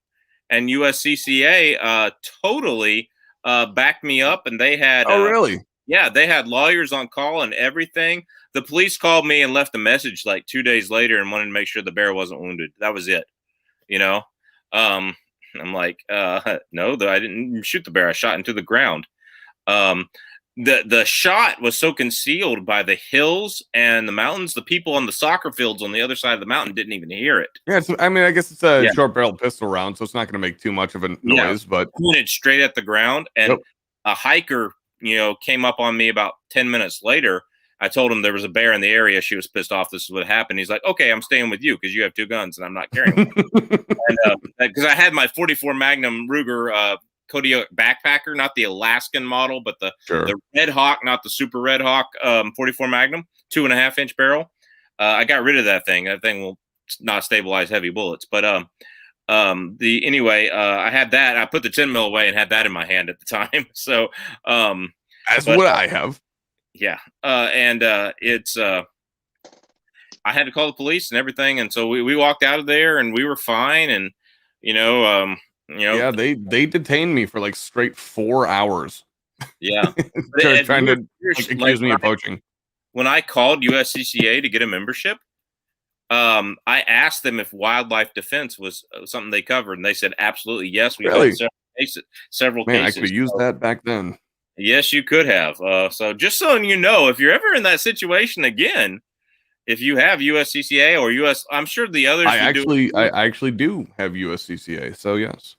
and USCCA totally backed me up, and they had really? Yeah, they had lawyers on call and everything. The police called me and left a message like 2 days later and wanted to make sure the bear wasn't wounded. That was it. I'm like, no, I didn't shoot the bear. I shot into the ground. The shot was so concealed by the hills and the mountains. The people on the soccer fields on the other side of the mountain didn't even hear it. Yeah, I guess it's a short barrel pistol round, so it's not going to make too much of a noise. But pointed straight at the ground, and a hiker, came up on me about 10 minutes later. I told him there was a bear in the area. She was pissed off. This is what happened. He's like, okay, I'm staying with you because you have 2 guns and I'm not carrying them. And because I had my 44 Magnum Ruger Kodiak backpacker, not the Alaskan model, but the Red Hawk, not the Super Red Hawk 44 Magnum, 2.5-inch barrel. I got rid of that thing. That thing will not stabilize heavy bullets. But I had that. I put the 10 mil away and had that in my hand at the time. So that's what I have. Yeah. It's I had to call the police and everything, and so we walked out of there and we were fine. And Yeah, they detained me for like straight 4 hours. Yeah. Trying to accuse me of poaching. When I called USCCA to get a membership, I asked them if wildlife defense was something they covered, and they said absolutely yes. We've Really? had several Man, cases. I could have used that back then. Yes, you could have. So just so you know, if you're ever in that situation again, if you have USCCA or US, I'm sure the others. I actually do have USCCA, so yes.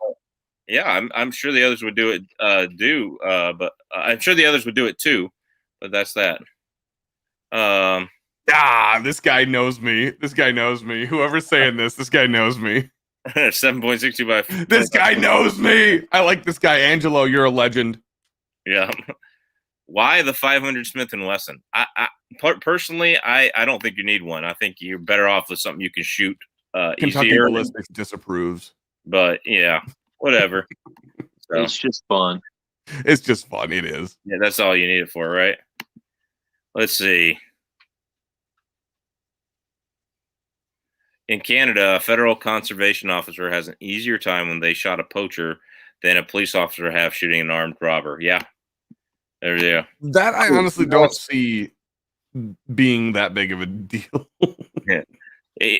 Yeah, I'm sure the others would do it. But I'm sure the others would do it too. But that's that. This guy knows me. This guy knows me. Whoever's saying this guy knows me. 7.62 by. This guy knows me. I like this guy, Angelo. You're a legend. Yeah. Why the 500 Smith & Wesson? Personally, I don't think you need one. I think you're better off with something you can shoot Kentucky easier. Ballistics disapproves. But yeah, whatever. So, It's just fun. It's just fun. It is. Yeah, that's all you need it for, right? Let's see. In Canada, a federal conservation officer has an easier time when they shot a poacher than a police officer have shooting an armed robber. Yeah. There you go. That I honestly don't see being that big of a deal. Yeah.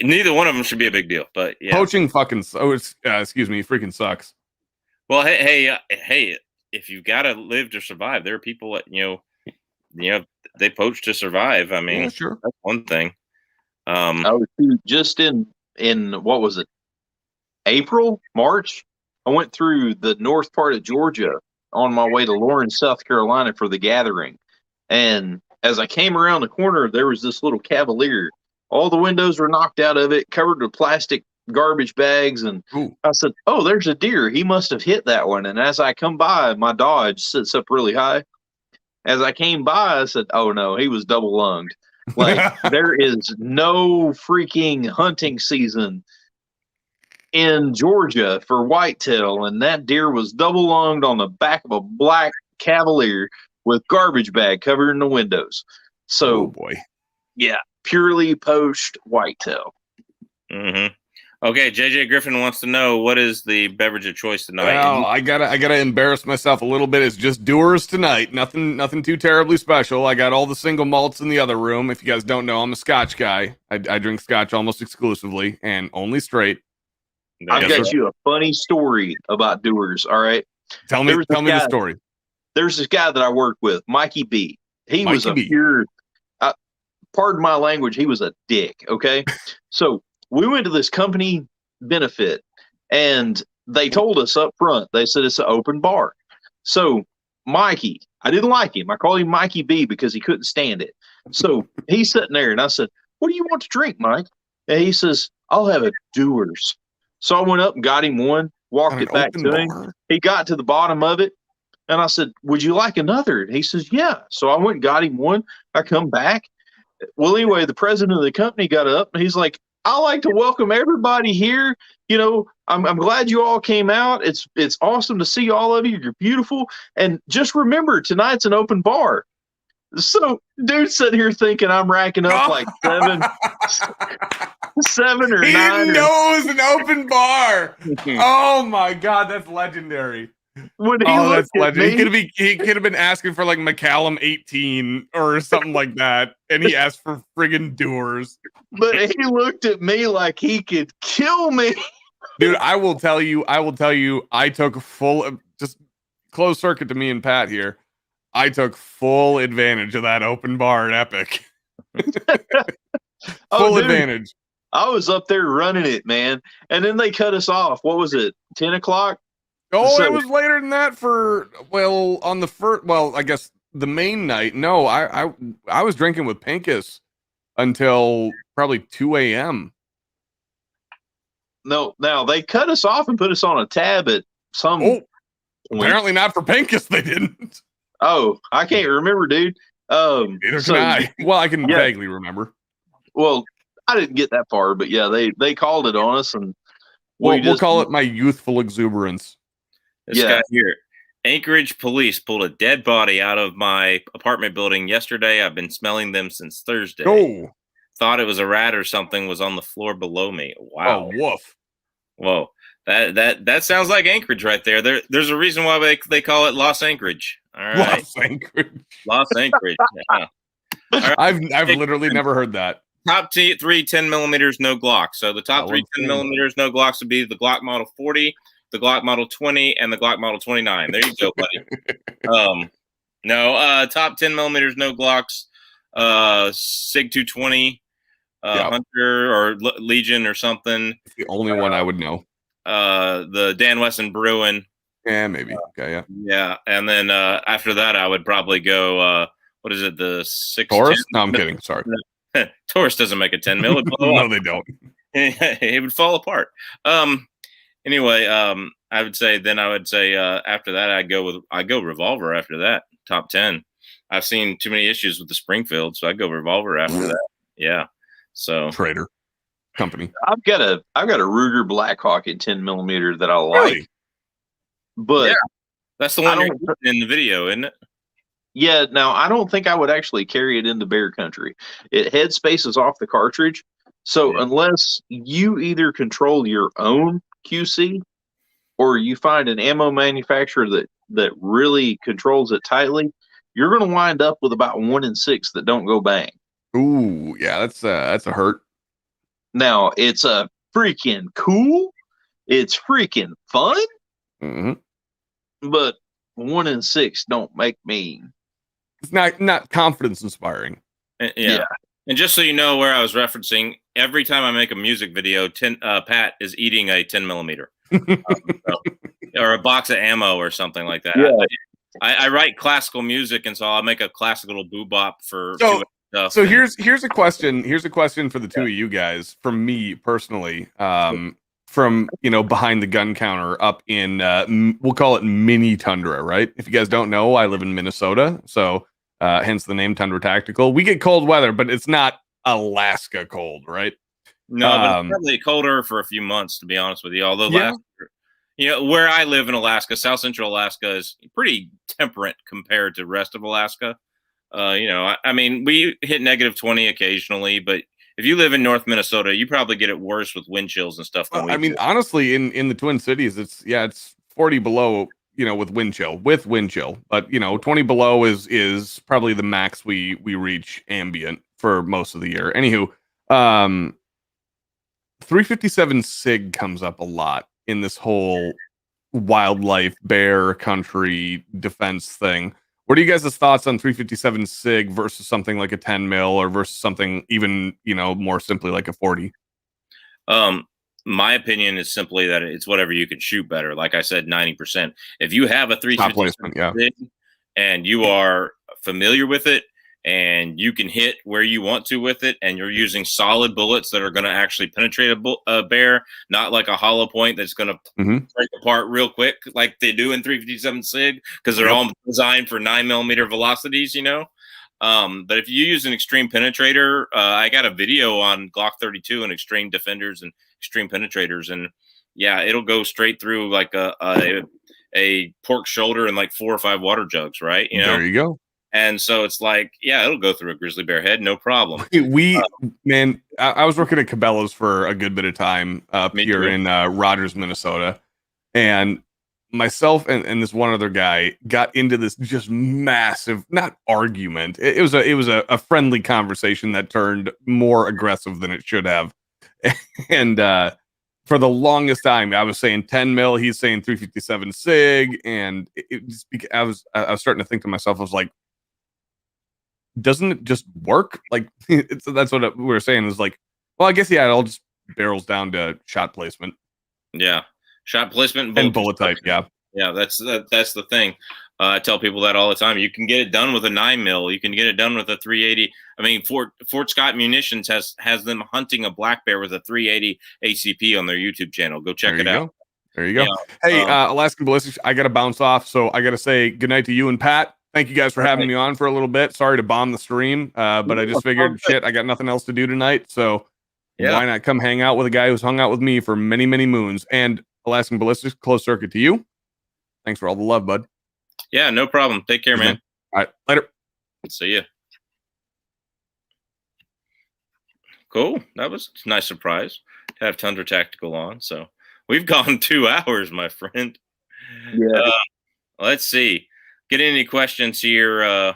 Neither one of them should be a big deal, but yeah. Poaching fucking freaking sucks. Well, hey, if you've got to live to survive, there are people that they poach to survive. I mean, yeah, sure. That's one thing. I was just in what was it? April, March. I went through the north part of Georgia on my way to Lawrence, South Carolina for the gathering. And as I came around the corner, there was this little Cavalier. All the windows were knocked out of it, covered with plastic garbage bags. And Ooh. I said, oh, there's a deer. He must have hit that one. And as I come by, my Dodge sits up really high. As I came by, I said, oh, no, he was double lunged. Like, there is no freaking hunting season in Georgia for whitetail, and that deer was double lunged on the back of a black Cavalier with garbage bag covered in the windows. So, oh boy, yeah, purely poached whitetail. Mm-hmm. Okay, JJ Griffin wants to know, what is the beverage of choice tonight? Well, I gotta embarrass myself a little bit. It's just Doers tonight. Nothing too terribly special. I got all the single malts in the other room. If you guys don't know, I'm a Scotch guy. I drink Scotch almost exclusively and only straight. I've got you a funny story about Doers. All right, tell me the story. There's this guy that I worked with, Mikey B. He was a pure, pardon my language, he was a dick. Okay, so we went to this company benefit, and they told us up front, they said it's an open bar. So Mikey, I didn't like him. I called him Mikey B because he couldn't stand it. So he's sitting there, and I said, what do you want to drink, Mike? And he says, I'll have a Doers. So I went up and got him one, walked it back to him. He got to the bottom of it, and I said, would you like another? And he says, yeah. So I went and got him one. I come back. Well, anyway, the president of the company got up, and he's like, I like to welcome everybody here. You know, I'm glad you all came out. It's awesome to see all of you. You're beautiful. And just remember, tonight's an open bar. So dude sitting here thinking I'm racking up like seven or nine. He knows an open bar. Oh my God, that's legendary. That's legendary. He could have been asking for like McCallum 18 or something like that, and he asked for friggin' Doers. But he looked at me like he could kill me. Dude, I will tell you, I took just closed circuit to me and Pat here. I took full advantage of that open bar at Epic. Full advantage. I was up there running it, man. And then they cut us off. What was it? 10 o'clock? Oh, it was later than that on the first, I guess the main night. No, I was drinking with Pincus until probably 2 a.m. No, now they cut us off and put us on a tab at some point. Apparently not for Pincus, they didn't. Oh, I can't remember, dude. Neither can I. Well, I can vaguely remember. Well, I didn't get that far, but yeah, they called it on us, and we'll call it my youthful exuberance. This guy here, Anchorage police pulled a dead body out of my apartment building yesterday. I've been smelling them since Thursday. Oh, Thought it was a rat or something was on the floor below me. Wow. woof. Whoa. That sounds like Anchorage right there. There's a reason why they call it Los Anchorage. All right. Los Anchorage. Los Anchorage. Yeah. All right. I've literally never heard that. Top three 10 millimeters, no Glock. So the top three 10 millimeters, no Glocks would be the Glock Model 40, the Glock Model 20, and the Glock Model 29. There you go, buddy. No, top 10 millimeters, no Glocks. Sig 220, Hunter or Legion or something. It's the only one I would know. The Dan Wesson Bruin. Yeah, maybe. Okay, yeah. Yeah, and then after that, I would probably go. What is it? The 6 Taurus? No, I'm kidding. Sorry. Taurus doesn't make a 10 mil. No, they don't. It would fall apart. Anyway, I would say after that I go revolver after that. Top 10. I've seen too many issues with the Springfield, so I go revolver after that. Yeah. So Trader company. I've got a Ruger Blackhawk at 10 millimeter that I like. Really? But yeah, that's the one you're in the video, isn't it? Yeah, now I don't think I would actually carry it into bear country. It head spaces off the cartridge. So unless you either control your own QC or you find an ammo manufacturer that really controls it tightly, you're going to wind up with about 1 in 6 that don't go bang. Ooh, yeah, that's a hurt. Now, it's a freaking cool. It's freaking fun. Mm-hmm. But 1 in 6 don't make me. It's not confidence inspiring. Yeah. And just so you know where I was referencing, every time I make a music video, Pat is eating a 10 millimeter or a box of ammo or something like that. Yeah. I write classical music, and so I'll make a classical boo-bop for stuff. So here's a question. Here's a question for the two of you guys. From me personally, from behind the gun counter up in we'll call it mini tundra, right? If you guys don't know, I live in Minnesota, so hence the name Tundra Tactical. We get cold weather, but it's not Alaska cold, right? No, but it's probably colder for a few months, to be honest with you. Although where I live in Alaska, South Central Alaska is pretty temperate compared to the rest of Alaska. I mean, we hit -20 occasionally, but if you live in North Minnesota, you probably get it worse with wind chills and stuff. I mean, honestly, in the Twin Cities, it's 40 below, with wind chill, but 20 below is probably the max we reach ambient for most of the year. Anywho, 357 SIG comes up a lot in this whole wildlife bear country defense thing. What are you guys' thoughts on 357 SIG versus something like a 10 mil or versus something even, more simply like a 40? My opinion is simply that it's whatever you can shoot better. Like I said, 90%. If you have a 357 SIG and you are familiar with it and you can hit where you want to with it, and you're using solid bullets that are going to actually penetrate a bear, not like a hollow point that's going to break apart real quick like they do in 357 SIG, because they're all designed for 9 millimeter velocities, But if you use an extreme penetrator, I got a video on Glock 32 and extreme defenders and extreme penetrators, and yeah, it'll go straight through like a pork shoulder and like 4 or 5 water jugs, right? There you go. And so it's like, yeah, it'll go through a grizzly bear head, no problem. I was working at Cabela's for a good bit of time up here in Rogers, Minnesota, and myself and this one other guy got into this just massive, not argument. It was a friendly conversation that turned more aggressive than it should have. And for the longest time, I was saying 10 mil, he's saying 357 SIG, and I was starting to think to myself, I was like, doesn't it just work? Like, that's what we were saying, is like, well, I guess, it all just barrels down to shot placement. Yeah. Shot placement and bullet type. Yeah. That's the thing. I tell people that all the time. You can get it done with a 9 mil. You can get it done with a 380. I mean, Fort Scott Munitions has them hunting a black bear with a 380 ACP on their YouTube channel. Go check it out. There you go. Hey, Alaskan Ballistics, I got to bounce off, so I got to say goodnight to you and Pat. Thank you guys for having me on for a little bit. Sorry to bomb the stream, but I just figured, shit, I got nothing else to do tonight, so why not come hang out with a guy who's hung out with me for many, many moons. And Alaskan Ballistics, closed circuit to you. Thanks for all the love, bud. Yeah, no problem. Take care, man. All right, later. See ya. Cool. That was a nice surprise to have Tundra Tactical on. So we've gone 2 hours, my friend. Yeah. Let's see. Get any questions here?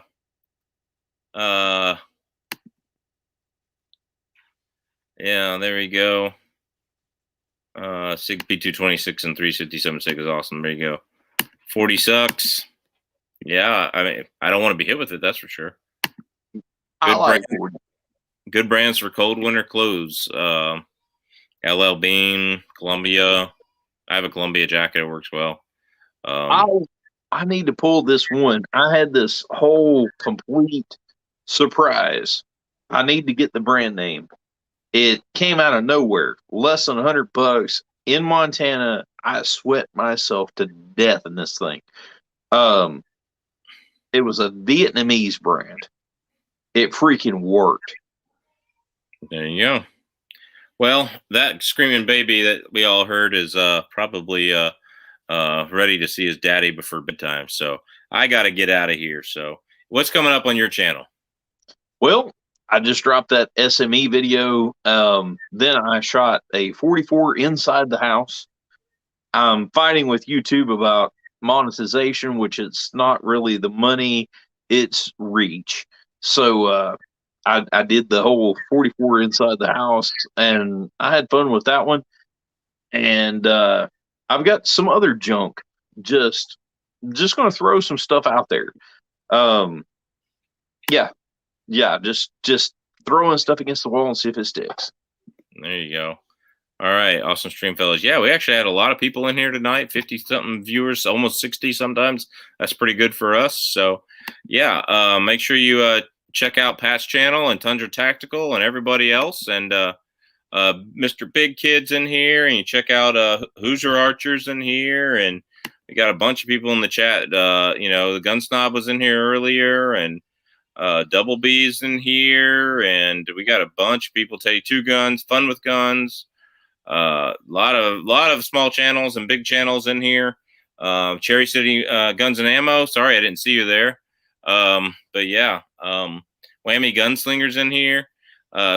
Yeah, there we go. P226 and 357 is awesome. There you go. 40 sucks. Yeah, I mean, I don't want to be hit with it. That's for sure. I like good brands for cold winter clothes. LL Bean, Columbia. I have a Columbia jacket. It works well. I need to pull this one. I had this whole complete surprise. I need to get the brand name. It came out of nowhere, less than $100 in Montana. I sweat myself to death in this thing. It was a Vietnamese brand. It freaking worked. There you go. Well, that screaming baby that we all heard is probably ready to see his daddy before bedtime. So I got to get out of here. So what's coming up on your channel? Well, I just dropped that SME video. Then I shot a 44 inside the house. I'm fighting with YouTube about monetization, which it's not really the money, it's reach. So I did the whole 44 inside the house, and I had fun with that one. And I've got some other junk. Just going to throw some stuff out there. Yeah, just throwing stuff against the wall and see if it sticks. There you go. All right, awesome stream, fellas. Yeah, we actually had a lot of people in here tonight, 50-something viewers, almost 60 sometimes. That's pretty good for us. So, yeah, make sure you check out Pat's channel and Tundra Tactical and everybody else. And Mr. Big Kid's in here. And you check out Hoosier Archers in here. And we got a bunch of people in the chat. You know, the Gun Snob was in here earlier. And Double B's in here, and we got a bunch of people. Take Two Guns, Fun with Guns, lot of small channels and big channels in here. Cherry City Guns and Ammo. Sorry, I didn't see you there. But yeah, Whammy Gunslingers in here.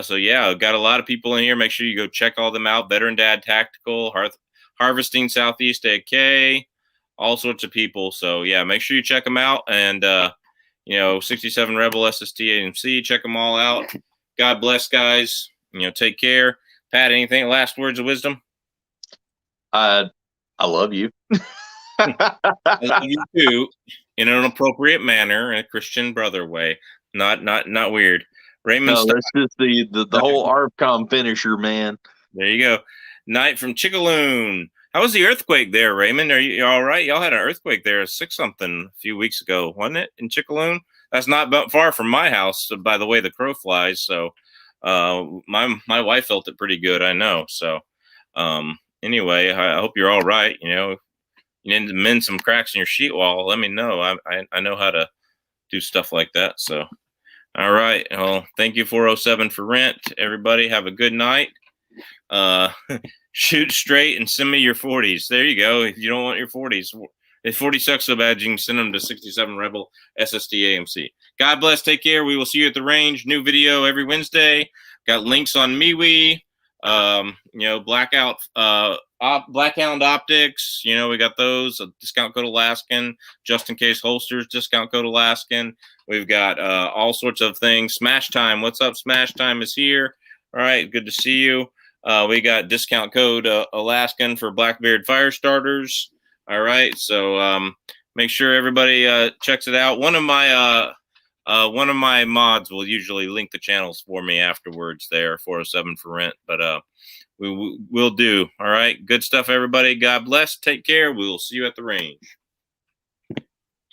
So yeah, I've got a lot of people in here. Make sure you go check all them out. Veteran Dad Tactical, Harvesting Southeast AK, all sorts of people. So yeah, make sure you check them out. And you know, 67 Rebel SST AMC. Check them all out. God bless, guys. You know, take care. Pat, anything? Last words of wisdom? I love you. I love you too, in an appropriate manner, in a Christian brother way. Not weird. Raymond. No, that's just the whole ARPCOM finisher, man. There you go. Night from Chickaloon. How was the earthquake there, Raymond? Are you all right? Y'all had an earthquake there, 6-something a few weeks ago, wasn't it, in Chickaloon? That's not far from my house, by the way the crow flies. So my wife felt it pretty good, I know. So anyway, I hope you're all right. You know, you need to mend some cracks in your sheet wall. Let me know. I know how to do stuff like that. So all right. Well, thank you 407 for rent. Everybody have a good night. Shoot straight and send me your 40s. There you go. If you don't want your 40s, if 40 sucks so bad, you can send them to 67 Rebel SST AMC. God bless. Take care. We will see you at the range. New video every Wednesday. Got links on MeWe. You know, Blackhound Optics. You know, we got those. A discount code Alaskan. Just in case holsters. Discount code Alaskan. We've got all sorts of things. Smash Time. What's up? Smash Time is here. All right. Good to see you. We got discount code Alaskan for Blackbeard fire starters. All right, so make sure everybody checks it out. One of my mods will usually link the channels for me afterwards. There, 407 for rent, but we'll do. All right, good stuff, everybody. God bless. Take care. We will see you at the range.